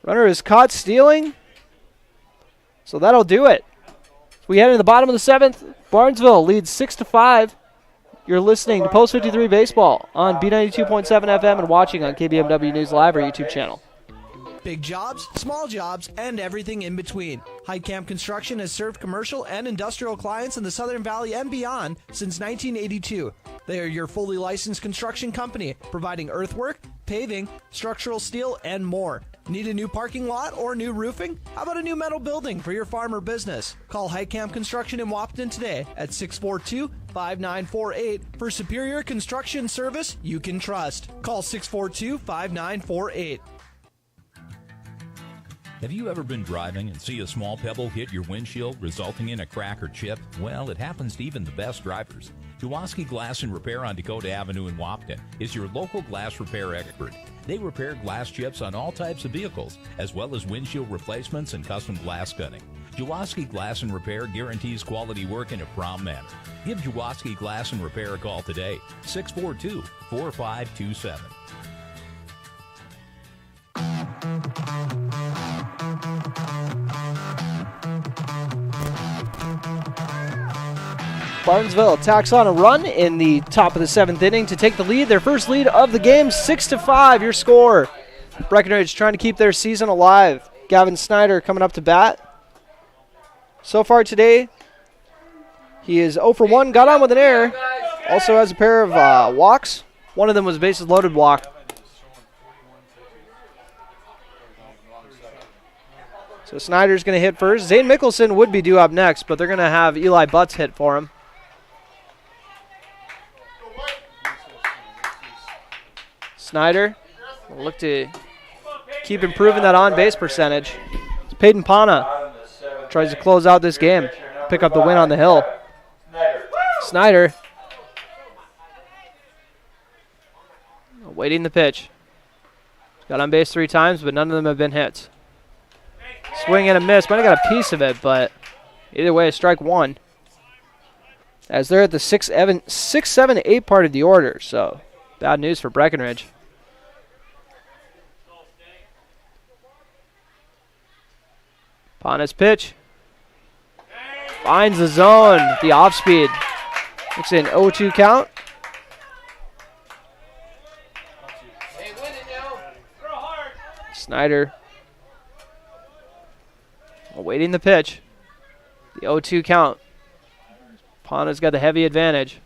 Runner is caught stealing. So that'll do it. We head into the bottom of the 7th. Barnesville leads 6-5. You're listening to Post 53 Baseball on B92.7 FM and watching on KBMW News Live or YouTube channel. Big jobs, small jobs, and everything in between. Heitkamp Construction has served commercial and industrial clients in the Southern Valley and beyond since 1982. They are your fully licensed construction company, providing earthwork, paving, structural steel, and more. Need a new parking lot or new roofing? How about a new metal building for your farm or business? Call Heitkamp Construction in Wahpeton today at 642-5948 for superior construction service you can trust. Call 642-5948. Have you ever been driving and see a small pebble hit your windshield, resulting in a crack or chip? Well, it happens to even the best drivers. Jaworski Glass and Repair on Dakota Avenue in Wahpeton is your local glass repair expert. They repair glass chips on all types of vehicles, as well as windshield replacements and custom glass cutting. Jaworski Glass and Repair guarantees quality work in a prompt manner. Give Jaworski Glass and Repair a call today, 642-4527. Barnesville tacks on a run in the top of the 7th inning to take the lead. Their first lead of the game, 6-5, your score. Breckenridge trying to keep their season alive. Gavin Snyder coming up to bat. So far today, he is 0 for 1, got on with an error. Also has a pair of walks. One of them was a bases loaded walk. So Snyder's going to hit first. Zane Mickelson would be due up next, but they're going to have Eli Butts hit for him. Snyder will look to keep improving that on-base percentage. Peyton Pana tries to close out this game, pick up the win on the hill. Snyder awaiting the pitch. Got on base 3 times, but none of them have been hits. Swing and a miss. Might have got a piece of it, but either way, strike 1. As they're at the 6, 7, 8 part of the order, so bad news for Breckenridge. Pana's pitch. Finds the zone, the off speed. It's an 0-2 count. Snyder awaiting the pitch. The 0-2 count. Pana's got the heavy advantage.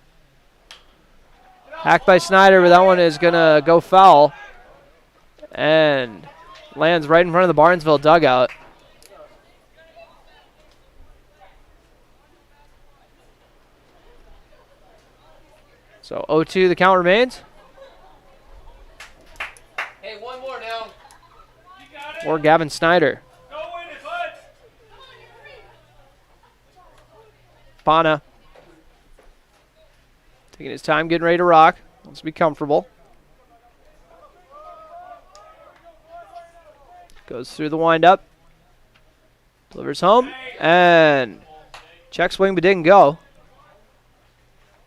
Hacked by Snyder, but that one is going to go foul. And lands right in front of the Barnesville dugout. So 0-2 the count remains. Hey, one more now. Or Gavin Snyder. Pana taking his time, getting ready to rock. Wants to be comfortable. Goes through the windup. Delivers home. And check swing, but didn't go.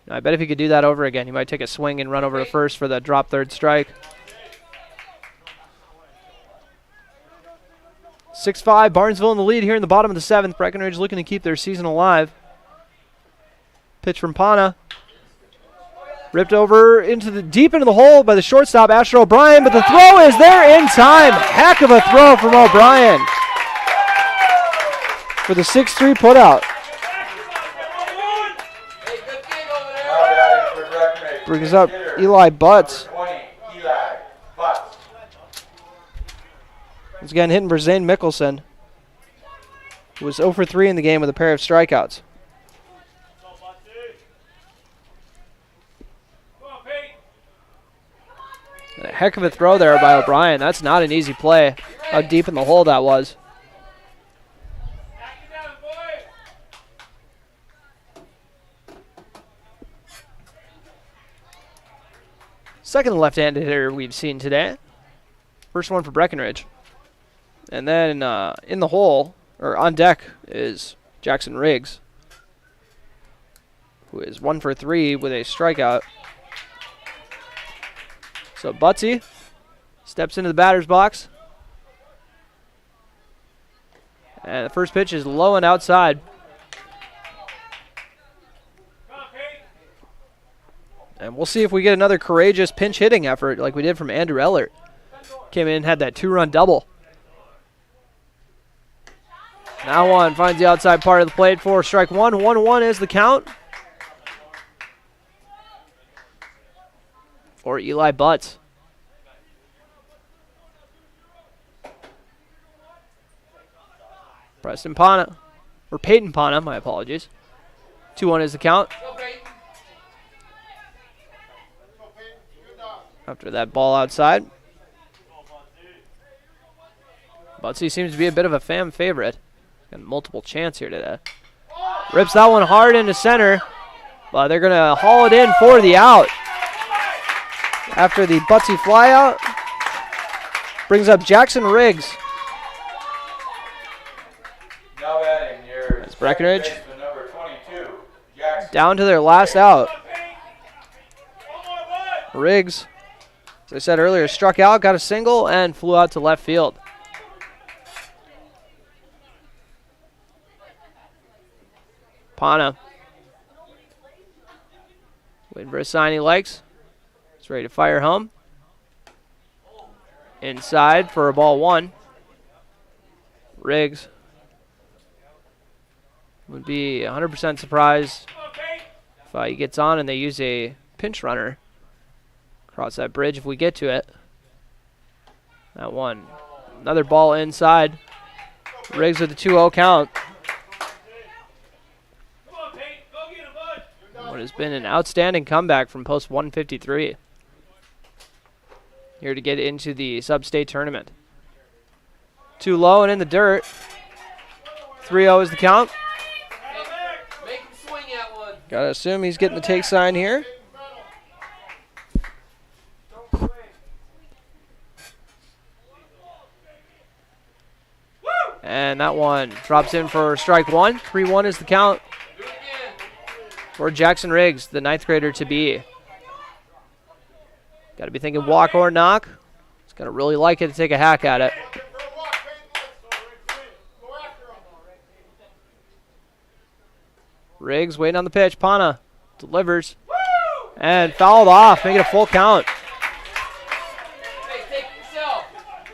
I bet if he could do that over again, he might take a swing and run over to first for the drop third strike. 6-5, Barnesville in the lead here in the bottom of the 7th. Breckenridge looking to keep their season alive. Pitch from Pana. Ripped over deep into the hole by the shortstop, Asher O'Brien, but the throw is there in time. Heck of a throw from O'Brien for the 6-3 putout. Brings up Eli Butts. Once again, hitting for Zane Mickelson, who was 0 for 3 in the game with a pair of strikeouts. A heck of a throw there by O'Brien. That's not an easy play. How deep in the hole that was. Second left-handed hitter we've seen today. First one for Breckenridge. And then in the hole, or on deck, is Jackson Riggs, who is 1 for 3 with a strikeout. So Butsy steps into the batter's box. And the first pitch is low and outside. And we'll see if we get another courageous pinch hitting effort like we did from Andrew Ellert. Came in and had that 2-run double. Now one finds the outside part of the plate for strike one. 1-1 is the count for Eli Butts. Preston Pana, or Peyton Pana, my apologies. 2-1 is the count. After that ball outside. Butsy seems to be a bit of a fan favorite. Got multiple chance here today. Rips that one hard into center, but they're going to haul it in for the out. After the Butsy flyout, brings up Jackson Riggs. Now batting your That's Breckenridge. number 22, Jackson. Down to their last out. Riggs, as I said earlier, struck out, got a single, and flew out to left field. Pana. Waiting for a sign he likes. He's ready to fire home. Inside for a ball 1. Riggs would be 100% surprised if he gets on and they use a pinch runner. Cross that bridge if we get to it. That one. Another ball inside. Riggs with the 2-0 count. What has been an outstanding comeback from post 153. Here to get into the sub-state tournament. Too low and in the dirt. 3-0 is the count. Make him swing at one. Gotta assume he's getting the take sign here. And that one drops in for strike 1. 3-1 is the count for Jackson Riggs, the 9th grader to be. Got to be thinking walk or knock. He's going to really like it to take a hack at it. Riggs waiting on the pitch. Pana delivers. And fouled off, making a full count.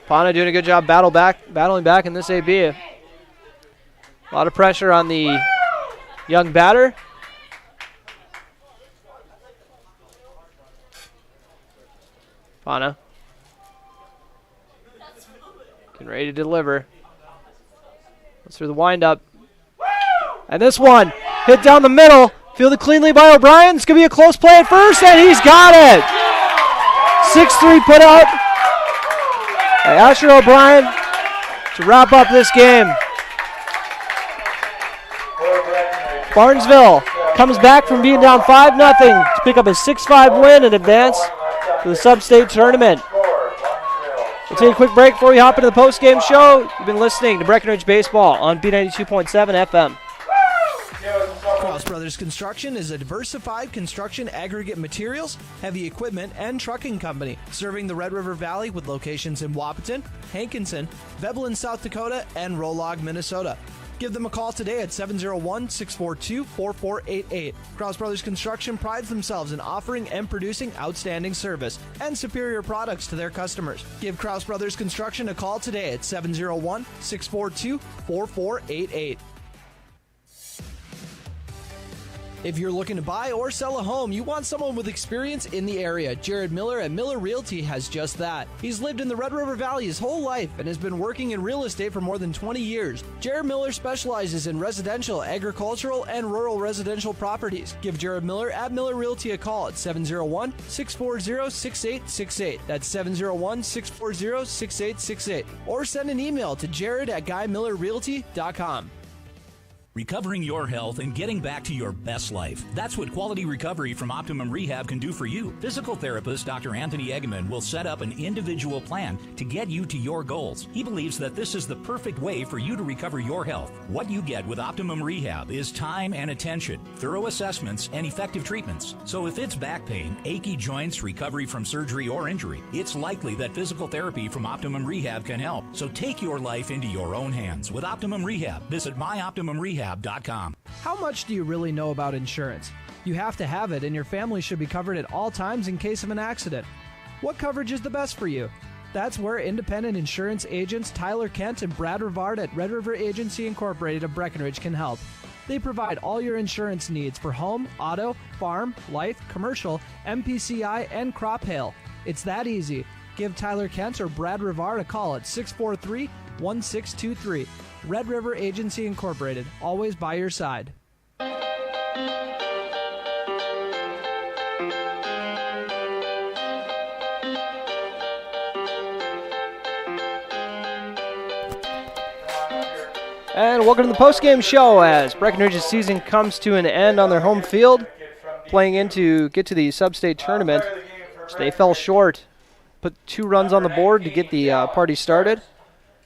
Pana doing a good job battling back in this AB. A lot of pressure on the young batter. Pana getting ready to deliver. Let's through the windup. And this one hit down the middle. Fielded cleanly by O'Brien. It's going to be a close play at first, and he's got it. 6-3 put out by Asher O'Brien to wrap up this game. Barnesville comes back from being down 5-0 to pick up a 6-5 win and advance to the sub-state tournament. We'll take a quick break before we hop into the post-game show. You've been listening to Breckenridge Baseball on B92.7 FM. Cross Brothers Construction is a diversified construction aggregate materials, heavy equipment, and trucking company serving the Red River Valley with locations in Wahpeton, Hankinson, Veblen, South Dakota, and Rolog, Minnesota. Give them a call today at 701-642-4488. Krause Brothers Construction prides themselves in offering and producing outstanding service and superior products to their customers. Give Krause Brothers Construction a call today at 701-642-4488. If you're looking to buy or sell a home, you want someone with experience in the area. Jared Miller at Miller Realty has just that. He's lived in the Red River Valley his whole life and has been working in real estate for more than 20 years. Jared Miller specializes in residential, agricultural, and rural residential properties. Give Jared Miller at Miller Realty a call at 701-640-6868. That's 701-640-6868. Or send an email to jared@guymillerrealty.com. Recovering your health and getting back to your best life. That's what quality recovery from Optimum Rehab can do for you. Physical therapist Dr. Anthony Eggman will set up an individual plan to get you to your goals. He believes that this is the perfect way for you to recover your health. What you get with Optimum Rehab is time and attention, thorough assessments, and effective treatments. So if it's back pain, achy joints, recovery from surgery or injury, it's likely that physical therapy from Optimum Rehab can help. So take your life into your own hands with Optimum Rehab. Visit myoptimumrehab.com. How much do you really know about insurance? You have to have it, and your family should be covered at all times in case of an accident. What coverage is the best for you? That's where independent insurance agents Tyler Kent and Brad Rivard at Red River Agency Incorporated of Breckenridge can help. They provide all your insurance needs for home, auto, farm, life, commercial, MPCI, and crop hail. It's that easy. Give Tyler Kent or Brad Rivard a call at 643-1623. Red River Agency Incorporated, always by your side. And welcome to the postgame show as Breckenridge's season comes to an end on their home field, playing in to get to the sub-state tournament. They fell short, put 2 runs on the board to get the party started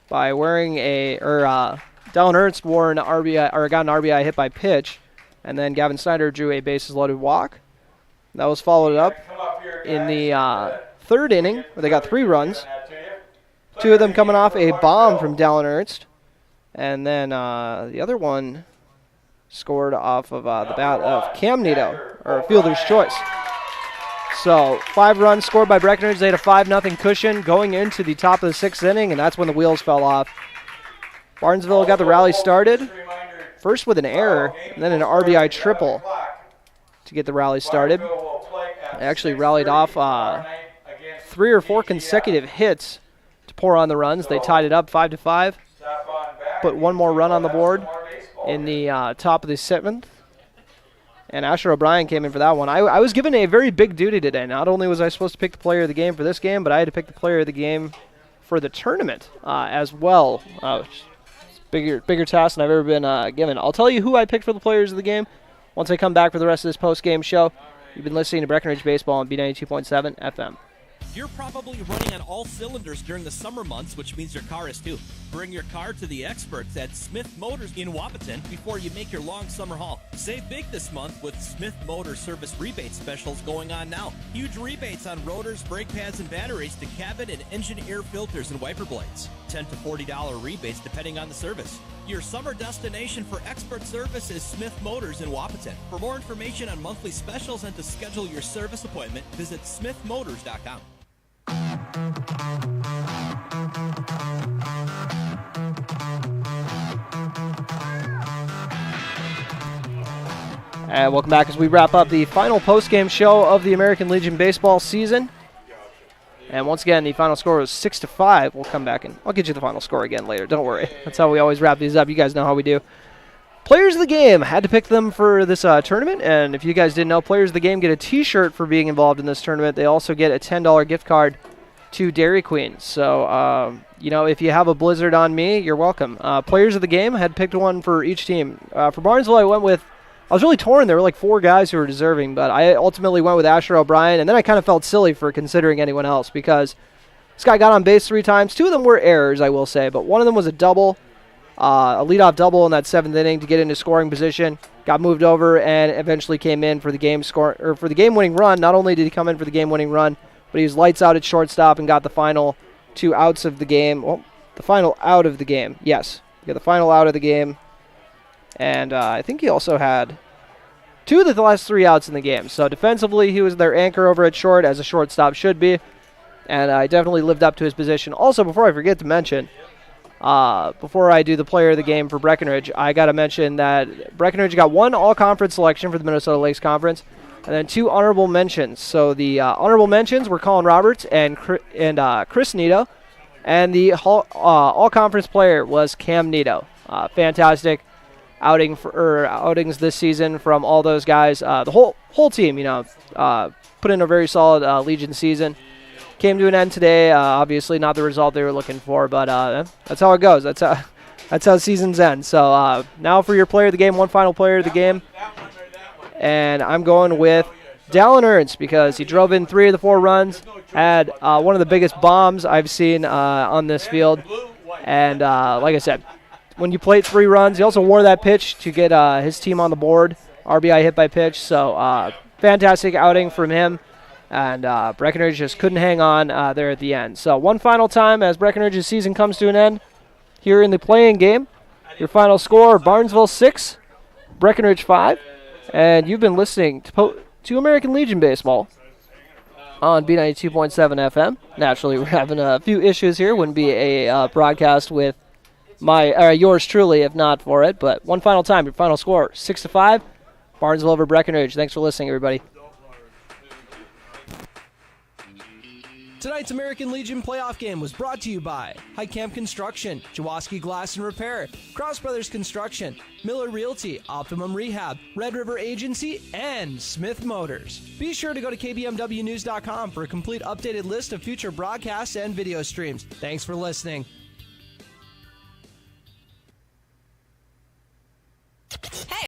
by wearing Dallin Ernst wore an RBI, or got an RBI hit by pitch, and then Gavin Snyder drew a bases-loaded walk. That was followed up in the 3rd inning, where they got 3 runs, 2 of them coming off a bomb from Dallin Ernst, and then the other one scored off of the bat of Cam Nito, or fielder's choice. So 5 runs scored by Breckenridge. They had a 5-0 cushion going into the top of the 6th inning, and that's when the wheels fell off. Barnesville got the rally started, first with an error, and then an RBI triple to get the rally started. They actually rallied off 3 or 4 consecutive hits to pour on the runs. They tied it up 5-5, put 1 more run on the board in the top of the 7th. And Asher O'Brien came in for that one. I was given a very big duty today. Not only was I supposed to pick the player of the game for this game, but I had to pick the player of the game for the tournament as well. It's bigger task than I've ever been given. I'll tell you who I picked for the players of the game once I come back for the rest of this post-game show. You've been listening to Breckenridge Baseball on B92.7 FM. You're probably running on all cylinders during the summer months, which means your car is too. Bring your car to the experts at Smith Motors in Wapaton before you make your long summer haul. Save big this month with Smith Motors service rebate specials going on now. Huge rebates on rotors, brake pads, and batteries to cabin and engine air filters and wiper blades. $10 to $40 rebates depending on the service. Your summer destination for expert service is Smith Motors in Wapaton. For more information on monthly specials and to schedule your service appointment, visit smithmotors.com. And welcome back as we wrap up the final post-game show of the American Legion baseball season. And once again, the final score was 6-5. We'll come back and I'll get you the final score again later. Don't worry. That's how we always wrap these up. You guys know how we do. Players of the game. Had to pick them for this tournament. And if you guys didn't know, players of the game get a T-shirt for being involved in this tournament. They also get a $10 gift card to Dairy Queen. So, if you have a blizzard on me, you're welcome. Players of the game, had picked one for each team. For Barnesville, I was really torn. There were like 4 guys who were deserving, but I ultimately went with Asher O'Brien, and then I kind of felt silly for considering anyone else because this guy got on base 3 times. 2 of them were errors, I will say, but one of them was a double, a leadoff double in that 7th inning to get into scoring position. Got moved over and eventually came in for the game-winning run. Not only did he come in for the game-winning run, but he was lights out at shortstop and got the final 2 outs of the game. Well, the final out of the game. Yes, he got the final out of the game And I think he also had 2 of the last 3 outs in the game. So defensively, he was their anchor over at short, as a shortstop should be. And I definitely lived up to his position. Also, before I forget to mention, before I do the player of the game for Breckenridge, I got to mention that Breckenridge got 1 all-conference selection for the Minnesota Lakes Conference, and then 2 honorable mentions. So the honorable mentions were Colin Roberts and Chris Nito, and the all-conference player was Cam Nito. Fantastic outings this season from all those guys. The whole team, put in a very solid Legion season. Came to an end today. Obviously, not the result they were looking for, but that's how it goes. That's how seasons end. So now for your player of the game, one final player of the game, and I'm going with Dallin Ernst because he drove in 3 of the 4 runs, had one of the biggest bombs I've seen on this field, and like I said, when you plate 3 runs, he also wore that pitch to get his team on the board, RBI hit by pitch. So fantastic outing from him. And Breckenridge just couldn't hang on there at the end. So one final time as Breckenridge's season comes to an end here in the playing game. Your final score, Barnesville 6, Breckenridge 5. And you've been listening to American Legion Baseball on B92.7 FM. Naturally, we're having a few issues here. Wouldn't be a broadcast with yours truly if not for it. But one final time, your final score, 6-5, Barnesville over Breckenridge. Thanks for listening, everybody. Tonight's American Legion playoff game was brought to you by Heitkamp Construction, Jaworski Glass and Repair, Cross Brothers Construction, Miller Realty, Optimum Rehab, Red River Agency, and Smith Motors. Be sure to go to KBMWnews.com for a complete updated list of future broadcasts and video streams. Thanks for listening.